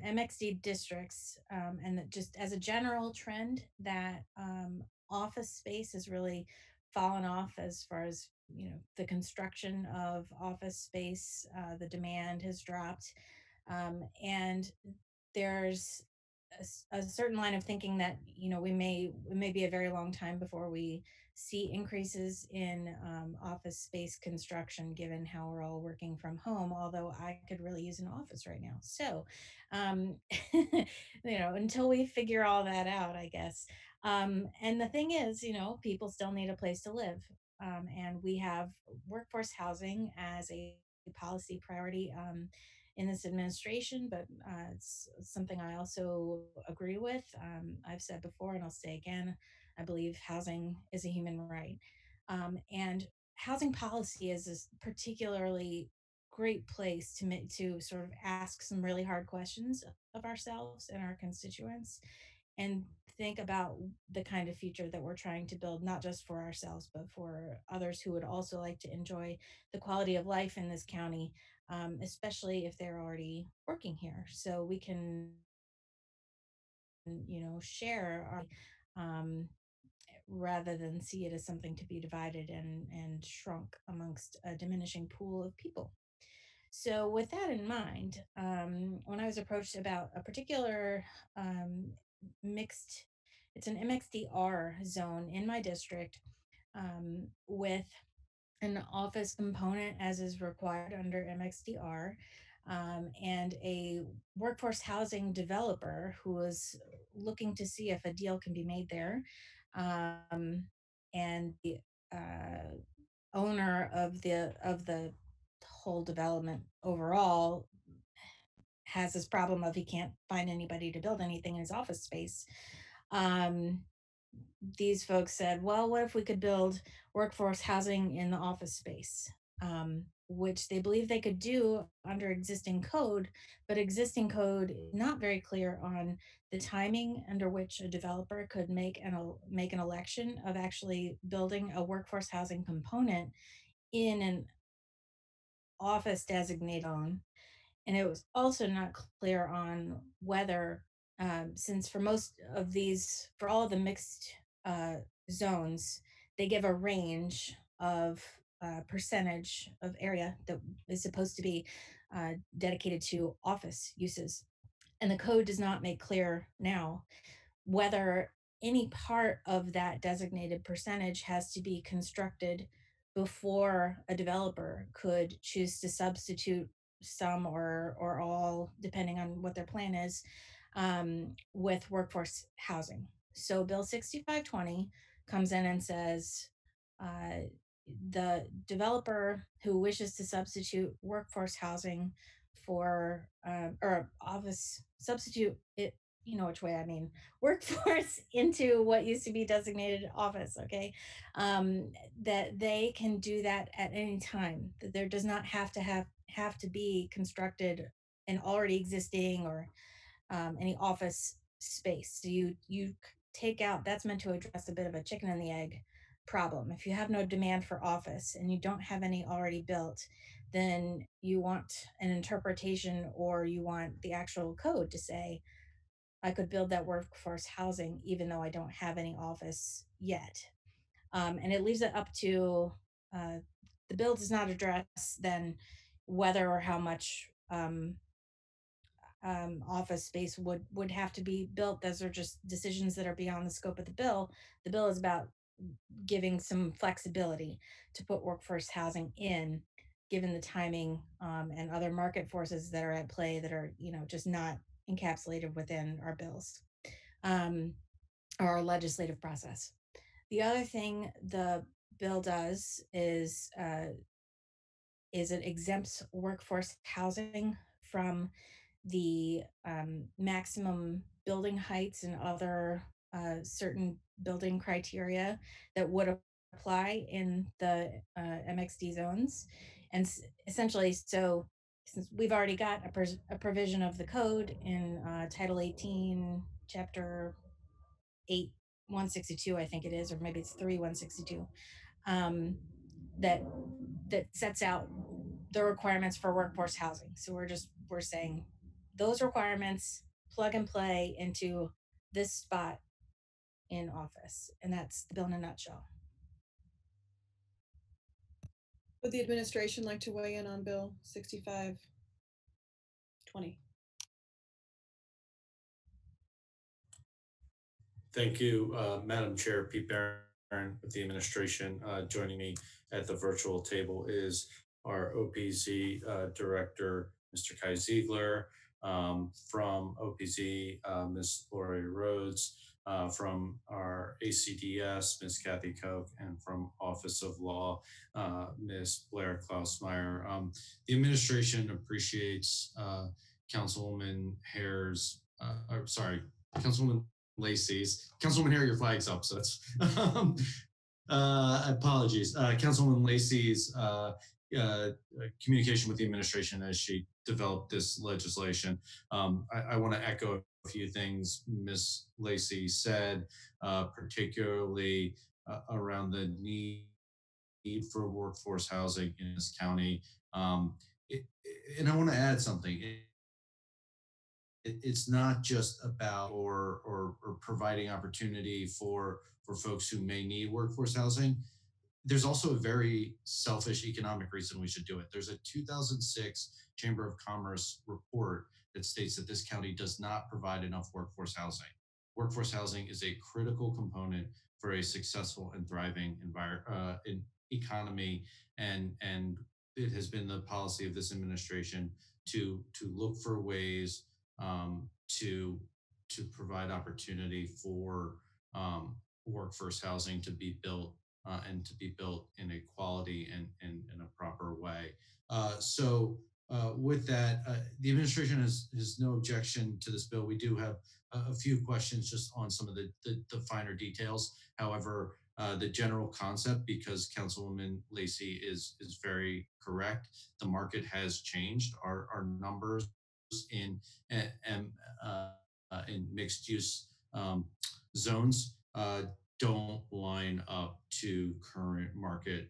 Speaker 10: MXD districts, and that just as a general trend, that office space has really fallen off as far as the construction of office space. The demand has dropped, and there's a certain line of thinking that it may be a very long time before we see increases in office space construction, given how we're all working from home, although I could really use an office right now. So until we figure all that out, I guess. And the thing is, people still need a place to live, and we have workforce housing as a policy priority in this administration, but it's something I also agree with. I've said before, and I'll say again, I believe housing is a human right. And housing policy is a particularly great place to sort of ask some really hard questions of ourselves and our constituents, and think about the kind of future that we're trying to build, not just for ourselves, but for others who would also like to enjoy the quality of life in this county, especially if they're already working here. So we can, share our, rather than see it as something to be divided and shrunk amongst a diminishing pool of people. So, with that in mind, when I was approached about a particular mixed, it's an MXDR zone in my district, with an office component as is required under MXDR, and a workforce housing developer who was looking to see if a deal can be made there. And the owner of the whole development overall has this problem of he can't find anybody to build anything in his office space. Um, these folks said, well, what if we could build workforce housing in the office space? Which they believe they could do under existing code, but existing code is not very clear on the timing under which a developer could make an election of actually building a workforce housing component in an office designated zone. And it was also not clear on whether, since for all of the mixed zones, they give a range of percentage of area that is supposed to be dedicated to office uses. And the code does not make clear now whether any part of that designated percentage has to be constructed before a developer could choose to substitute some or all, depending on what their plan is, with workforce housing. So Bill 6520 comes in and says the developer who wishes to substitute workforce housing for or office substitute it, you know which way I mean, workforce into what used to be designated office, okay? That they can do that at any time, that there does not have to be constructed an already existing or any office space. So you take out, that's meant to address a bit of a chicken and the egg problem. If you have no demand for office and you don't have any already built, then you want an interpretation, or you want the actual code to say, I could build that workforce housing even though I don't have any office yet. And it leaves it up to the bill does not address then whether or how much office space would have to be built. Those are just decisions that are beyond the scope of the bill. The bill is about giving some flexibility to put workforce housing in, given the timing and other market forces that are at play that are just not encapsulated within our bills, or our legislative process. The other thing the bill does is it exempts workforce housing from the maximum building heights and other certain building criteria that would apply in the MXD zones. And essentially, so since we've already got a provision of the code in Title 18, Chapter 8, 162, I think it is, or maybe it's 3, 162, that sets out the requirements for workforce housing. So we're saying those requirements plug and play into this spot in office, and that's the bill in a nutshell.
Speaker 1: Would the administration like to weigh in on Bill 6520?
Speaker 6: Thank you, Madam Chair. Pete Barron with the administration. Joining me at the virtual table is our OPZ Director, Mr. Kai Ziegler, from OPZ, Ms. Lori Rhodes, from our ACDS, Ms. Kathy Koch, and from Office of Law, Ms. Blair Klausmeyer. The administration appreciates Councilwoman Hare's, Councilwoman Lacey's. Councilwoman Hare, your flag's up, so that's apologies. Councilwoman Lacey's communication with the administration as she developed this legislation. I want to echo a few things Ms. Lacey said, particularly around the need for workforce housing in this county. And I want to add something. It's not just about or providing opportunity for folks who may need workforce housing. There's also a very selfish economic reason we should do it. There's a 2006 Chamber of Commerce report that states that this county does not provide enough workforce housing. Workforce housing is a critical component for a successful and thriving economy, and it has been the policy of this administration to look for ways to provide opportunity for workforce housing to be built and to be built in a quality and in a proper way. With that, the administration has no objection to this bill. We do have a few questions just on some of the finer details. However, the general concept, because Councilwoman Lacey is very correct, the market has changed. Our numbers in mixed use zones don't line up to current market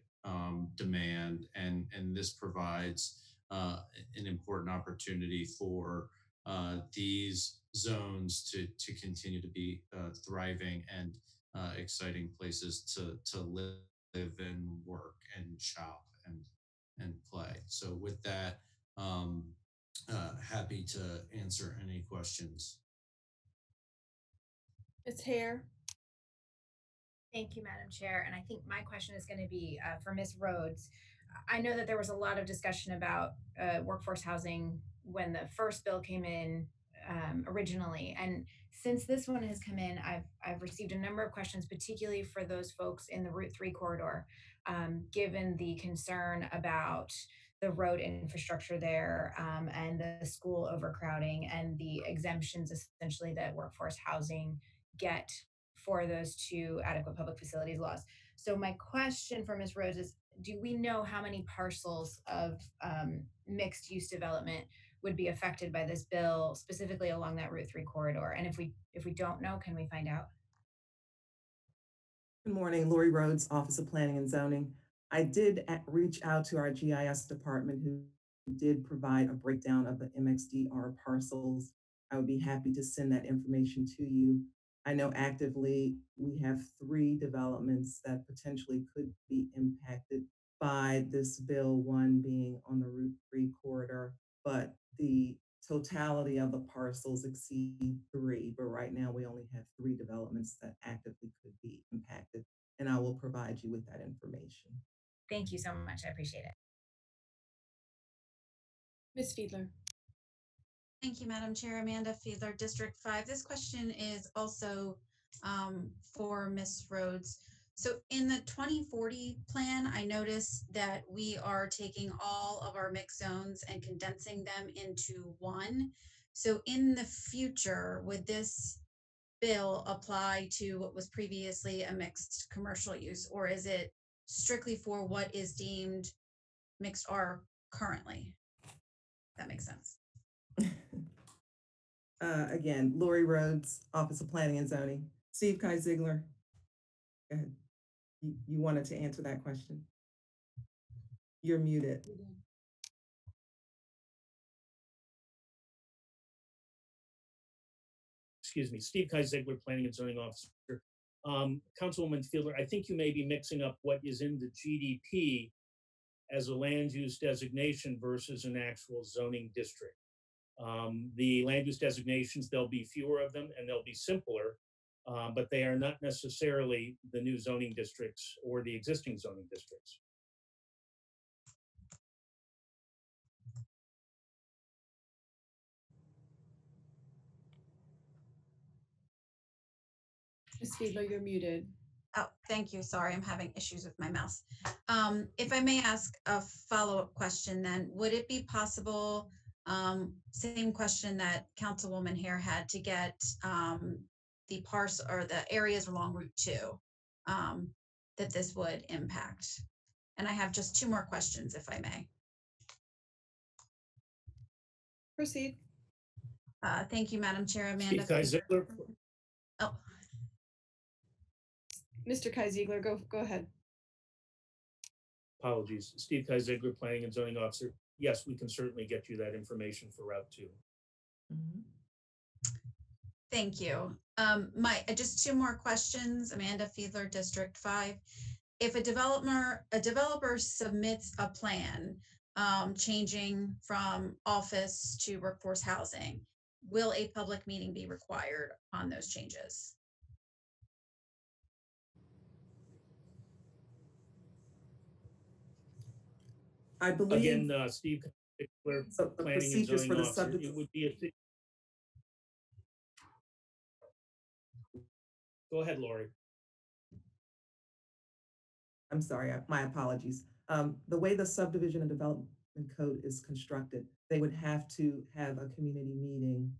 Speaker 6: demand, and this provides an important opportunity for these zones to continue to be thriving and exciting places to live and work and shop and play. So with that, happy to answer any questions.
Speaker 1: Ms. Hare.
Speaker 9: Thank you, Madam Chair. And I think my question is going to be for Ms. Rhodes. I know that there was a lot of discussion about workforce housing when the first bill came in originally. And since this one has come in, I've received a number of questions, particularly for those folks in the Route 3 corridor, given the concern about the road infrastructure there and the school overcrowding and the exemptions essentially that workforce housing get for those two adequate public facilities laws. So my question for Ms. Rhodes is, do we know how many parcels of mixed use development would be affected by this bill, specifically along that Route 3 corridor? And if we don't know, can we find out?
Speaker 21: Good morning, Lori Rhodes, Office of Planning and Zoning. I did reach out to our GIS department, who did provide a breakdown of the MXDR parcels. I would be happy to send that information to you. I know actively we have 3 developments that potentially could be impacted by this bill, one being on the Route 3 corridor, but the totality of the parcels exceed 3, but right now we only have 3 developments that actively could be impacted, and I will provide you with that information.
Speaker 9: Thank you so much. I appreciate it.
Speaker 1: Ms. Fiedler.
Speaker 5: Thank you, Madam Chair. Amanda Fiedler, District 5. This question is also for Ms. Rhodes. So in the 2040 plan, I noticed that we are taking all of our mixed zones and condensing them into one. So in the future, would this bill apply to what was previously a mixed commercial use, or is it strictly for what is deemed mixed R currently? That makes sense.
Speaker 21: Again, Lori Rhodes, Office of Planning and Zoning. Steve Kai Ziegler. Go ahead. You wanted to answer that question. You're muted.
Speaker 7: Excuse me, Steve Kai Ziegler, Planning and Zoning Officer. Councilwoman Fielder, I think you may be mixing up what is in the GDP as a land use designation versus an actual zoning district. The land use designations, there'll be fewer of them and they'll be simpler, but they are not necessarily the new zoning districts or the existing zoning districts.
Speaker 1: Ms. Fiedler, you're muted.
Speaker 5: Oh, thank you. Sorry, I'm having issues with my mouse. If I may ask a follow-up question, then would it be possible, same question that Councilwoman Hare had, to get the parcel or the areas along Route 2 that this would impact? And I have just 2 more questions, if I may.
Speaker 1: Proceed.
Speaker 5: Thank you, Madam Chair. Amanda.
Speaker 7: Steve Kai Ziegler.
Speaker 5: Oh.
Speaker 1: Mr. Kai Ziegler, go ahead.
Speaker 7: Apologies. Steve Kai Ziegler, Planning and Zoning Officer. Yes, we can certainly get you that information for Route 2.
Speaker 21: Mm-hmm.
Speaker 5: Thank you. Just 2 more questions. Amanda Fiedler, District 5. If a developer submits a plan changing from office to workforce housing, will a public meeting be required on those changes?
Speaker 21: I believe
Speaker 7: again, Steve,
Speaker 21: the
Speaker 7: Planning and
Speaker 21: procedures
Speaker 7: Zoning
Speaker 21: for the
Speaker 7: Officer, it would be a. Go ahead, Lori.
Speaker 21: I'm sorry, my apologies. The way the subdivision and development code is constructed, they would have to have a community meeting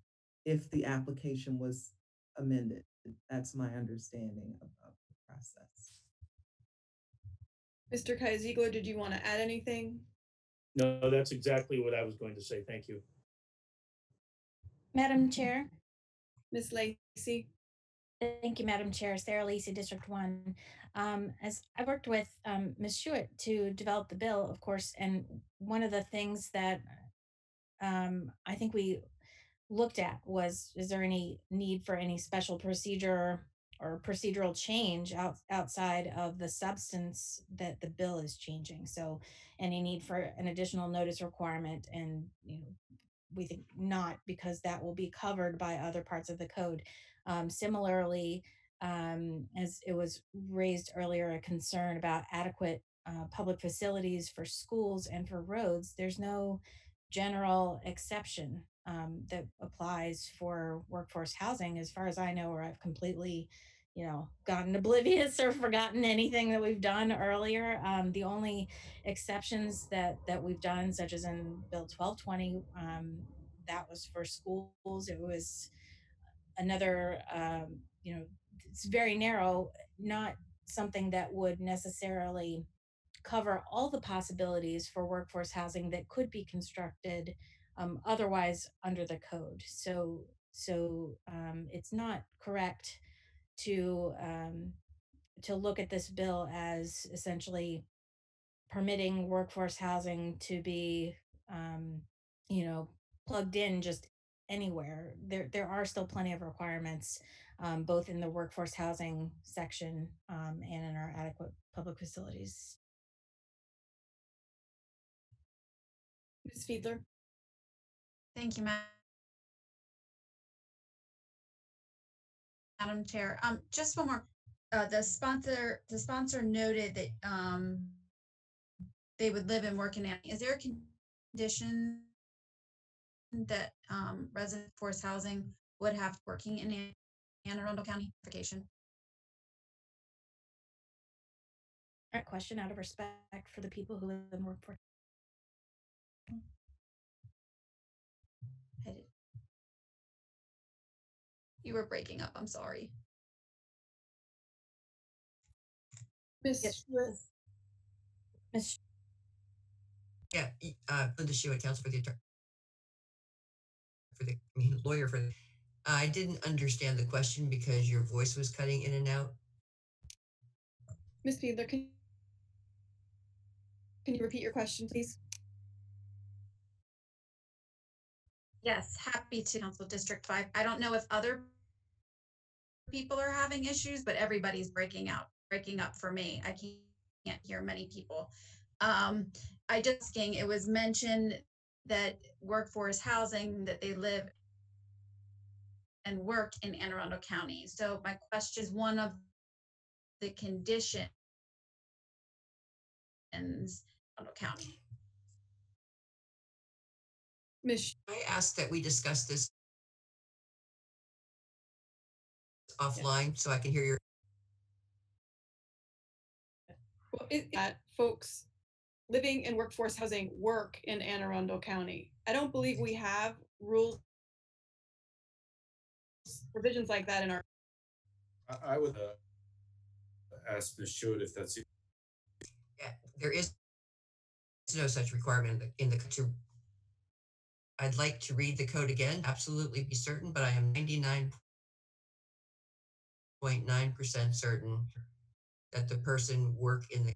Speaker 21: if the application was amended. That's my understanding of the process.
Speaker 1: Mr. Kai Ziegler, did you want to add anything?
Speaker 7: No, that's exactly what I was going to say. Thank you.
Speaker 10: Madam Chair.
Speaker 1: Ms. Lacey.
Speaker 10: Thank you, Madam Chair. Sarah Lacey, District 1. As I worked with Ms. Schuett to develop the bill, of course, and one of the things that I think we looked at was, is there any need for any special procedure or procedural change outside of the substance that the bill is changing? So any need for an additional notice requirement, and we think not, because that will be covered by other parts of the code. Similarly, as it was raised earlier, a concern about adequate public facilities for schools and for roads, there's no general exception that applies for workforce housing, as far as I know, or I've completely, gotten oblivious or forgotten anything that we've done earlier. The only exceptions that we've done, such as in Bill 1220, that was for schools. It was another, it's very narrow, not something that would necessarily cover all the possibilities for workforce housing that could be constructed otherwise under the code. So it's not correct to look at this bill as essentially permitting workforce housing to be, plugged in just anywhere. There are still plenty of requirements, both in the workforce housing section and in our adequate public facilities.
Speaker 1: Ms. Fiedler.
Speaker 5: Thank you, Madam Chair. Just one more. The sponsor noted that they would live and work in Annie. Is there a condition that resident force housing would have working in Anne Arundel County?
Speaker 10: That question, out of respect for the people who live and work for.
Speaker 5: You were breaking up. I'm sorry.
Speaker 1: Miss
Speaker 10: Yes.
Speaker 1: Stewart?
Speaker 10: Miss
Speaker 19: Yeah, Linda Schuett, counsel for the lawyer for the. I didn't understand the question because your voice was cutting in and out.
Speaker 1: Ms. Fiedler, can you repeat your question, please?
Speaker 5: Yes, happy to, Council District 5. I don't know if other people are having issues, but everybody's breaking up for me. I can't hear many people. I just asking, it was mentioned that workforce housing, that they live and work in Anne Arundel County. So my question is, one of the conditions in Arundel County.
Speaker 19: I asked that we discuss this offline so I can hear your.
Speaker 1: Well, that folks living in workforce housing work in Anne Arundel County. I don't believe we have rules, provisions like that in our.
Speaker 6: I would ask Ms. Schuett if that's.
Speaker 19: Yeah, there is no such requirement in the I'd like to read the code again, absolutely be certain, but I am 99.9% certain that the person work in the.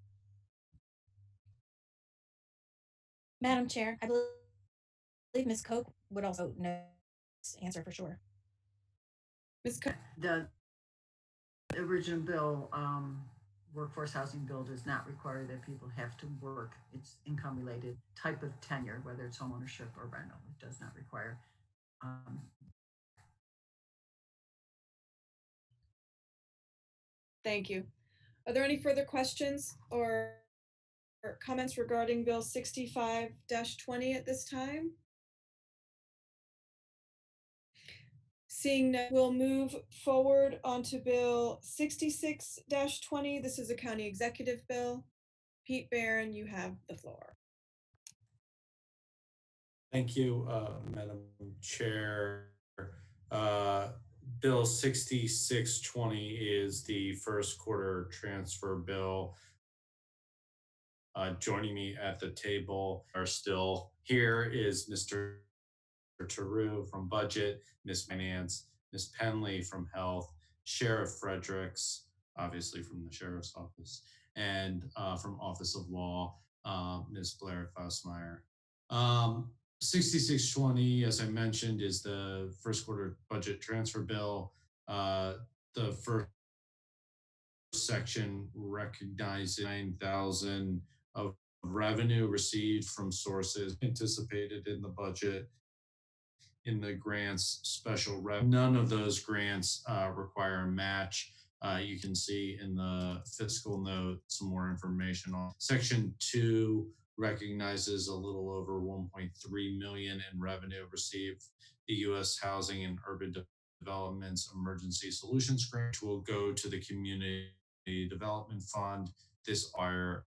Speaker 10: Madam Chair, I believe Ms. Koch would also know this answer for sure.
Speaker 1: Ms. Koch.
Speaker 8: The original bill, workforce housing bill, does not require that people have to work. It's income related type of tenure, whether it's homeownership or rental. It does not require.
Speaker 1: Thank you. Are there any further questions or comments regarding Bill 65-20 at this time? Seeing none, we'll move forward onto Bill 66-20. This is a county executive bill. Pete Barron, you have the floor.
Speaker 6: Thank you, Madam Chair. Bill 6620 is the first quarter transfer bill. Joining me at the table are still here is Mr. Tarrou from Budget, Ms. Finance, Ms. Penley from Health, Sheriff Fredericks, obviously from the Sheriff's Office, and from Office of Law, Ms. Blair Fassmeyer. 6620, as I mentioned, is the first quarter budget transfer bill. The first section recognizes 9,000 of revenue received from sources anticipated in the budget. In the grants special rev, none of those grants require a match. You can see in the fiscal note some more information on. Section 2 recognizes a little over 1.3 million in revenue received. The U.S. Housing and Urban Development's Emergency Solutions Grant, which will go to the Community Development Fund. This are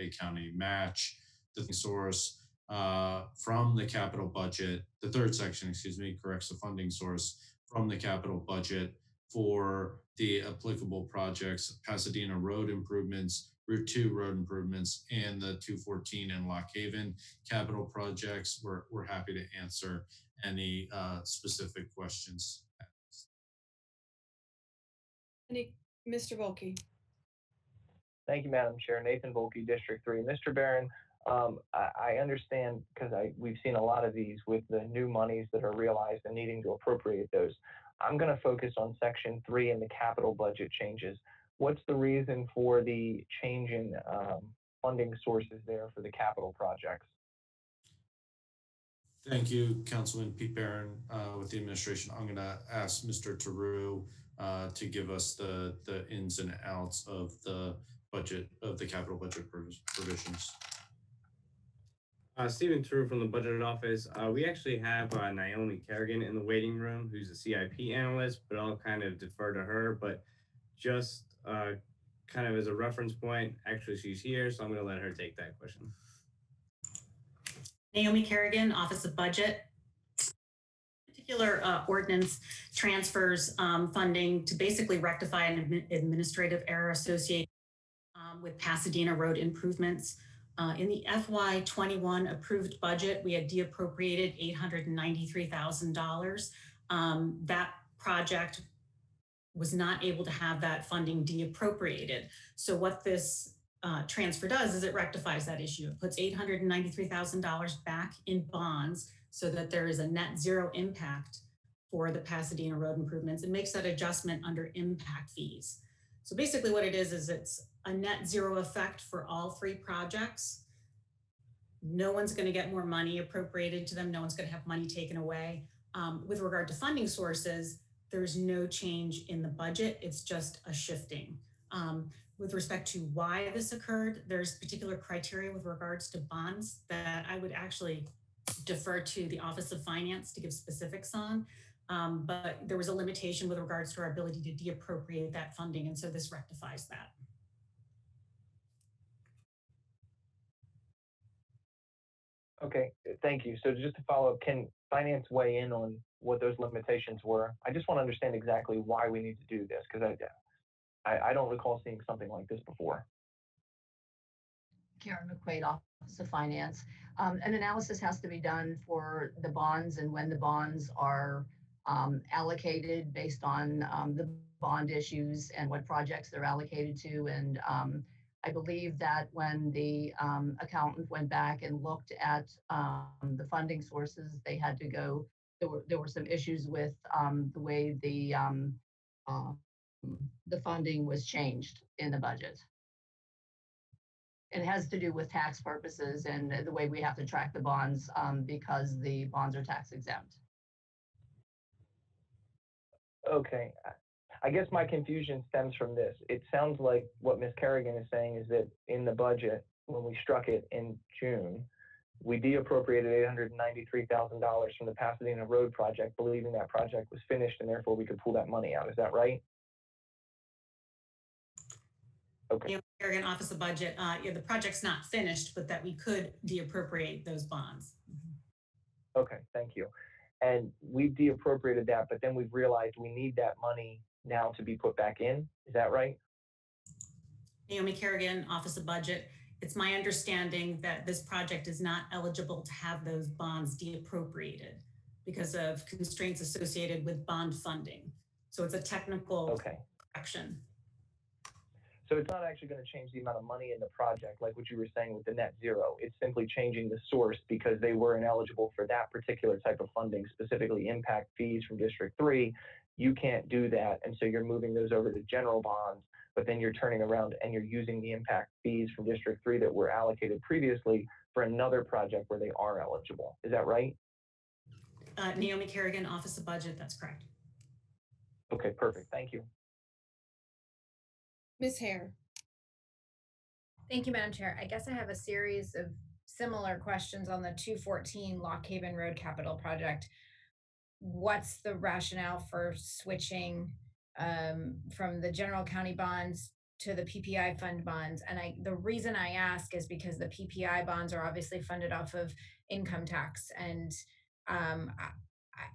Speaker 6: a county match. The source from the capital budget, the third section, excuse me, corrects the funding source from the capital budget for the applicable projects, Pasadena road improvements, Route 2 road improvements, and the 214 in Lock Haven capital projects. We're happy to answer any specific questions.
Speaker 1: Mr. Volkey.
Speaker 4: Thank you, Madam Chair. Nathan Volkey, District 3. Mr. Barron, I understand because we've seen a lot of these with the new monies that are realized and needing to appropriate those. I'm going to focus on Section 3 and the capital budget changes. What's the reason for the change in funding sources there for the capital projects?
Speaker 6: Thank you, Councilman Pete Barron. With the administration, I'm going to ask Mr. Tarrou to give us the ins and outs of the budget, of the capital budget provisions.
Speaker 22: Stephen Tarrou from the budget office. We actually have Naomi Kerrigan in the waiting room, who's a CIP analyst, but I'll kind of defer to her. But just kind of as a reference point, actually she's here, so I'm going to let her take that question.
Speaker 23: Naomi Kerrigan, Office of Budget. To
Speaker 12: particular ordinance transfers funding to basically rectify an administrative error associated with Pasadena road improvements. In the FY21 approved budget, we had deappropriated $893,000. That project was not able to have that funding deappropriated. So what this transfer does is it rectifies that issue. It puts $893,000 back in bonds so that there is a net zero impact for the Pasadena road improvements and makes that adjustment under impact fees. So basically what it is it's a net zero effect for all three projects. No one's going to get more money appropriated to them. No one's going to have money taken away. With regard to funding sources, there's no change in the budget. It's just a shifting. With respect to why this occurred, there's particular criteria with regards to bonds that I would actually defer to the Office of Finance to give specifics on. But there was a limitation with regards to our ability to deappropriate that funding. And so this rectifies that.
Speaker 4: Okay, thank you. So just to follow up, can finance weigh in on what those limitations were? I just want to understand exactly why we need to do this, because I don't recall seeing something like this before.
Speaker 13: Karen McQuaid, Office of Finance. An analysis has to be done for the bonds and when the bonds are allocated based on the bond issues and what projects they're allocated to. And I believe that when the accountant went back and looked at the funding sources, they had to go, there were some issues with the way the funding was changed in the budget. It has to do with tax purposes and the way we have to track the bonds because the bonds are tax exempt.
Speaker 4: Okay. I guess my confusion stems from this. It sounds like what Ms. Kerrigan is saying is that in the budget, when we struck it in June, we deappropriated $893,000 from the Pasadena Road project, believing that project was finished and therefore we could pull that money out. Is that right? Okay.
Speaker 12: Kerrigan, Office of Budget, the project's not finished, but that we could deappropriate those bonds.
Speaker 4: Okay, thank you. And we've deappropriated that, but then we've realized we need that money now to be put back in. Is that right?
Speaker 12: Naomi Kerrigan, Office of Budget. It's my understanding that this project is not eligible to have those bonds deappropriated because of constraints associated with bond funding. So it's a technical correction.
Speaker 4: So it's not actually going to change the amount of money in the project, like what you were saying with the net zero. It's simply changing the source because they were ineligible for that particular type of funding, specifically impact fees from District 3. You can't do that. And so you're moving those over to general bonds, but then you're turning around and you're using the impact fees from District 3 that were allocated previously for another project where they are eligible. Is that right?
Speaker 12: Naomi Kerrigan, Office of Budget. That's correct.
Speaker 4: Okay, perfect. Thank you.
Speaker 1: Ms. Hare.
Speaker 9: Thank you, Madam Chair. I guess I have a series of similar questions on the 214 Lock Haven Road Capital Project. What's the rationale for switching from the general county bonds to the PPI fund bonds? And the reason I ask is because the PPI bonds are obviously funded off of income tax. And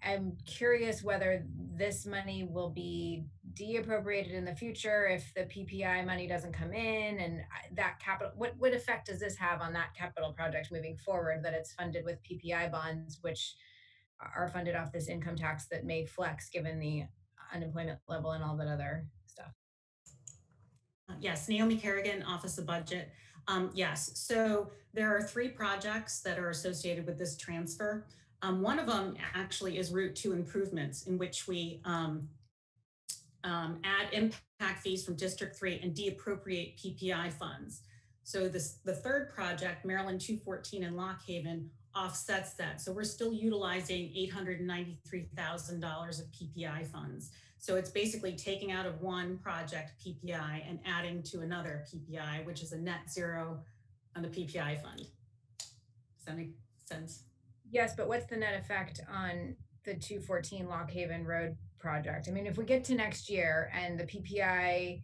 Speaker 9: I'm curious whether this money will be deappropriated in the future if the PPI money doesn't come in, and that capital, what effect does this have on that capital project moving forward, that it's funded with PPI bonds, which are funded off this income tax that may flex given the unemployment level and all that other stuff?
Speaker 12: Yes, Naomi Kerrigan, Office of Budget. Yes, so there are 3 projects that are associated with this transfer. One of them actually is Route 2 improvements, in which we add impact fees from District 3 and deappropriate PPI funds. So the third project, Maryland 214 in Lock Haven, offsets that. So we're still utilizing $893,000 of PPI funds. So it's basically taking out of one project PPI and adding to another PPI, which is a net zero on the PPI fund. Does that make sense?
Speaker 9: Yes, but what's the net effect on the 214 Lock Haven Road project? I mean, if we get to next year and the PPI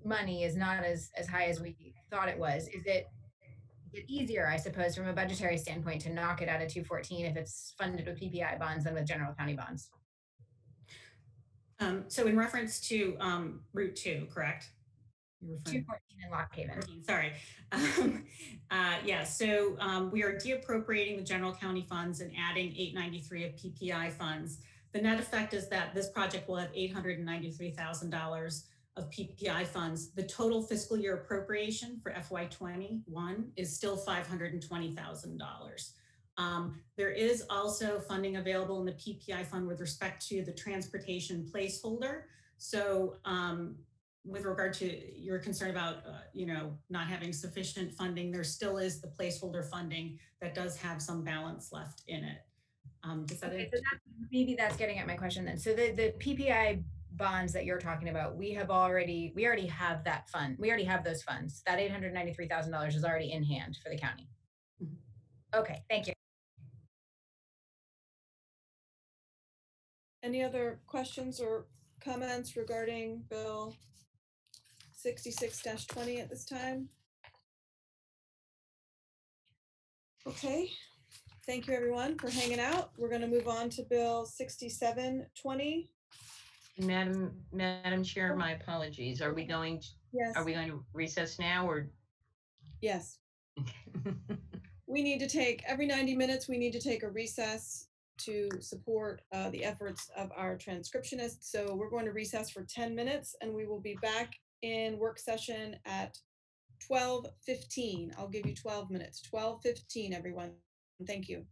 Speaker 9: money is not as high as we thought it was, is it it easier, I suppose, from a budgetary standpoint to knock it out of 214 if it's funded with PPI bonds than with general county bonds.
Speaker 12: So in reference to Route 2, correct?
Speaker 9: 214 in Lock Haven.
Speaker 12: Sorry. Yeah, so we are deappropriating the general county funds and adding 893 of PPI funds. The net effect is that this project will have $893,000 of PPI funds. The total fiscal year appropriation for FY21 is still $520,000. There is also funding available in the PPI fund with respect to the transportation placeholder. So with regard to your concern about, not having sufficient funding, there still is the placeholder funding that does have some balance left in it.
Speaker 9: Okay, so maybe that's getting at my question then. So the PPI bonds that you're talking about, we already have that fund. We already have those funds. That $893,000 is already in hand for the county. Okay, thank you.
Speaker 1: Any other questions or comments regarding Bill 66-20 at this time? Okay, thank you everyone for hanging out. We're going to move on to Bill 67-20.
Speaker 2: Madam Chair, my apologies. Are we going to,
Speaker 1: Yes.
Speaker 2: Are we going to recess now or?
Speaker 1: Yes. We need to take, every 90 minutes, we need to take a recess to support the efforts of our transcriptionists. So we're going to recess for 10 minutes and we will be back in work session at 12:15. I'll give you 12 minutes. 12:15, everyone. Thank you.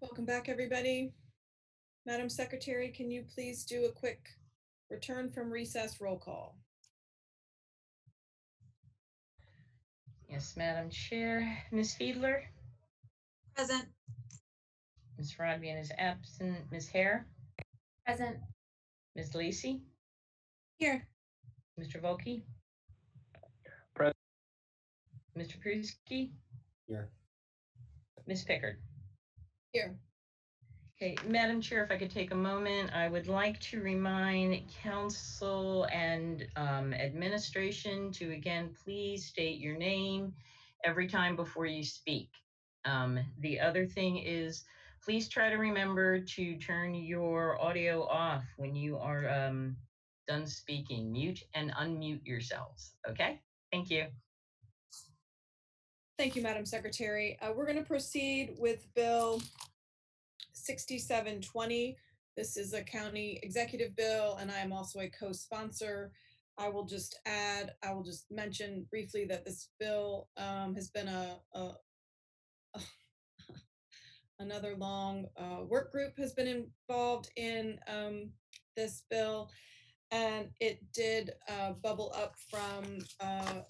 Speaker 1: Welcome back, everybody. Madam Secretary, can you please do a quick return from recess roll call?
Speaker 2: Yes, Madam Chair. Ms. Fiedler?
Speaker 5: Present.
Speaker 2: Ms. Rodvian is absent. Ms. Hare?
Speaker 9: Present.
Speaker 2: Ms. Lacey?
Speaker 10: Here.
Speaker 2: Mr. Volkey?
Speaker 4: Present.
Speaker 2: Mr. Pruski?
Speaker 11: Here.
Speaker 2: Ms. Pickard?
Speaker 1: Here.
Speaker 2: Okay, Madam Chair, if I could take a moment, I would like to remind council and administration to again, please state your name every time before you speak. The other thing is, please try to remember to turn your audio off when you are done speaking. Mute and unmute yourselves, okay? Thank you.
Speaker 1: Thank you, Madam Secretary. We're going to proceed with Bill 6720. This is a county executive bill, and I am also a co-sponsor. I will just mention briefly that this bill has been another long work group has been involved in this bill, and it did bubble up from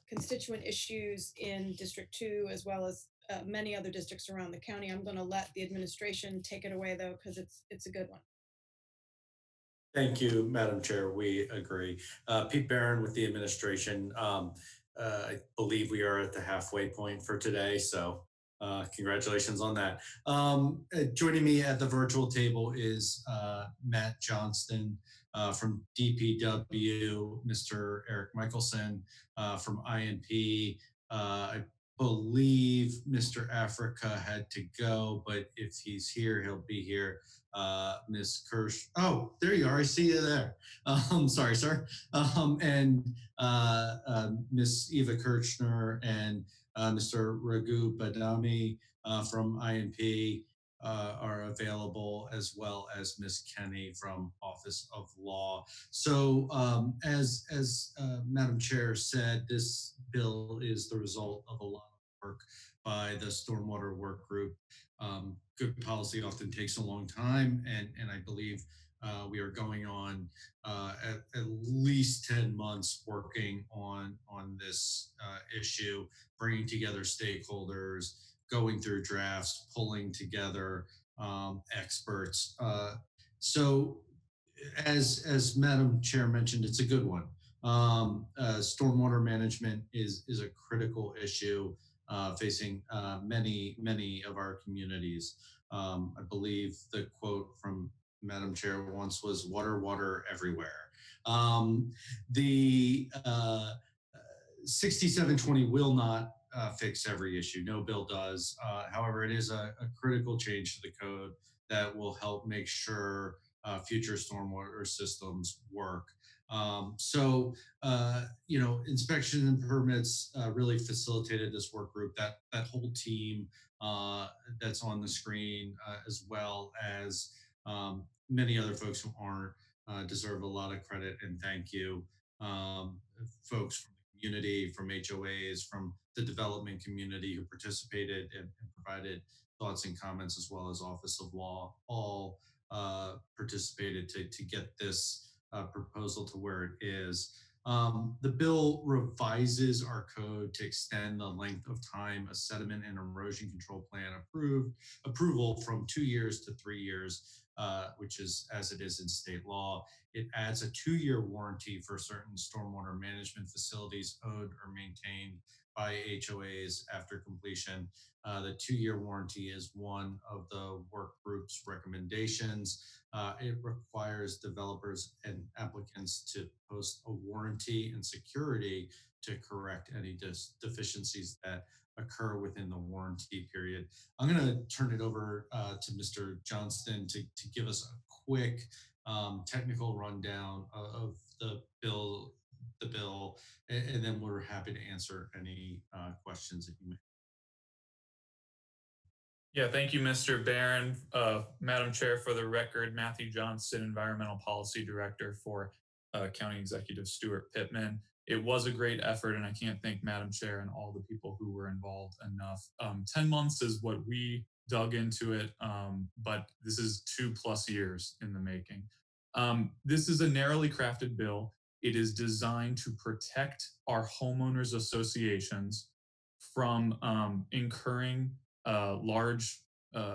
Speaker 1: constituent issues in District 2 as well as many other districts around the county. I'm going to let the administration take it away, though, because it's a good one.
Speaker 6: Thank you, Madam Chair. We agree. Pete Barron with the administration. I believe we are at the halfway point for today, so congratulations on that. Joining me at the virtual table is Matt Johnston from DPW, Mr. Eric Michelson from INP. I believe Mr. Africa had to go, but if he's here, he'll be here. Ms. Kirsch. Oh, there you are. I see you there. Sorry, sir. And Ms. Eva Kirchner and Mr. Raghu Badami from INP are available, as well as Ms. Kenny from Office of Law. So as Madam Chair said, this bill is the result of a lot of work by the Stormwater Work Group. Good policy often takes a long time, and I believe we are going on at least 10 months working on this issue, bringing together stakeholders, going through drafts, pulling together experts. So as Madam Chair mentioned, it's a good one. Stormwater management is a critical issue facing many of our communities. I believe the quote from Madam Chair once was "water, water everywhere." The 6720 will not fix every issue. No bill does. However, it is a critical change to the code that will help make sure future stormwater systems work. Inspection and permits really facilitated this work group. That whole team that's on the screen, as well as many other folks who aren't, deserve a lot of credit and thank you. Folks from the community, from HOAs, from the development community who participated and provided thoughts and comments, as well as Office of Law, all participated to get this proposal to where it is. The bill revises our code to extend the length of time a sediment and erosion control plan approval from 2 years to 3 years, which is as it is in state law. It adds a 2-year warranty for certain stormwater management facilities owned or maintained by HOAs after completion. The 2-year warranty is one of the work group's recommendations. It requires developers and applicants to post a warranty and security to correct any deficiencies that occur within the warranty period. I'm going to turn it over to Mr. Johnston to give us a quick technical rundown of the bill, and then we're happy to answer any questions that you may.
Speaker 3: Yeah, thank you, Mr. Barron. Madam Chair, for the record, Matthew Johnston, Environmental Policy Director for County Executive Stuart Pittman. It was a great effort, and I can't thank Madam Chair and all the people who were involved enough. 10 months is what we dug into it, but this is 2+ years in the making. This is a narrowly crafted bill. It is designed to protect our homeowners associations from incurring large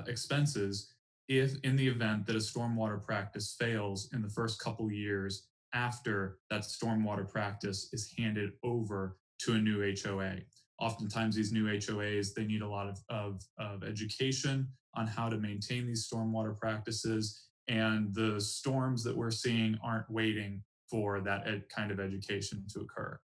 Speaker 3: expenses if in the event that a stormwater practice fails in the first couple years after that stormwater practice is handed over to a new HOA. Oftentimes these new HOAs, they need a lot of education on how to maintain these stormwater practices, and the storms that we're seeing aren't waiting for that kind of education to occur.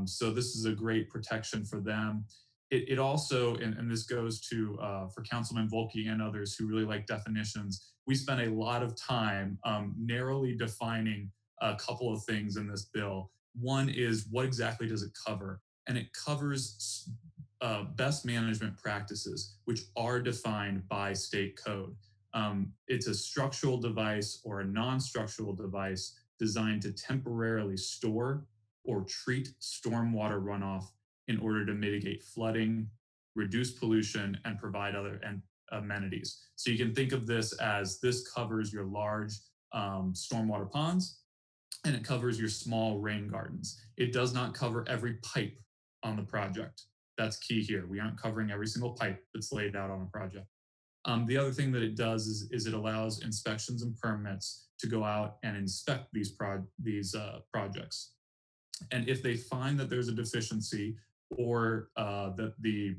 Speaker 3: So this is a great protection for them. It also, and this goes to for Councilman Volke and others who really like definitions, we spent a lot of time narrowly defining a couple of things in this bill. One is, what exactly does it cover? And it covers best management practices, which are defined by state code. It's a structural device or a non-structural device designed to temporarily store or treat stormwater runoff in order to mitigate flooding, reduce pollution, and provide other amenities. So you can think of this as this covers your large stormwater ponds, and it covers your small rain gardens. It does not cover every pipe on the project. That's key here. We aren't covering every single pipe that's laid out on a project. The other thing that it does is it allows inspections and permits to go out and inspect these projects. And if they find that there's a deficiency or that the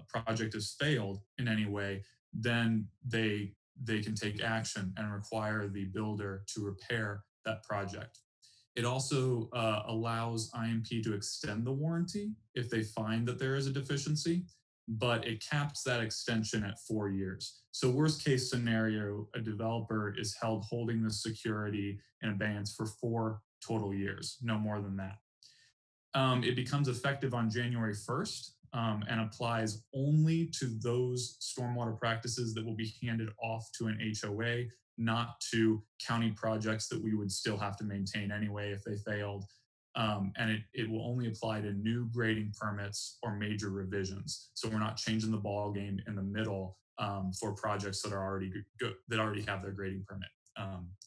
Speaker 3: project has failed in any way, then they can take action and require the builder to repair that project. It also allows IMP to extend the warranty if they find that there is a deficiency, but it caps that extension at 4 years. So worst case scenario, a developer is held holding the security in abeyance for 4 total years, no more than that. It becomes effective on January 1st and applies only to those stormwater practices that will be handed off to an HOA, not to county projects that we would still have to maintain anyway if they failed. And it will only apply to new grading permits or major revisions. So we're not changing the ball game in the middle for projects that are already that already have their grading permit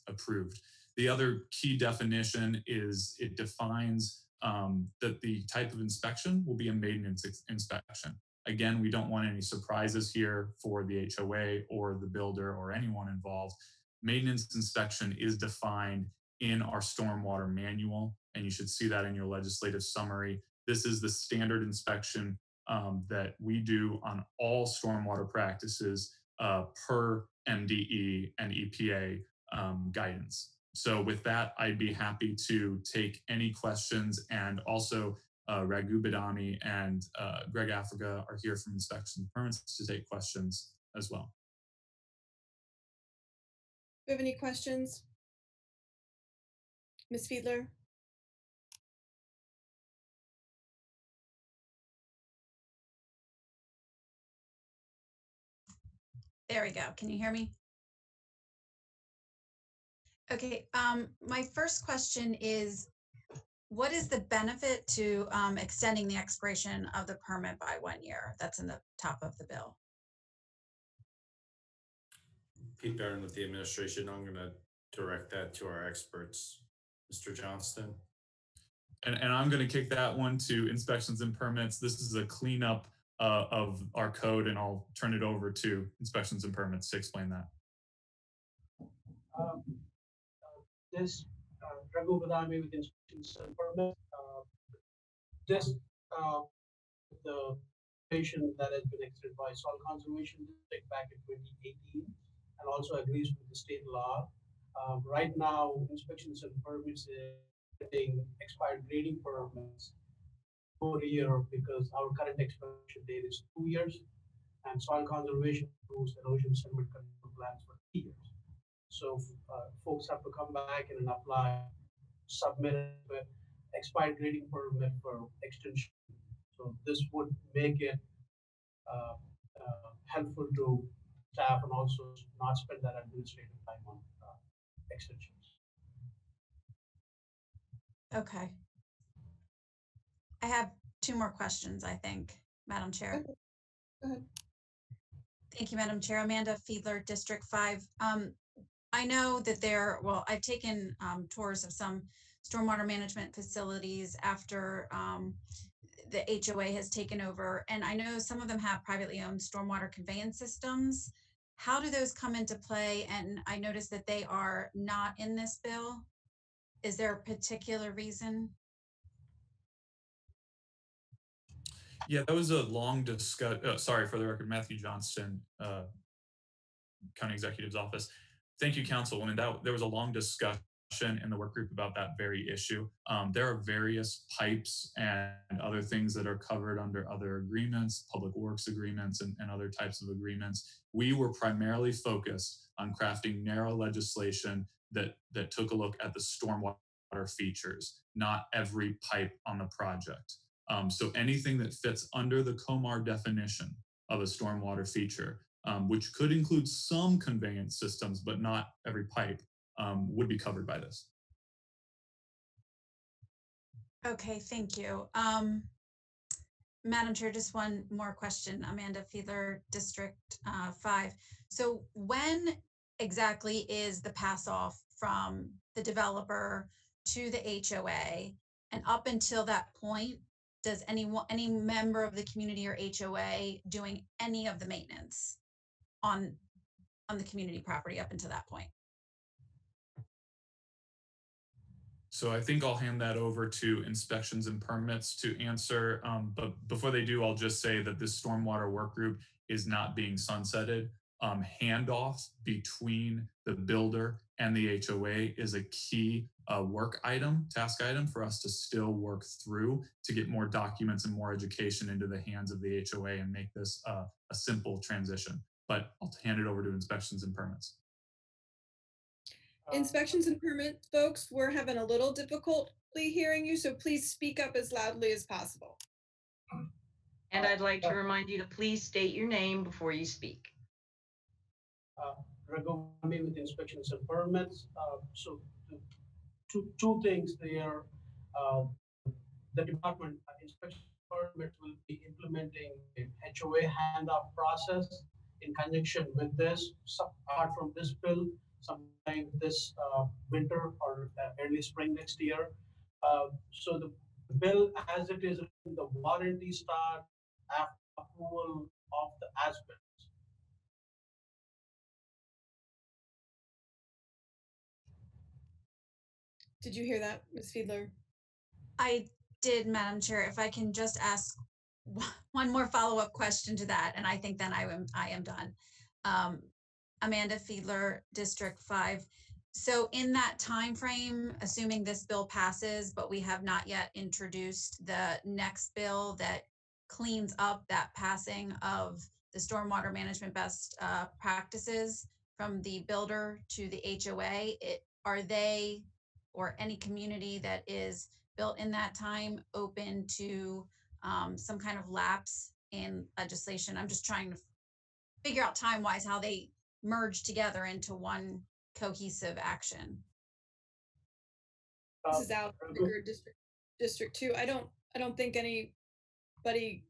Speaker 3: approved. The other key definition is it defines that the type of inspection will be a maintenance inspection. Again, we don't want any surprises here for the HOA or the builder or anyone involved. Maintenance inspection is defined in our stormwater manual, and you should see that in your legislative summary. This is the standard inspection that we do on all stormwater practices per MDE and EPA guidance. So with that, I'd be happy to take any questions, and also Raghu Badami and Greg Africa are here from Inspections and Permits to take questions as well.
Speaker 1: Do you have any questions? Ms. Fiedler?
Speaker 5: There we go. Can you hear me? Okay, my first question is, what is the benefit to extending the expiration of the permit by 1 year? That's in the top of the bill.
Speaker 6: Pete Barron with the administration. I'm going to direct that to our experts. Mr. Johnston.
Speaker 3: And I'm going to kick that one to Inspections and Permits. This is a cleanup of our code, and I'll turn it over to Inspections and Permits to explain that.
Speaker 14: This Raghu Badami with Inspections and Permits. The patient that has been extended by Soil Conservation District back in 2018, and also agrees with the state law. Right now, Inspections and Permits is getting expired grading permits for a year because our current expiration date is 2 years, and Soil Conservation approves erosion sediment control plans for 3 years. So folks have to come back and apply, submit an expired grading permit for extension. So this would make it helpful to staff and also not spend that administrative time on extensions.
Speaker 5: Okay. I have 2 more questions, I think, Madam Chair.
Speaker 1: Go ahead.
Speaker 5: Thank you, Madam Chair. Amanda Fiedler, District 5. I know that I've taken tours of some stormwater management facilities after the HOA has taken over, and I know some of them have privately owned stormwater conveyance systems. How do those come into play? And I noticed that they are not in this bill. Is there a particular reason?
Speaker 3: Yeah, that was a long discuss. Sorry, for the record, Matthew Johnston, County Executive's Office. Thank you, Councilwoman. There was a long discussion in the work group about that very issue. There are various pipes and other things that are covered under other agreements, public works agreements, and other types of agreements. We were primarily focused on crafting narrow legislation that took a look at the stormwater features, not every pipe on the project. So anything that fits under the COMAR definition of a stormwater feature, which could include some conveyance systems, but not every pipe, would be covered by this.
Speaker 5: Okay, thank you. Madam Chair, just one more question. Amanda Fiedler, District 5. So when exactly is the pass off from the developer to the HOA? And up until that point, does any member of the community or HOA doing any of the maintenance on the community property up until that point?
Speaker 3: So I think I'll hand that over to inspections and permits to answer. But before they do, I'll just say that this stormwater work group is not being sunsetted. Handoff between the builder and the HOA is a key task item for us to still work through to get more documents and more education into the hands of the HOA and make this a simple transition. But I'll hand it over to inspections and permits.
Speaker 1: Inspections and permits, folks, we're having a little difficulty hearing you, so please speak up as loudly as possible.
Speaker 2: And I'd like to remind you to please state your name before you speak.
Speaker 14: Raghuwami with inspections and permits. So two things there. The department inspection permit will be implementing a HOA handoff process in conjunction with this. Apart from this bill, sometime this winter or early spring next year. So the bill as it is, the warranty start after approval of the as-built.
Speaker 1: Did you hear that, Ms. Fiedler?
Speaker 5: I did, Madam Chair. If I can just ask one more follow-up question to that, and I think then I am done. Amanda Fiedler, District 5. So in that time frame, assuming this bill passes, but we have not yet introduced the next bill that cleans up that passing of the stormwater management best practices from the builder to the HOA, are they or any community that is built in that time open to some kind of lapse in legislation? I'm just trying to figure out time-wise how they merge together into one cohesive action.
Speaker 1: This is Al, District 2. I don't think anybody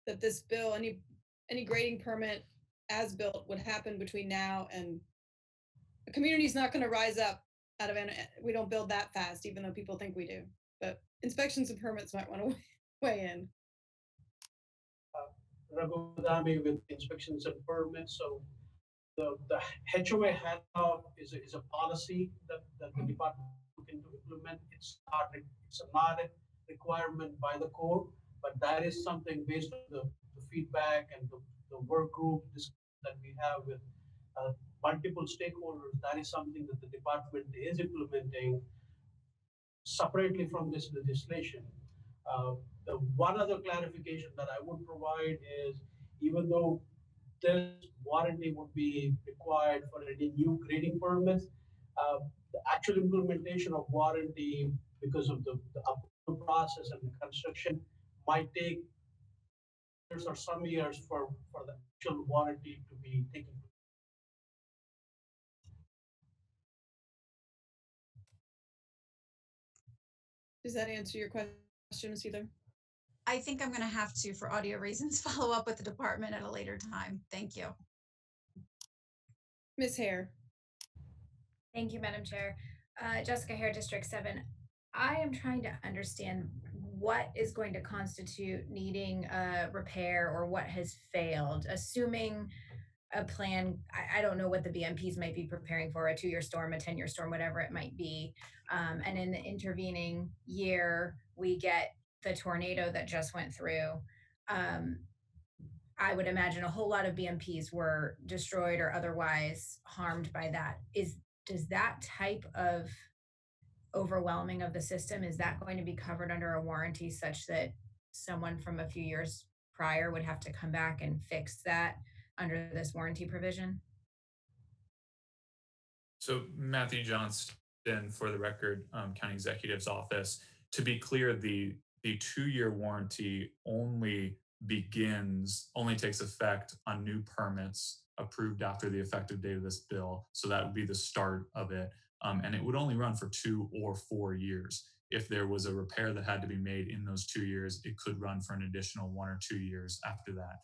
Speaker 1: that this bill, any grading permit as built would happen between now and the community's not going to rise up out of it. We don't build that fast, even though people think we do. But inspections and permits might want to weigh in.
Speaker 14: Raghuwami with inspections and permits. So the HOA handoff is a policy that the department can implement. It's not a requirement by the code, but that is something based on the feedback and the work group that we have with multiple stakeholders. That is something that the department is implementing separately from this legislation. The one other clarification that I would provide is, even though this warranty would be required for any new grading permits, the actual implementation of warranty, because of the approval process and the construction, might take years or some years for the actual warranty to be taken.
Speaker 1: Does that answer your question, Ms. Fiedler?
Speaker 5: I think I'm going to have to, for audio reasons, follow up with the department at a later time. Thank you.
Speaker 1: Ms. Hare.
Speaker 9: Thank you, Madam Chair. Jessica Hare, District 7. I am trying to understand what is going to constitute needing a repair or what has failed, assuming a plan. I don't know what the BMPs might be preparing for, a 2-year storm, a 10-year storm, whatever it might be. And in the intervening year, we get the tornado that just went through. I would imagine a whole lot of BMPs were destroyed or otherwise harmed by that. Does that type of overwhelming of the system, is that going to be covered under a warranty such that someone from a few years prior would have to come back and fix that under this warranty provision?
Speaker 3: So Matthew Johnston, for the record, County Executive's Office. To be clear, the 2-year warranty only takes effect on new permits approved after the effective date of this bill. So that would be the start of it. And it would only run for 2 or 4 years. If there was a repair that had to be made in those 2 years, it could run for an additional 1 or 2 years after that.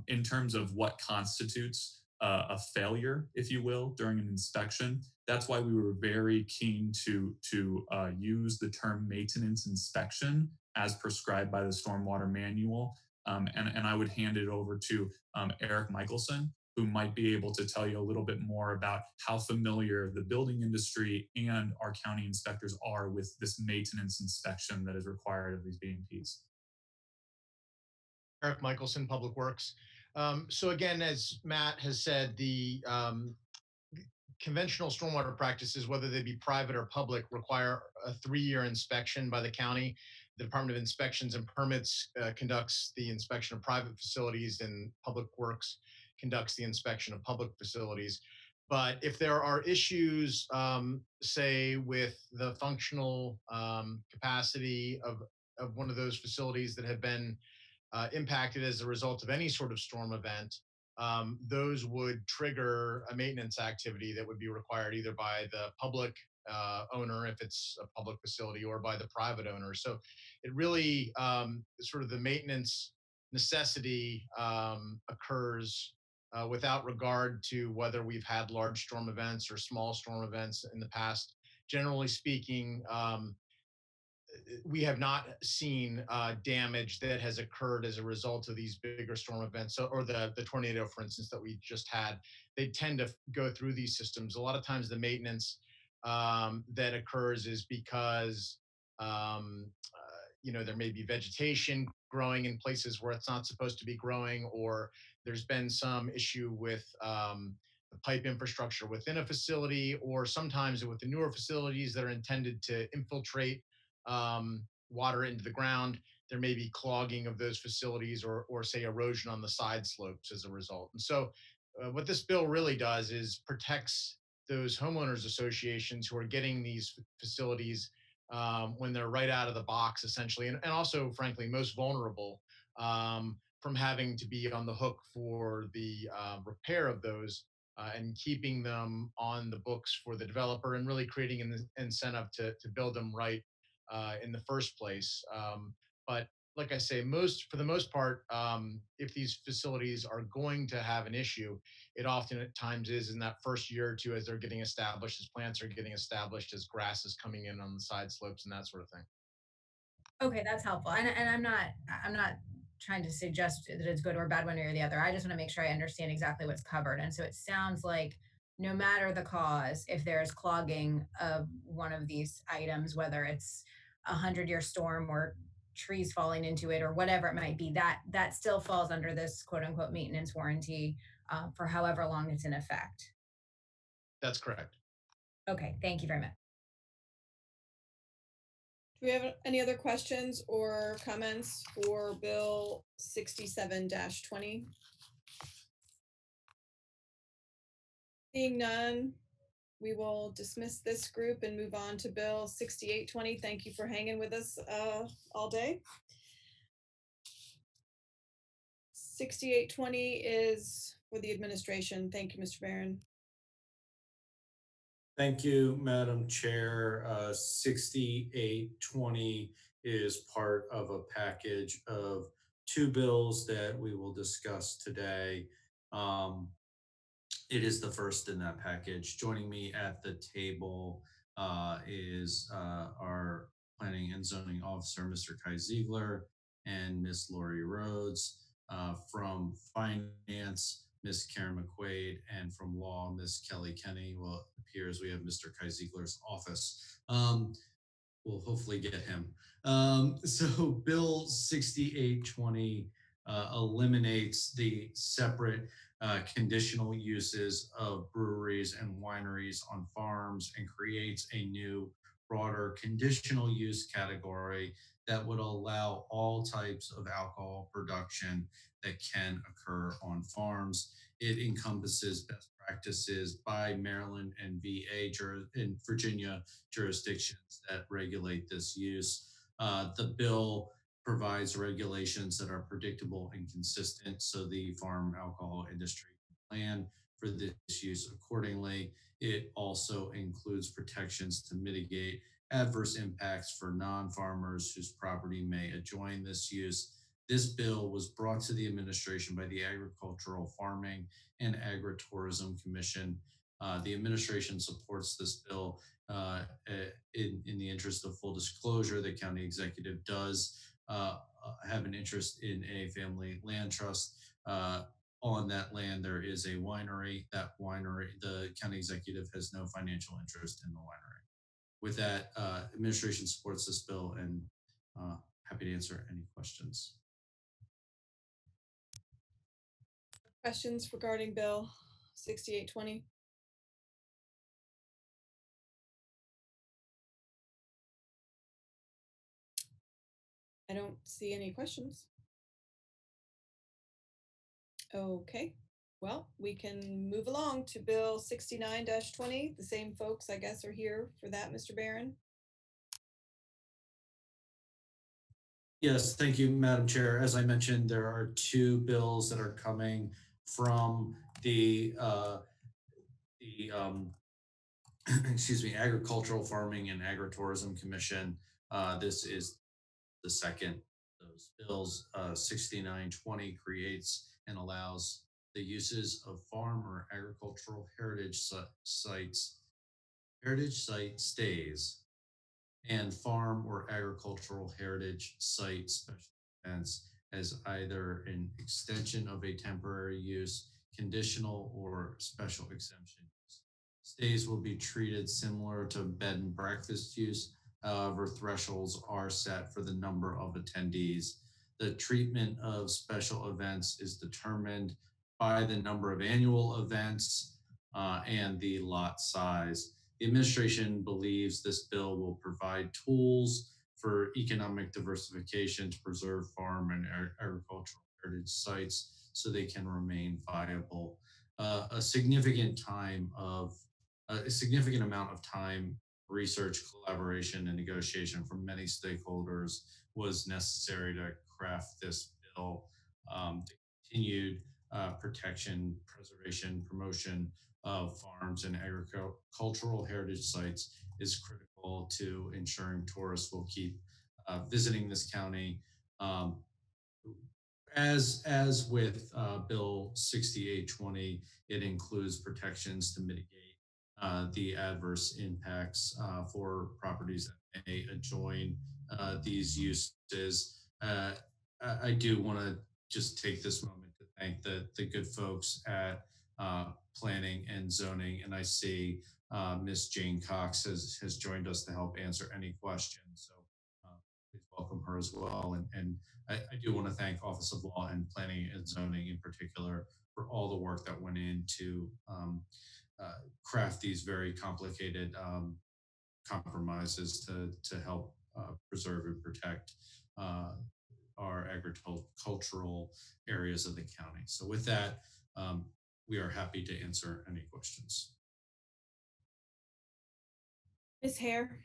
Speaker 3: In terms of what constitutes a failure, if you will, during an inspection, that's why we were very keen to use the term maintenance inspection as prescribed by the Stormwater Manual. And I would hand it over to Eric Michelson, who might be able to tell you a little bit more about how familiar the building industry and our county inspectors are with this maintenance inspection that is required of these BMPs.
Speaker 15: Eric Michelson, Public Works. So again, as Matt has said, the conventional stormwater practices, whether they be private or public, require a 3-year inspection by the county. The Department of Inspections and Permits conducts the inspection of private facilities, and Public Works conducts the inspection of public facilities. But if there are issues, say with the functional capacity of one of those facilities that have been impacted as a result of any sort of storm event, those would trigger a maintenance activity that would be required either by the public owner, if it's a public facility, or by the private owner. So it really, sort of the maintenance necessity occurs without regard to whether we've had large storm events or small storm events in the past. Generally speaking, we have not seen damage that has occurred as a result of these bigger storm events. So, or the tornado, for instance, that we just had. They tend to go through these systems. A lot of times the maintenance that occurs is because there may be vegetation growing in places where it's not supposed to be growing, or there's been some issue with the pipe infrastructure within a facility, or sometimes with the newer facilities that are intended to infiltrate water into the ground, there may be clogging of those facilities, or say erosion on the side slopes as a result. And so what this bill really does is protects those homeowners associations who are getting these facilities when they're right out of the box, essentially, and also, frankly, most vulnerable from having to be on the hook for the repair of those, and keeping them on the books for the developer, and really creating an incentive to build them right in the first place. But like I say, for the most part, if these facilities are going to have an issue, it often at times is in that first year or two, as they're getting established, as plants are getting established, as grass is coming in on the side slopes and that sort of thing.
Speaker 9: Okay, that's helpful. And I'm not trying to suggest that it's good or bad one way or the other. I just want to make sure I understand exactly what's covered. And so it sounds like no matter the cause, if there's clogging of one of these items, whether it's a 100-year storm or trees falling into it or whatever it might be, that still falls under this quote unquote maintenance warranty for however long it's in effect.
Speaker 15: That's correct.
Speaker 9: Okay, thank you very much.
Speaker 1: Do we have any other questions or comments for Bill 67-20? Seeing none, we will dismiss this group and move on to Bill 6820. Thank you for hanging with us all day. 6820 is for the administration. Thank you, Mr. Barron.
Speaker 6: Thank you, Madam Chair. 6820 is part of a package of two bills that we will discuss today. It is the first in that package. Joining me at the table is our Planning and Zoning Officer, Mr. Kai Ziegler, and Miss Lori Rhodes. From Finance, Miss Karen McQuaid, and from Law, Miss Kelly Kenny. Well, it appears we have Mr. Kai Ziegler's office. We'll hopefully get him. So Bill 6820 eliminates the separate conditional uses of breweries and wineries on farms and creates a new, broader conditional use category that would allow all types of alcohol production that can occur on farms. It encompasses best practices by Maryland and in Virginia jurisdictions that regulate this use. The bill provides regulations that are predictable and consistent so the farm alcohol industry can plan for this use accordingly. It also includes protections to mitigate adverse impacts for non-farmers whose property may adjoin this use. This bill was brought to the administration by the Agricultural Farming and Agritourism Commission. The administration supports this bill in the interest of full disclosure. The county executive does have an interest in a family land trust. On that land, there is a winery. That winery, the county executive has no financial interest in the winery. With that, administration supports this bill and happy to answer any questions.
Speaker 1: Questions regarding Bill 6820? I don't see any questions. Okay, well, we can move along to Bill 69-20. The same folks, I guess, are here for that, Mr. Barron.
Speaker 6: Yes, thank you, Madam Chair. As I mentioned, there are two bills that are coming from the excuse me, Agricultural Farming and Agritourism Commission. This is the second of those bills. 6920 creates and allows the uses of farm or agricultural heritage site stays and farm or agricultural heritage site special events as either an extension of a temporary use, conditional or special exemption use. Stays will be treated similar to bed and breakfast use. However, thresholds are set for the number of attendees. The treatment of special events is determined by the number of annual events and the lot size. The administration believes this bill will provide tools for economic diversification to preserve farm and agricultural heritage sites so they can remain viable. A significant amount of time, research, collaboration, and negotiation from many stakeholders was necessary to craft this bill. The continued protection, preservation, promotion of farms and agricultural heritage sites is critical to ensuring tourists will keep visiting this county. As with Bill 6820, it includes protections to mitigate the adverse impacts for properties that may adjoin these uses. I do want to just take this moment to thank the good folks at Planning and Zoning, and I see Miss Jane Cox has joined us to help answer any questions. So please welcome her as well. And I do want to thank Office of Law and Planning and Zoning in particular for all the work that went into craft these very complicated compromises to help preserve and protect our agricultural areas of the county. So with that, we are happy to answer any questions.
Speaker 1: Ms. Hare.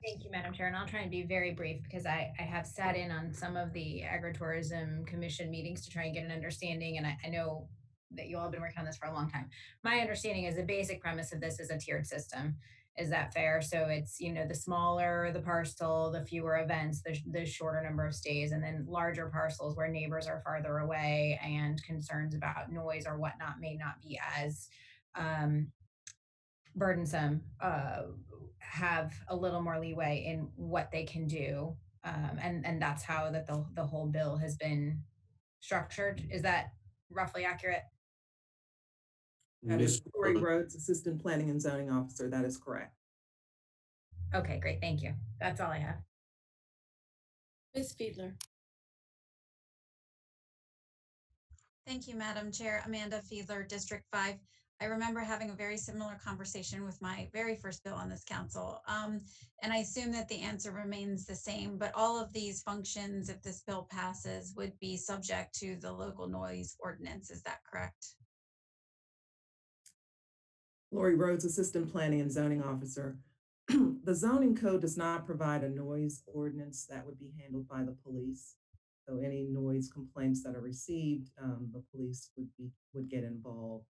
Speaker 9: Thank you, Madam Chair. And I'll try and be very brief because I have sat in on some of the Agritourism Commission meetings to try and get an understanding. And I know that you all have been working on this for a long time. My understanding is the basic premise of this is a tiered system. Is that fair? So it's, the smaller the parcel, the fewer events, the shorter number of stays, and then larger parcels where neighbors are farther away and concerns about noise or whatnot may not be as um, burdensome, have a little more leeway in what they can do. And that's how that the whole bill has been structured. Is that roughly accurate?
Speaker 21: That is
Speaker 22: Ms.
Speaker 21: Corey Rhodes, Assistant Planning and Zoning Officer. That is correct.
Speaker 9: Okay, great. Thank you. That's all I have.
Speaker 1: Ms. Fiedler.
Speaker 5: Thank you, Madam Chair. Amanda Fiedler, District 5. I remember having a very similar conversation with my very first bill on this council. And I assume that the answer remains the same, but all of these functions, if this bill passes, would be subject to the local noise ordinance. Is that correct?
Speaker 21: Lori Rhodes, Assistant Planning and Zoning Officer. The zoning code does not provide a noise ordinance. That would be handled by the police. So any noise complaints that are received, the police would get involved.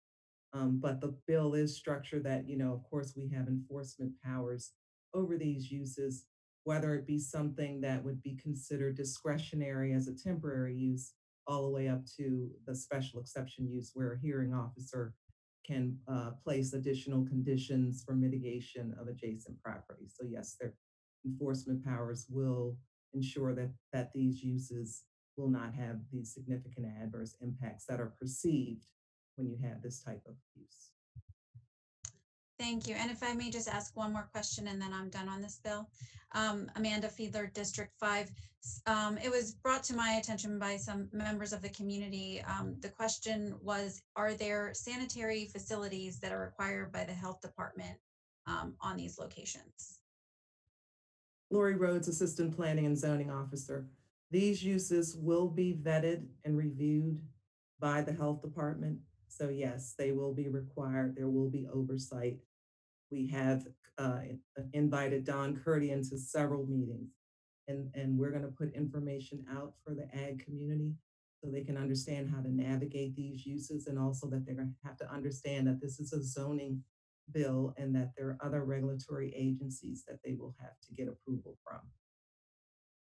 Speaker 21: But the bill is structured that, of course, we have enforcement powers over these uses, whether it be something that would be considered discretionary as a temporary use, all the way up to the special exception use where a hearing officer can place additional conditions for mitigation of adjacent properties. So yes, their enforcement powers will ensure that these uses will not have these significant adverse impacts that are perceived when you have this type of use.
Speaker 5: Thank you. And if I may just ask one more question and then I'm done on this bill. Amanda Fiedler, District 5. It was brought to my attention by some members of the community. The question was, are there sanitary facilities that are required by the health department on these locations?
Speaker 21: Lori Rhodes, Assistant Planning and Zoning Officer. These uses will be vetted and reviewed by the health department. So yes, they will be required. There will be oversight. We have invited Don Curdy into several meetings, and we're going to put information out for the ag community so they can understand how to navigate these uses, and also that they're going to have to understand that this is a zoning bill and that there are other regulatory agencies that they will have to get approval from.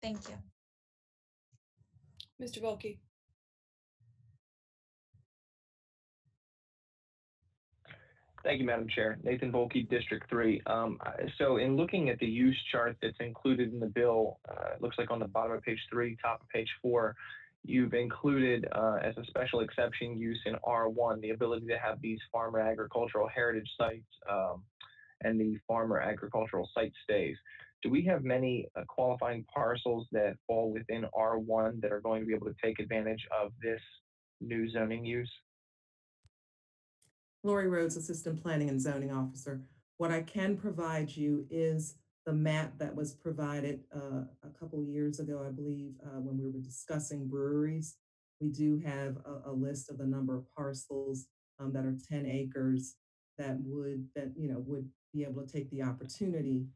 Speaker 5: Thank you.
Speaker 1: Mr. Volkey.
Speaker 4: Thank you, Madam Chair. Nathan Volkey, District 3. So in looking at the use chart that's included in the bill, it looks like on the bottom of page 3, top of page 4, you've included as a special exception use in R1, the ability to have these farmer agricultural heritage sites and the farmer agricultural site stays. Do we have many qualifying parcels that fall within R1 that are going to be able to take advantage of this new zoning use?
Speaker 21: Lori Rhodes, Assistant Planning and Zoning Officer. What I can provide you is the map that was provided a couple years ago, I believe, when we were discussing breweries. We do have a list of the number of parcels that are 10 acres that would be able to take the opportunity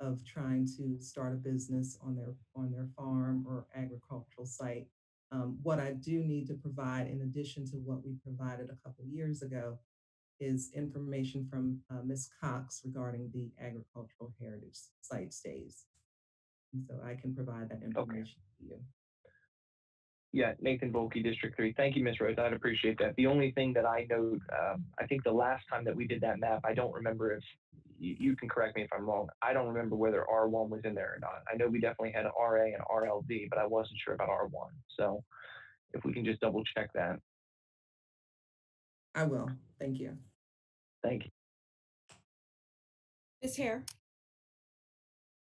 Speaker 21: of trying to start a business on their farm or agricultural site. What I do need to provide, in addition to what we provided a couple years ago, is information from Ms. Cox regarding the agricultural heritage site stays. And so I can provide that information to you.
Speaker 4: Yeah, Nathan Volkey, District 3. Thank you, Ms. Rhodes. I'd appreciate that. The only thing that I note, I think the last time that we did that map, I don't remember if, you can correct me if I'm wrong, I don't remember whether R1 was in there or not. I know we definitely had RA and RLD, but I wasn't sure about R1. So if we can just double check that.
Speaker 21: I will. Thank you.
Speaker 4: Thank you.
Speaker 1: Ms. Hare.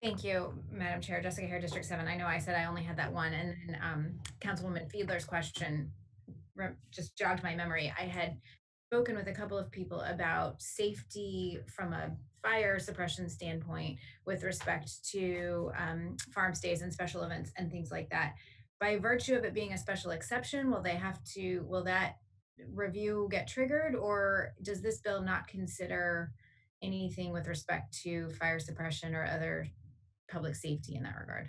Speaker 9: Thank you, Madam Chair. Jessica Hare, District 7. I know I said I only had that one, and then Councilwoman Fiedler's question just jogged my memory. I had spoken with a couple of people about safety from a fire suppression standpoint with respect to farm stays and special events and things like that. By virtue of it being a special exception, will that review get triggered, or does this bill not consider anything with respect to fire suppression or other public safety in that regard?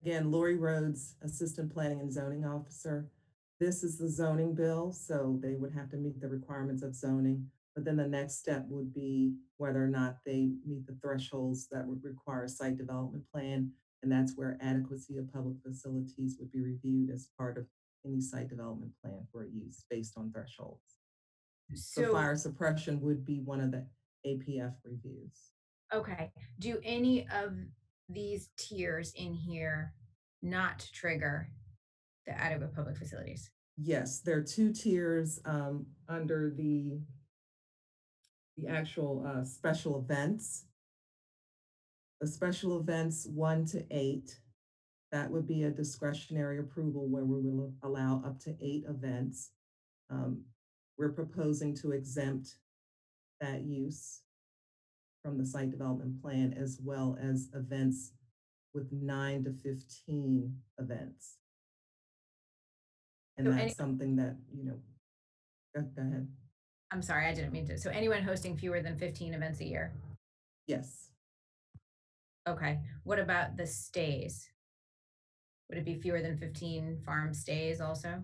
Speaker 21: Again, Lori Rhodes, Assistant Planning and Zoning Officer. This is the zoning bill, so they would have to meet the requirements of zoning. But then the next step would be whether or not they meet the thresholds that would require a site development plan. And that's where adequacy of public facilities would be reviewed as part of any site development plan for use based on thresholds. So fire suppression would be one of the APF reviews.
Speaker 9: Okay. Do any of these tiers in here not trigger the adequate public facilities?
Speaker 21: Yes, there are two tiers under the actual special events. The special events 1 to 8, that would be a discretionary approval where we will allow up to 8 events. We're proposing to exempt that use from the site development plan, as well as events with 9 to 15 events. And
Speaker 9: So
Speaker 21: that's something that, go ahead.
Speaker 9: I'm sorry, I didn't mean to. So anyone hosting fewer than 15 events a year?
Speaker 21: Yes.
Speaker 9: Okay. What about the stays? Would it be fewer than 15 farm stays also?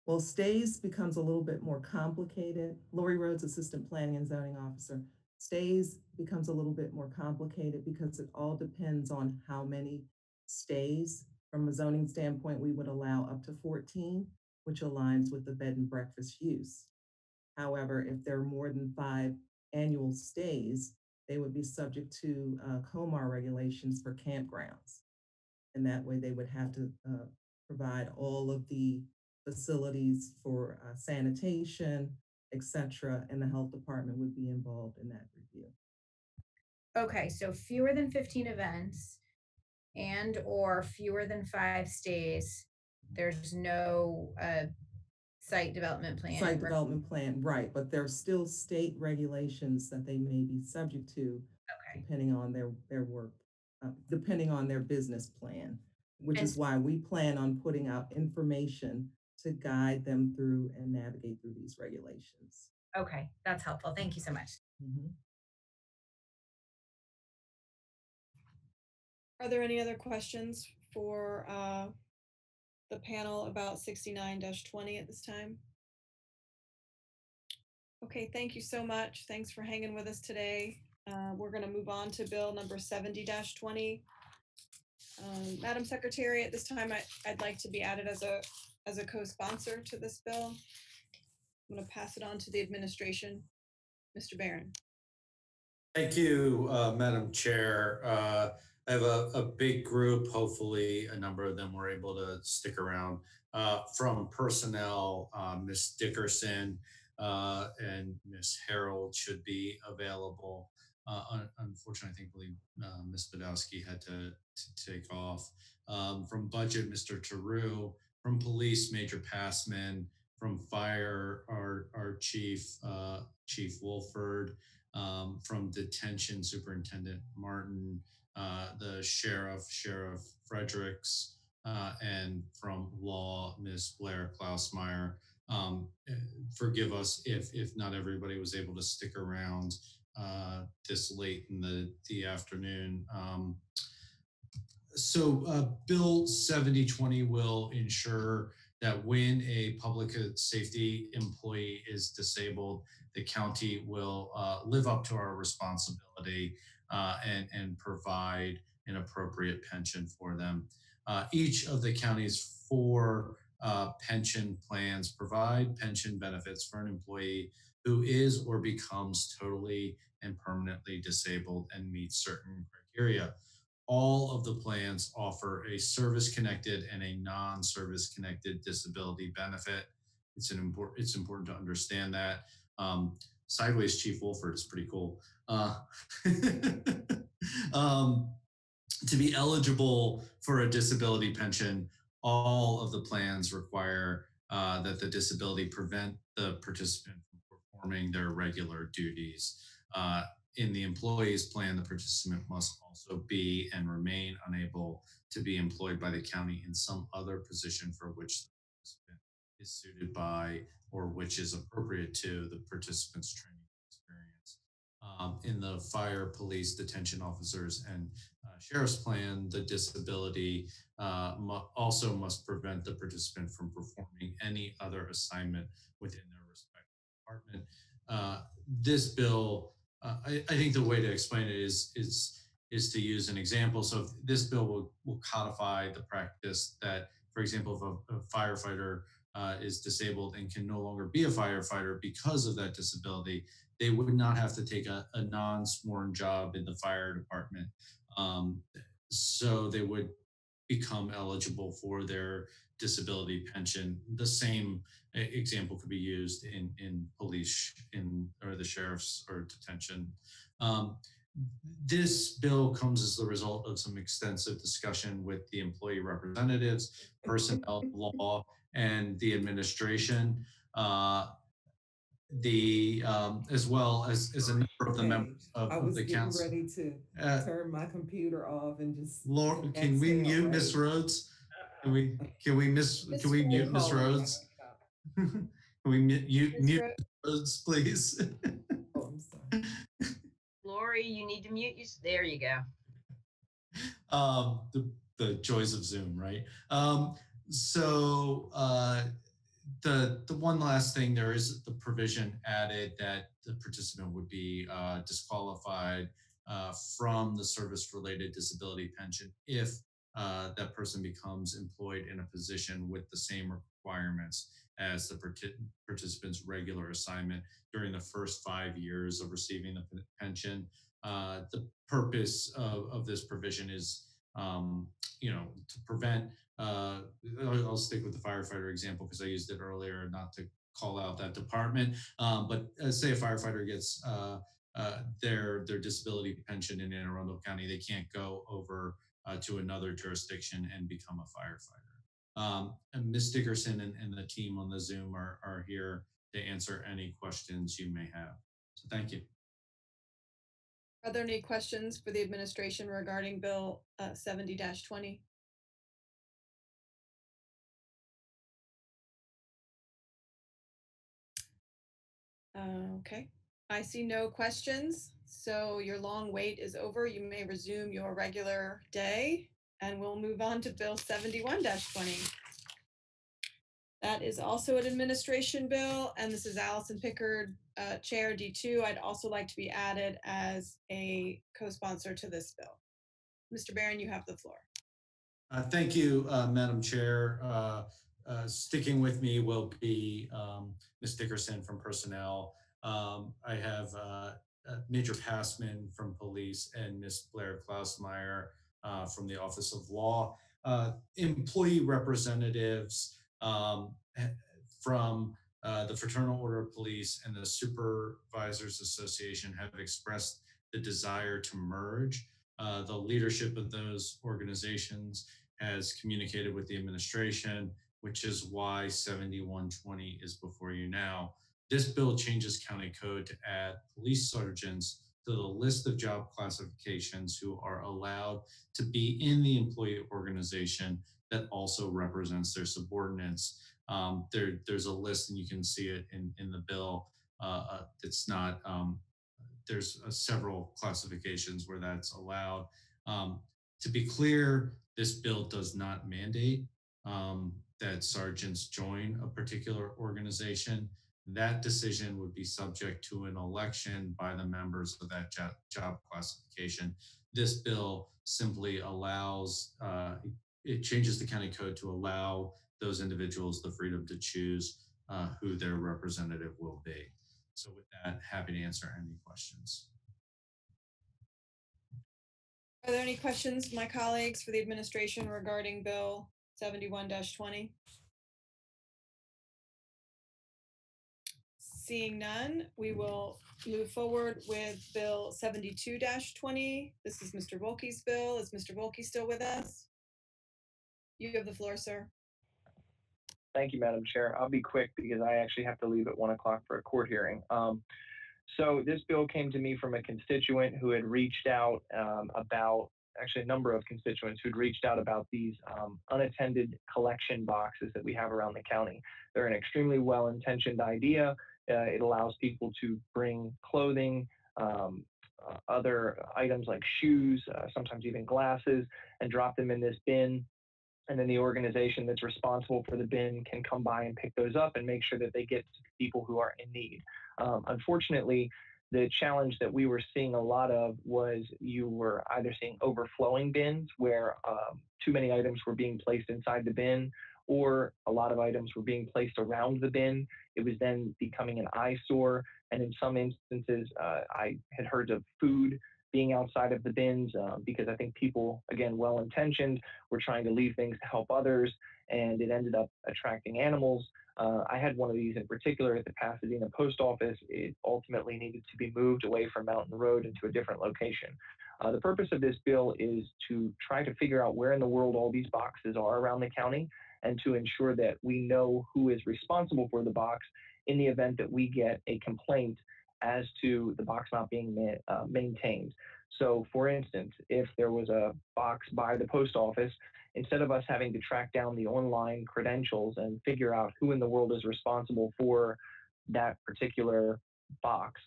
Speaker 21: Well, stays becomes a little bit more complicated. Lori Rhodes, Assistant Planning and Zoning Officer. Stays becomes a little bit more complicated because it all depends on how many stays. From a zoning standpoint, we would allow up to 14, which aligns with the bed and breakfast use. However, if there are more than 5 annual stays, they would be subject to COMAR regulations for campgrounds. And that way they would have to provide all of the facilities for sanitation, et cetera, and the health department would be involved in that review.
Speaker 9: Okay, so fewer than 15 events and or fewer than 5 stays. There's no site development plan.
Speaker 21: Site development plan, right, but there's still state regulations that they may be subject to, depending on their work, depending on their business plan, which is why we plan on putting out information to guide them through and navigate through these regulations.
Speaker 9: Okay, that's helpful. Thank you so much.
Speaker 21: Mm-hmm.
Speaker 1: Are there any other questions for the panel about 69-20 at this time? Okay, thank you so much. Thanks for hanging with us today. We're going to move on to bill number 70-20. Madam Secretary, at this time, I'd like to be added as a co-sponsor to this bill. I'm going to pass it on to the administration. Mr. Barron.
Speaker 6: Thank you, Madam Chair. I have a big group. Hopefully, a number of them were able to stick around. From personnel, Ms. Dickerson and Ms. Harold should be available. Unfortunately, I think Ms. Badowski had to take off. From budget, Mr. Tarou. From police, Major Passman. From fire, our chief, Chief Wolford. From detention, Superintendent Martin. The Sheriff Fredericks. And from law, Ms. Blair Klausmeyer. Forgive us if not everybody was able to stick around this late in the afternoon. So Bill 7020 will ensure that when a public safety employee is disabled, the county will live up to our responsibility and provide an appropriate pension for them. Each of the county's 4 pension plans provide pension benefits for an employee who is or becomes totally and permanently disabled and meets certain criteria. All of the plans offer a service-connected and a non-service-connected disability benefit. It's important to understand that. Sideways Chief Wolford is pretty cool. To be eligible for a disability pension, all of the plans require that the disability prevent the participant from performing their regular duties. In the employee's plan, the participant must also be and remain unable to be employed by the county in some other position for which the participant is suited by or which is appropriate to the participant's training experience. In the fire, police, detention officers, and sheriff's plan, the disability also must prevent the participant from performing any other assignment within their respective department.
Speaker 3: this bill, I think the way to explain it is to use an example. So this bill will codify the practice that, for example, if a firefighter is disabled and can no longer be a firefighter because of that disability, they would not have to take a non-sworn job in the fire department. So they would become eligible for their disability pension. The same example could be used in police or the sheriff's or detention. This bill comes as the result of some extensive discussion with the employee representatives, personnel law, and the administration. As well as a number of the members of the council.
Speaker 21: Ready to turn my computer off and just.
Speaker 3: Laura, can we mute Miss Rhodes? Can we mute Miss Rhodes? Can we mute Miss Rhodes, please?
Speaker 21: Oh, I'm sorry.
Speaker 2: Lori, you need to mute you. There you go.
Speaker 3: The joys of Zoom, right? The one last thing, there is the provision added that the participant would be disqualified from the service-related disability pension if that person becomes employed in a position with the same requirements as the participant's regular assignment during the first 5 years of receiving the pension. The purpose of this provision is, to prevent. I'll stick with the firefighter example because I used it earlier, not to call out that department. But say a firefighter gets their disability pension in Anne Arundel County, they can't go over to another jurisdiction and become a firefighter. And Ms. Dickerson and the team on the Zoom are here to answer any questions you may have. So thank you.
Speaker 1: Are there any questions for the administration regarding Bill 70-20? Okay, I see no questions. So your long wait is over. You may resume your regular day, and we'll move on to Bill 71-20. That is also an administration bill, and this is Allison Pickard, Chair D2. I'd also like to be added as a co-sponsor to this bill. Mr. Barron, you have the floor.
Speaker 3: Thank you, Madam Chair. Sticking with me will be Ms. Dickerson from Personnel. I have Major Passman from Police and Ms. Blair Klausmeyer from the Office of Law. Employee representatives from the Fraternal Order of Police and the Supervisors Association have expressed the desire to merge. The leadership of those organizations has communicated with the administration, which is why 7120 is before you now. This bill changes county code to add police sergeants to the list of job classifications who are allowed to be in the employee organization that also represents their subordinates. There's a list, and you can see it in the bill. It's not, there's several classifications where that's allowed. To be clear, this bill does not mandate that sergeants join a particular organization. That decision would be subject to an election by the members of that job classification. This bill simply allows, it changes the county code to allow those individuals the freedom to choose who their representative will be. So with that, happy to answer any questions.
Speaker 1: Are there any questions, my colleagues, for the administration regarding Bill 71-20? Seeing none, we will move forward with Bill 72-20. This is Mr. Volke's bill. Is Mr. Volke still with us? You have the floor, sir.
Speaker 4: Thank you, Madam Chair. I'll be quick because I actually have to leave at 1 o'clock for a court hearing. So this bill came to me from a constituent who had reached out about, actually a number of constituents who'd reached out about these unattended collection boxes that we have around the county. They're an extremely well-intentioned idea. It allows people to bring clothing, other items like shoes, sometimes even glasses, and drop them in this bin. and then the organization that's responsible for the bin can come by and pick those up and make sure that they get to people who are in need. Unfortunately, the challenge that we were seeing a lot of was you were either seeing overflowing bins where too many items were being placed inside the bin, or a lot of items were being placed around the bin. It was then becoming an eyesore. And in some instances, I had heard of food being outside of the bins because I think people, again, well-intentioned, were trying to leave things to help others, and it ended up attracting animals. I had one of these in particular at the Pasadena post office. It ultimately needed to be moved away from Mountain Road into a different location. The purpose of this bill is to try to figure out where in the world all these boxes are around the county, and to ensure that we know who is responsible for the box in the event that we get a complaint as to the box not being maintained. So for instance, if there was a box by the post office, instead of us having to track down the online credentials and figure out who in the world is responsible for that particular box,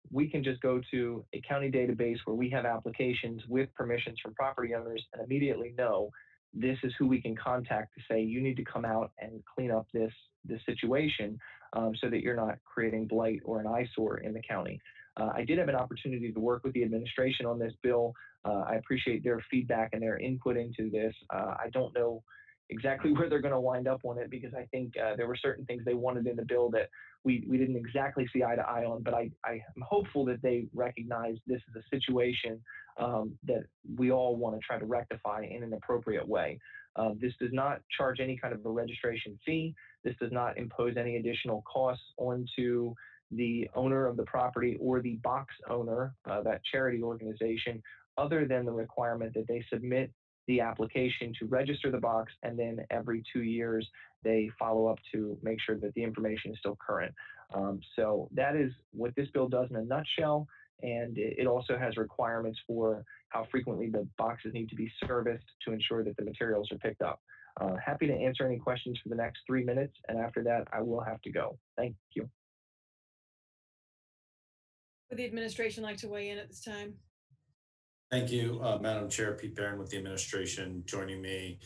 Speaker 4: we can just go to a county database where we have applications with permissions from property owners and immediately know this is who we can contact to say, you need to come out and clean up this situation so that you're not creating blight or an eyesore in the county. I did have an opportunity to work with the administration on this bill. I appreciate their feedback and their input into this. I don't know exactly where they're going to wind up on it, because I think there were certain things they wanted in the bill that we didn't exactly see eye to eye on, but I am hopeful that they recognize this is a situation that we all want to try to rectify in an appropriate way. This does not charge any kind of a registration fee. This does not impose any additional costs onto the owner of the property or the box owner, that charity organization, other than the requirement that they submit the application to register the box, and then every 2 years they follow up to make sure that the information is still current. So that is what this bill does in a nutshell, and it also has requirements for how frequently the boxes need to be serviced to ensure that the materials are picked up. Happy to answer any questions for the next 3 minutes, and after that I will have to go. Thank you.
Speaker 1: Would the administration like to weigh in at this time?
Speaker 6: Thank you, Madam Chair. Pete Barron with the administration. Joining me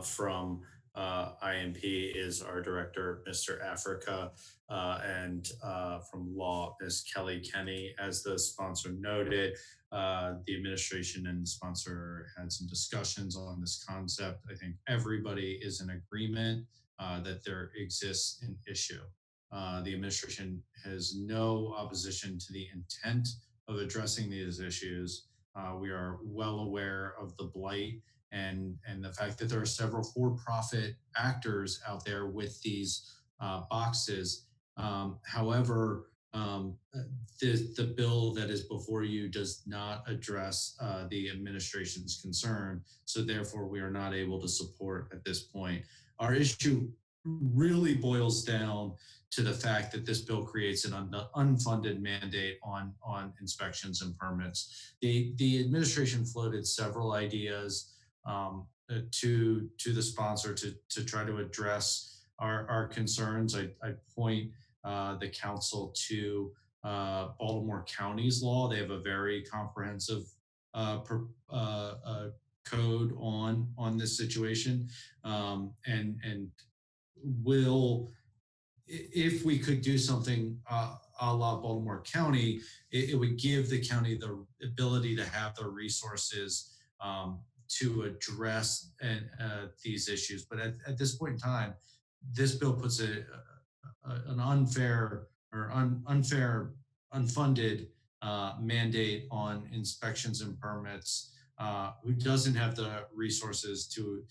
Speaker 6: from INP is our director, Mr. Africa, and from law, Ms. Kelly Kenny. As the sponsor noted, the administration and the sponsor had some discussions on this concept. I think everybody is in agreement that there exists an issue. The administration has no opposition to the intent of addressing these issues. We are well aware of the blight and the fact that there are several for-profit actors out there with these boxes. However, the bill that is before you does not address the administration's concern, so therefore we are not able to support at this point. Our issue really boils down to the fact that this bill creates an unfunded mandate on inspections and permits. The administration floated several ideas to the sponsor to try to address our concerns. I point the council to Baltimore County's law. They have a very comprehensive code on this situation, and will, if we could do something a la Baltimore County, it would give the county the ability to have the resources to address these issues. But at this point in time, this bill puts an unfair or unfunded mandate on inspections and permits, who doesn't have the resources to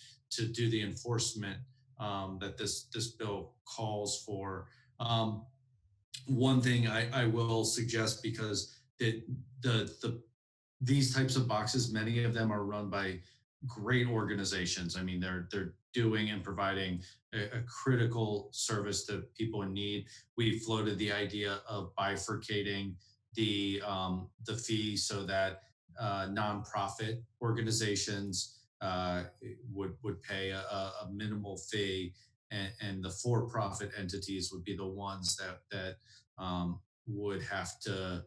Speaker 6: do the enforcement that this bill calls for. One thing I will suggest, because these types of boxes, many of them are run by great organizations. I mean, they're doing and providing a critical service to people in need. We floated the idea of bifurcating the fee so that nonprofit organizations would pay a minimal fee, and the for-profit entities would be the ones that would have to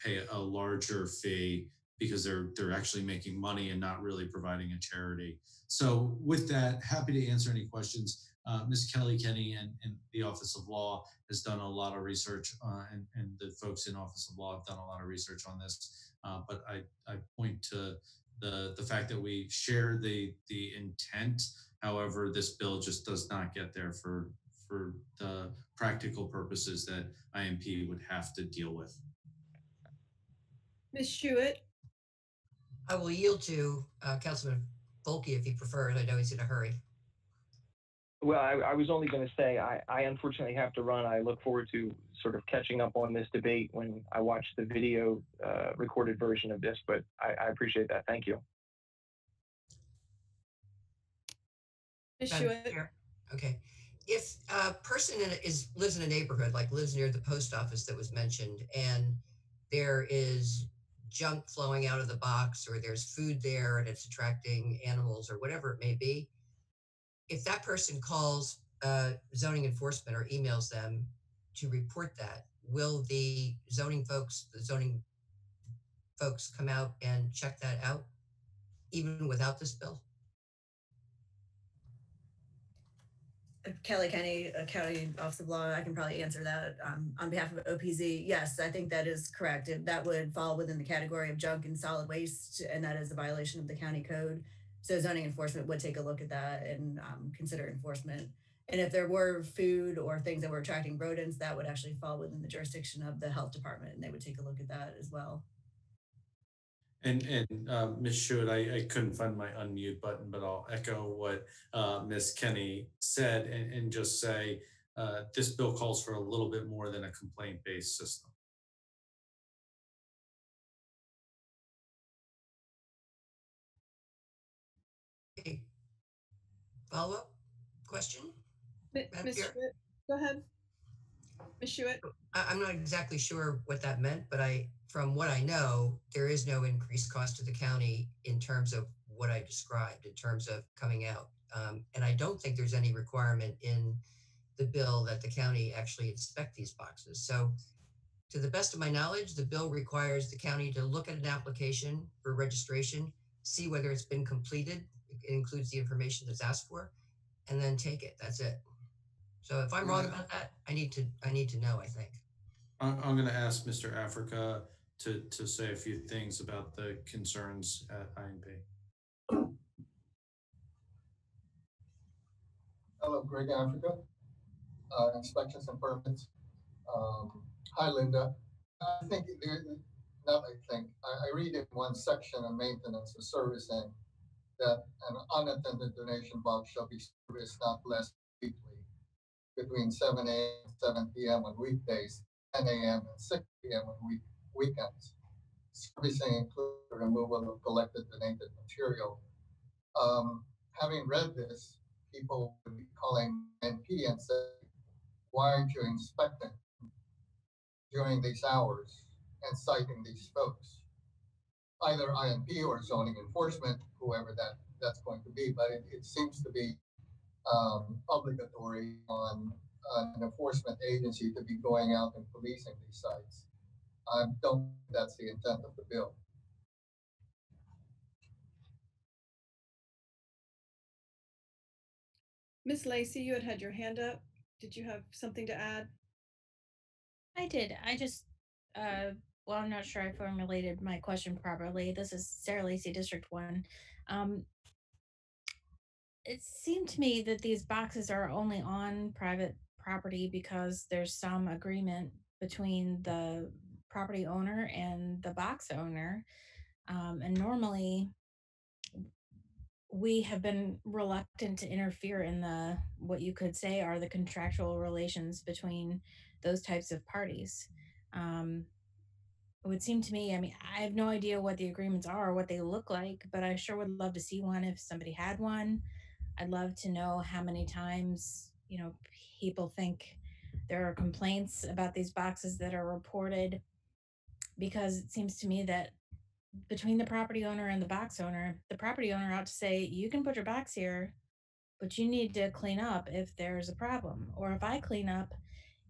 Speaker 6: pay a larger fee,
Speaker 16: because they're actually making money and not really providing a charity. So with that, happy to answer any questions. Ms. Kelly Kenny and the Office of Law has done a lot of research, and the folks in Office of Law have done a lot of research on this. But I point to the fact that we share the intent. However, this bill just does not get there for the practical purposes that IMP would have to deal with.
Speaker 1: Ms. Schuett?
Speaker 19: I will yield to Councilman Volke if he prefers. I know he's in a hurry.
Speaker 4: Well, I was only going to say, I unfortunately have to run. I look forward to sort of catching up on this debate when I watch the video recorded version of this, but I appreciate that. Thank you.
Speaker 1: Ms. Schuett?
Speaker 19: Okay. If a person lives in a neighborhood, like lives near the post office that was mentioned, and there is junk flowing out of the box, or there's food there and it's attracting animals or whatever it may be, if that person calls zoning enforcement or emails them to report that, will the zoning folks come out and check that out, even without this bill?
Speaker 18: Kelly Kenny, County Office of Law, I can probably answer that on behalf of OPZ. Yes, I think that is correct. That would fall within the category of junk and solid waste, and that is a violation of the county code. So zoning enforcement would take a look at that and consider enforcement. And if there were food or things that were attracting rodents, that would actually fall within the jurisdiction of the health department, and they would take a look at that as well.
Speaker 16: And Ms. Schuett, I couldn't find my unmute button, but I'll echo what Ms. Kenny said and just say this bill calls for a little bit more than a complaint-based system.
Speaker 19: Okay. Follow-up question?
Speaker 1: Ms. Schuett, go ahead. Ms. Schuett?
Speaker 19: I'm not exactly sure what that meant, but from what I know, there is no increased cost to the county in terms of what I described, in terms of coming out. And I don't think there's any requirement in the bill that the county actually inspect these boxes. So to the best of my knowledge, the bill requires the county to look at an application for registration, see whether it's been completed. It includes the information that's asked for, and then take it. That's it. So if I'm wrong about that, I need to know, I think.
Speaker 16: I'm going to ask Mr. Africa to say a few things about the concerns at IMP.
Speaker 17: Hello, Greg Africa, Inspections and Permits. Hi, Linda. I think, I read in one section of maintenance or servicing that an unattended donation box shall be serviced not less weekly between 7 a.m. and 7 p.m. on weekdays, 10 a.m. and 6 p.m. on weekends. Servicing includes the removal of collected donated material. Having read this, people would be calling NP and say, why aren't you inspecting during these hours and citing these folks? Either INP or zoning enforcement, whoever that's going to be, but it seems to be obligatory on an enforcement agency to be going out and policing these sites. I don't think that's the intent of the bill.
Speaker 1: Ms. Lacey, you had your hand up. Did you have something to add?
Speaker 10: I did. I just, well, I'm not sure I formulated my question properly. This is Sarah Lacey, District 1. It seemed to me that these boxes are only on private property because there's some agreement between the property owner and the box owner. And normally we have been reluctant to interfere in what you could say are the contractual relations between those types of parties. It would seem to me, I mean, I have no idea what the agreements are or what they look like, but I sure would love to see one if somebody had one. I'd love to know how many times, people think there are complaints about these boxes that are reported, because it seems to me that between the property owner and the box owner, the property owner ought to say, you can put your box here, but you need to clean up if there's a problem. Or if I clean up,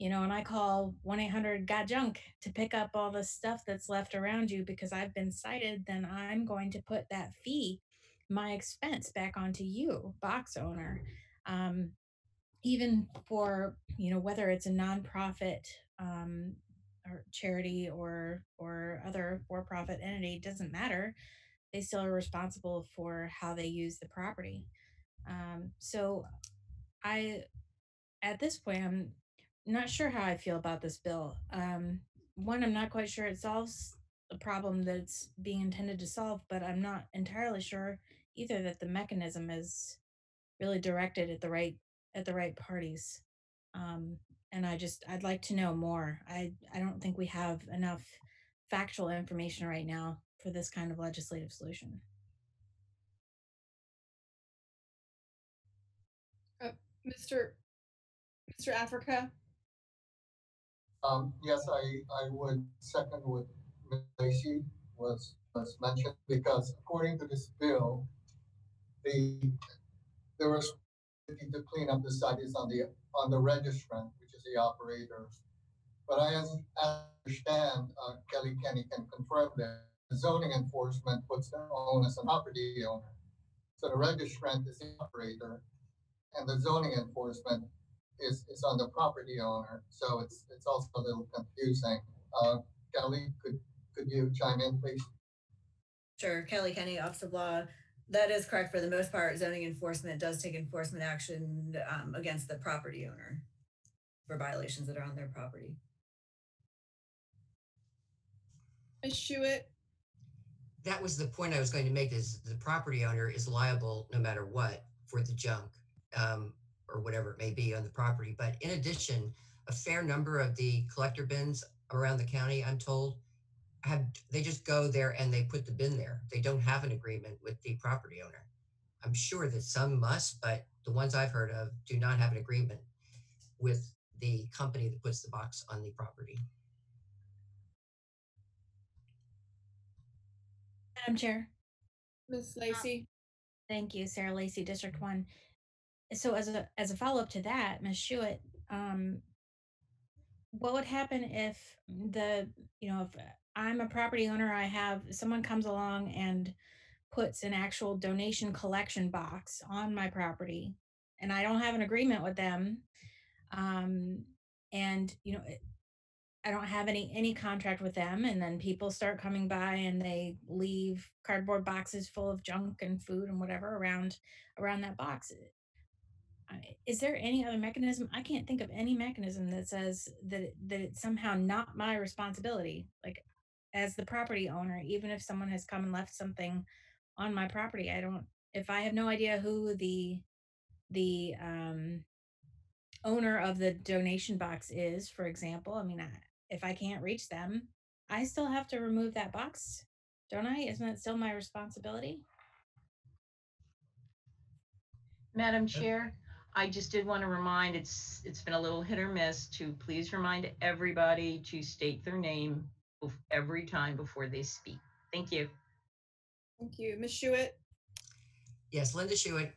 Speaker 10: and I call 1-800-GOT-JUNK to pick up all the stuff that's left around you because I've been cited, then I'm going to put that fee, my expense, back onto you, box owner. Um, Even for, whether it's a nonprofit or charity or other for-profit entity, doesn't matter. They still are responsible for how they use the property. So I at this point, I'm not sure how I feel about this bill. One, I'm not quite sure it solves the problem that it's being intended to solve, but I'm not entirely sure either that the mechanism is really directed at the right parties. Um, and I'd like to know more. I don't think we have enough factual information right now for this kind of legislative solution.
Speaker 1: Mr. Africa.
Speaker 17: Yes, I would second what Ms. Lacey was mentioned, because according to this bill, the responsibility to clean up the site is on the registrant, which is the operator. But I understand, Kelly Kenny can confirm that the zoning enforcement puts the onus on property owner. So the registrant is the operator, and the zoning enforcement is on the property owner. So it's also a little confusing. Kelly, could you chime in, please?
Speaker 18: Sure, Kelly Kenny, Office of Law. That is correct. For the most part, zoning enforcement does take enforcement action against the property owner for violations that are on their property.
Speaker 1: Ms. Schuett.
Speaker 19: That was the point I was going to make, is the property owner is liable no matter what for the junk or whatever it may be on the property. But in addition, a fair number of the collector bins around the county, I'm told, they just go there and they put the bin there. They don't have an agreement with the property owner. I'm sure that some must, but the ones I've heard of do not have an agreement with the company that puts the box on the property.
Speaker 10: Madam Chair.
Speaker 1: Ms. Lacey.
Speaker 10: Thank you, Sarah Lacey, District 1. So as a follow-up to that, Ms. Schuett, what would happen if if I'm a property owner, I have someone comes along and puts an actual donation collection box on my property, and I don't have an agreement with them, and I don't have any contract with them, and then people start coming by and they leave cardboard boxes full of junk and food and whatever around that box. Is there any other mechanism? I can't think of any mechanism that says that it's somehow not my responsibility, like as the property owner, even if someone has come and left something on my property. If I have no idea who the owner of the donation box is, for example, if I can't reach them, I still have to remove that box, don't I? Isn't that still my responsibility?
Speaker 2: Madam Chair, I just did want to remind, it's been a little hit or miss, to please remind everybody to state their name every time before they speak. Thank you.
Speaker 1: Thank you. Ms. Schuett.
Speaker 19: Yes, Linda Schuett,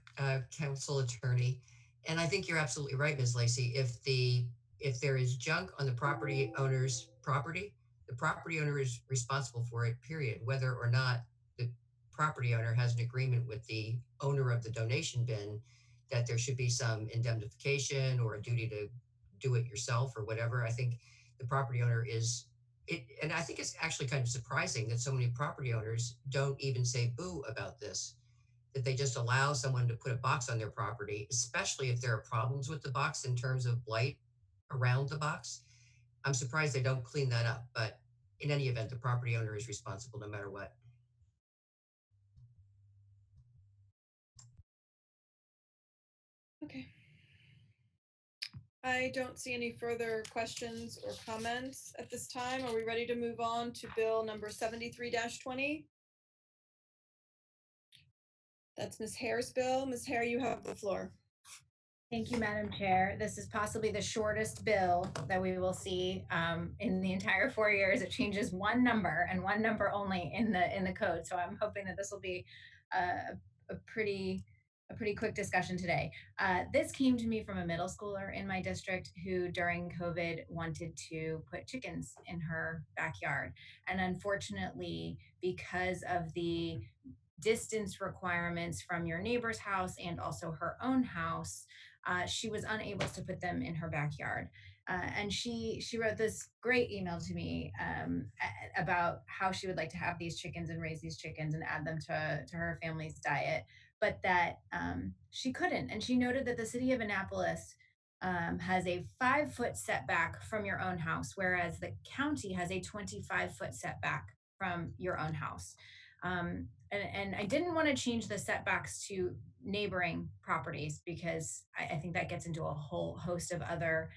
Speaker 19: council attorney. And I think you're absolutely right, Ms. Lacey. If there is junk on the property owner's property, the property owner is responsible for it, period, whether or not the property owner has an agreement with the owner of the donation bin that there should be some indemnification or a duty to do it yourself or whatever. I think the property owner and I think it's actually kind of surprising that so many property owners don't even say boo about this, that they just allow someone to put a box on their property, especially if there are problems with the box in terms of blight around the box. I'm surprised they don't clean that up, but in any event, the property owner is responsible no matter what.
Speaker 1: Okay. I don't see any further questions or comments at this time. Are we ready to move on to bill number 73-20? That's Ms. Hare's bill. Ms. Hare, you have the floor.
Speaker 9: Thank you, Madam Chair. This is possibly the shortest bill that we will see in the entire 4 years. It changes one number and one number only in the code. So I'm hoping that this will be a pretty a pretty quick discussion today. This came to me from a middle schooler in my district who during COVID wanted to put chickens in her backyard. And unfortunately, because of the distance requirements from your neighbor's house and also her own house, she was unable to put them in her backyard. And she wrote this great email to me about how she would like to have these chickens and raise these chickens and add them to her family's diet, but that she couldn't. And she noted that the city of Annapolis has a 5-foot setback from your own house, whereas the county has a 25-foot setback from your own house. And I didn't want to change the setbacks to neighboring properties because I think that gets into a whole host of other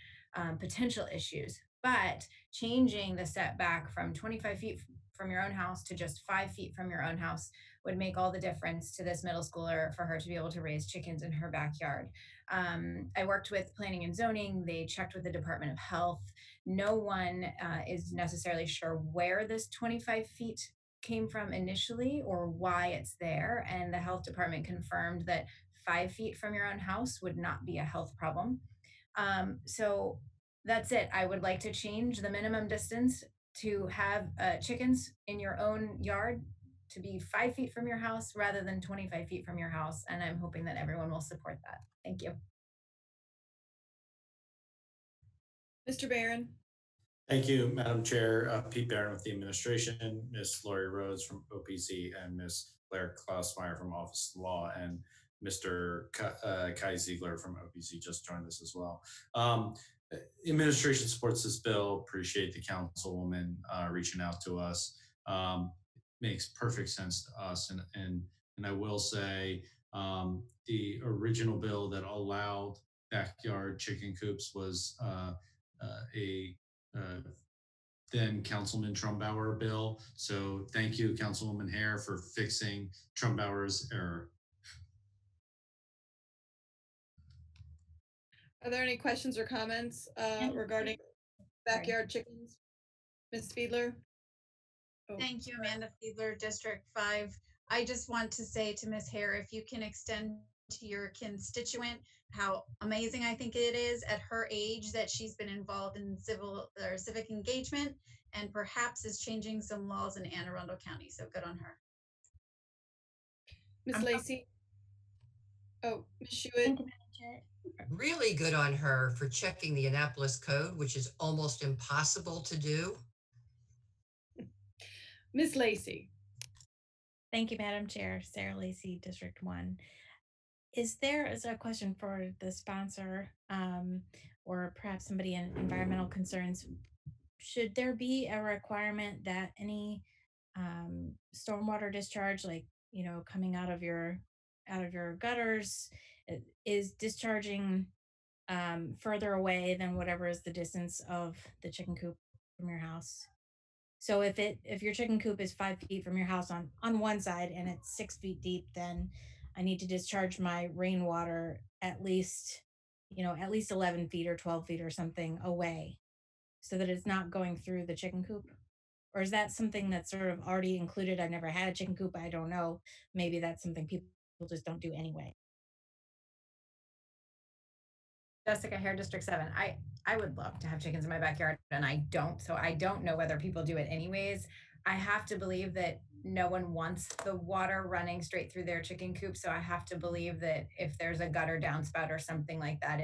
Speaker 9: potential issues. But changing the setback from 25 feet from your own house to just 5 feet from your own house would make all the difference to this middle schooler for her to be able to raise chickens in her backyard. I worked with planning and zoning. They checked with the Department of Health. No one is necessarily sure where this 25 feet came from initially or why it's there. And the health department confirmed that 5 feet from your own house would not be a health problem. So that's it. I would like to change the minimum distance to have chickens in your own yard to be 5 feet from your house rather than 25 feet from your house. And I'm hoping that everyone will support that. Thank you.
Speaker 1: Mr. Barron.
Speaker 6: Thank you, Madam Chair. Pete Barron with the administration, Ms. Lori Rhodes from OPC, and Ms. Claire Klausmeyer from Office of Law, and Mr. Kai Ziegler from OPC just joined us as well. Administration supports this bill. Appreciate the councilwoman reaching out to us. Makes perfect sense to us, and I will say the original bill that allowed backyard chicken coops was then Councilman Trumbauer bill. So thank you, Councilwoman Hare, for fixing Trumbauer's error.
Speaker 1: Are there any questions or comments regarding backyard chickens? Ms. Fiedler?
Speaker 5: Oh. Thank you, Amanda Fiedler, District 5. I just want to say to Ms. Hare, if you can extend to your constituent how amazing I think it is at her age that she's been involved in civic engagement and perhaps is changing some laws in Anne Arundel County. So good on her.
Speaker 1: Ms. Lacey? Oh, Ms. Schuett?
Speaker 19: Really good on her for checking the Annapolis code, which is almost impossible to do.
Speaker 1: Ms. Lacey?
Speaker 10: Thank you, Madam Chair. Sarah Lacey, District 1. Is a question for the sponsor or perhaps somebody in environmental concerns? Should there be a requirement that any stormwater discharge, like coming out of your gutters, is discharging further away than whatever is the distance of the chicken coop from your house? So if your chicken coop is 5 feet from your house on one side and it's 6 feet deep, then I need to discharge my rainwater at least 11 feet or 12 feet or something away so that it's not going through the chicken coop. Or is that something that's sort of already included? I've never had a chicken coop. I don't know. Maybe that's something people just don't do anyway.
Speaker 9: Jessica Hare, District 7. I would love to have chickens in my backyard, and I don't. So I don't know whether people do it anyways. I have to believe that no one wants the water running straight through their chicken coop. So I have to believe that if there's a gutter downspout or something like that,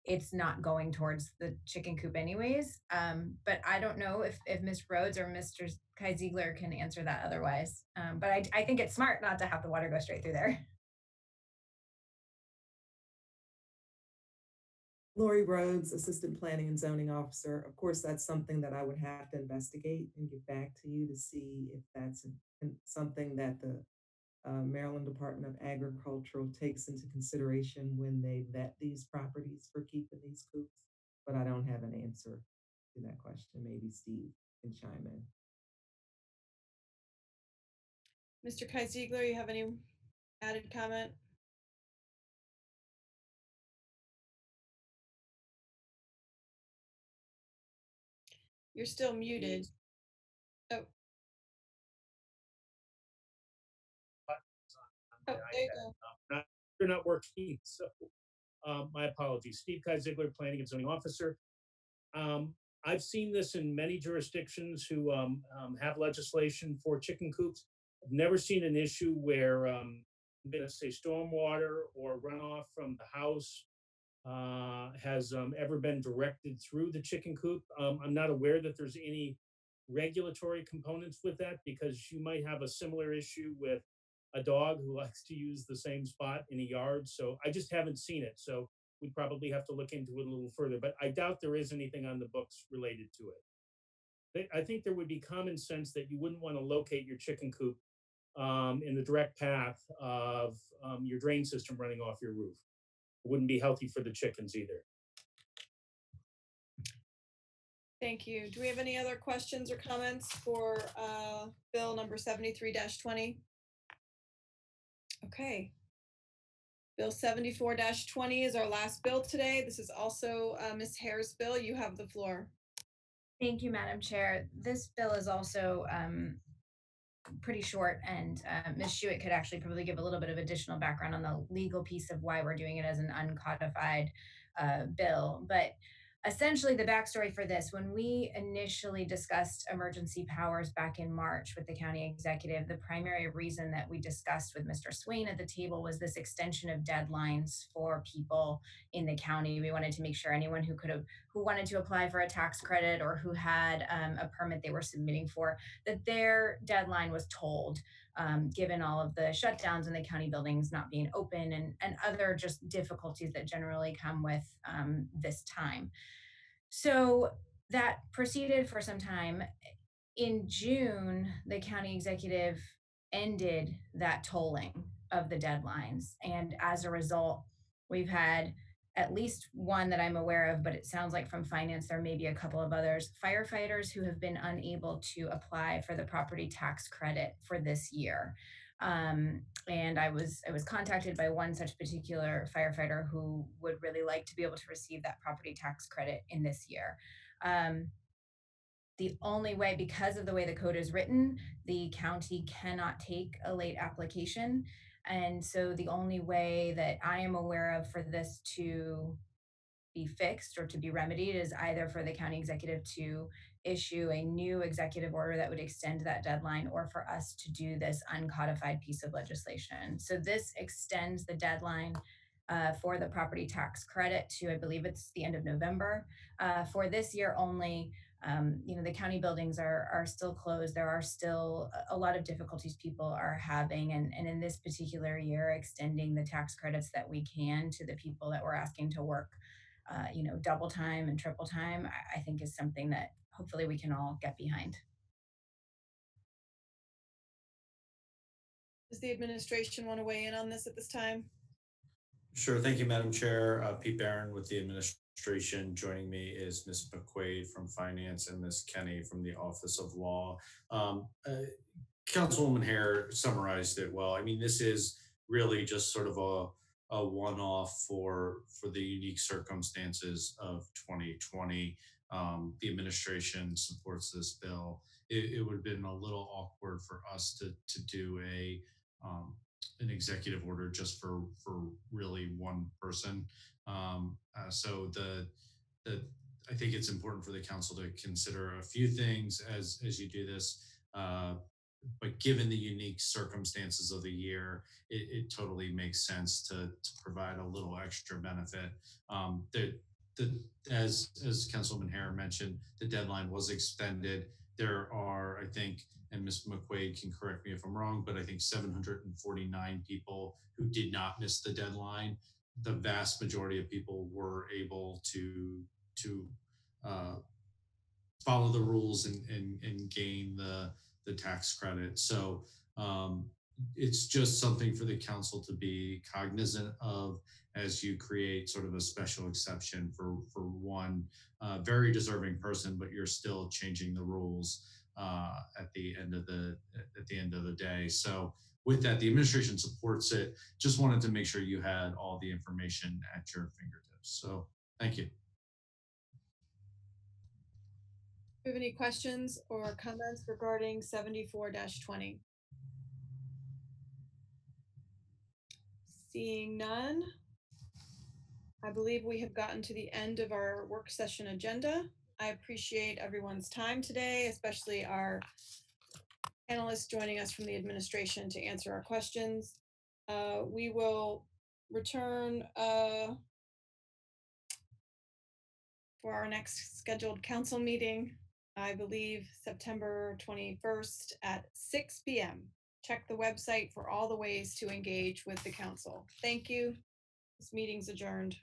Speaker 9: it's not going towards the chicken coop anyways. But I don't know if Ms. Rhodes or Mr. Kai Ziegler can answer that otherwise. But I think it's smart not to have the water go straight through there.
Speaker 21: Lori Rhodes, Assistant Planning and Zoning Officer. Of course, that's something that I would have to investigate and get back to you to see if that's something that the Maryland Department of Agriculture takes into consideration when they vet these properties for keeping these coops. But I don't have an answer to that question. Maybe Steve can chime in.
Speaker 1: Mr. Kai Ziegler, you have any added comment? You're still muted. Oh. Oh, there you go.
Speaker 7: they're not working. So my apologies. Steve Ziegler, Planning and Zoning Officer. I've seen this in many jurisdictions who have legislation for chicken coops. I've never seen an issue where, I'm going to say stormwater or runoff from the house has ever been directed through the chicken coop. I'm not aware that there's any regulatory components with that, because you might have a similar issue with a dog who likes to use the same spot in a yard. So I just haven't seen it. So we probably have to look into it a little further, but I doubt there is anything on the books related to it. I think there would be common sense that you wouldn't want to locate your chicken coop in the direct path of your drain system running off your roof. It wouldn't be healthy for the chickens either.
Speaker 1: Thank you. Do we have any other questions or comments for bill number 73-20? Okay. Bill 74-20 is our last bill today. This is also Ms. Hare's bill. You have the floor.
Speaker 9: Thank you, Madam Chair. This bill is also pretty short, and Ms. Schuett could actually probably give a little bit of additional background on the legal piece of why we're doing it as an uncodified bill. But essentially, the backstory for this, when we initially discussed emergency powers back in March with the county executive, the primary reason that we discussed with Mr. Swain at the table was this extension of deadlines for people in the county. We wanted to make sure anyone who wanted to apply for a tax credit or who had a permit they were submitting for, that their deadline was told, given all of the shutdowns and the county buildings not being open and other just difficulties that generally come with this time. So that proceeded for some time. In June, the county executive ended that tolling of the deadlines. And as a result, we've had at least one that I'm aware of, but it sounds like from finance, there may be a couple of others, firefighters who have been unable to apply for the property tax credit for this year. And I was contacted by one such particular firefighter who would really like to be able to receive that property tax credit in this year. The only way, because of the way the code is written, the county cannot take a late application. And so the only way that I am aware of for this to be fixed or to be remedied is either for the county executive to issue a new executive order that would extend that deadline, or for us to do this uncodified piece of legislation. So this extends the deadline for the property tax credit to, I believe it's the end of November. For this year only, the county buildings are still closed. There are still a lot of difficulties people are having. And in this particular year, extending the tax credits that we can to the people that we're asking to work double time and triple time, I think is something that hopefully we can all get behind.
Speaker 1: Does the administration want to weigh in on this at this time?
Speaker 6: Sure. Thank you, Madam Chair. Pete Barron with the administration. Joining me is Ms. McQuaid from Finance and Ms. Kenny from the Office of Law. Councilwoman Hare summarized it well. I mean, this is really just sort of a one-off for the unique circumstances of 2020. The administration supports this bill. It would have been a little awkward for us to do an executive order just for really one person. So I think it's important for the council to consider a few things as you do this. But given the unique circumstances of the year, it totally makes sense to provide a little extra benefit. As Councilwoman Hare mentioned, the deadline was extended. There are, I think, and Ms. McQuaid can correct me if I'm wrong, but I think 749 people who did not miss the deadline. The vast majority of people were able to follow the rules and gain the tax credit. So it's just something for the council to be cognizant of as you create sort of a special exception for one very deserving person, but you're still changing the rules at the end of the day. So with that, the administration supports it. Just wanted to make sure you had all the information at your fingertips. So thank you.
Speaker 1: Do you have any questions or comments regarding 74-20? Seeing none, I believe we have gotten to the end of our work session agenda. I appreciate everyone's time today, especially our panelists joining us from the administration to answer our questions. We will return for our next scheduled council meeting, I believe September 21st at 6 p.m. Check the website for all the ways to engage with the council. Thank you. This meeting's adjourned.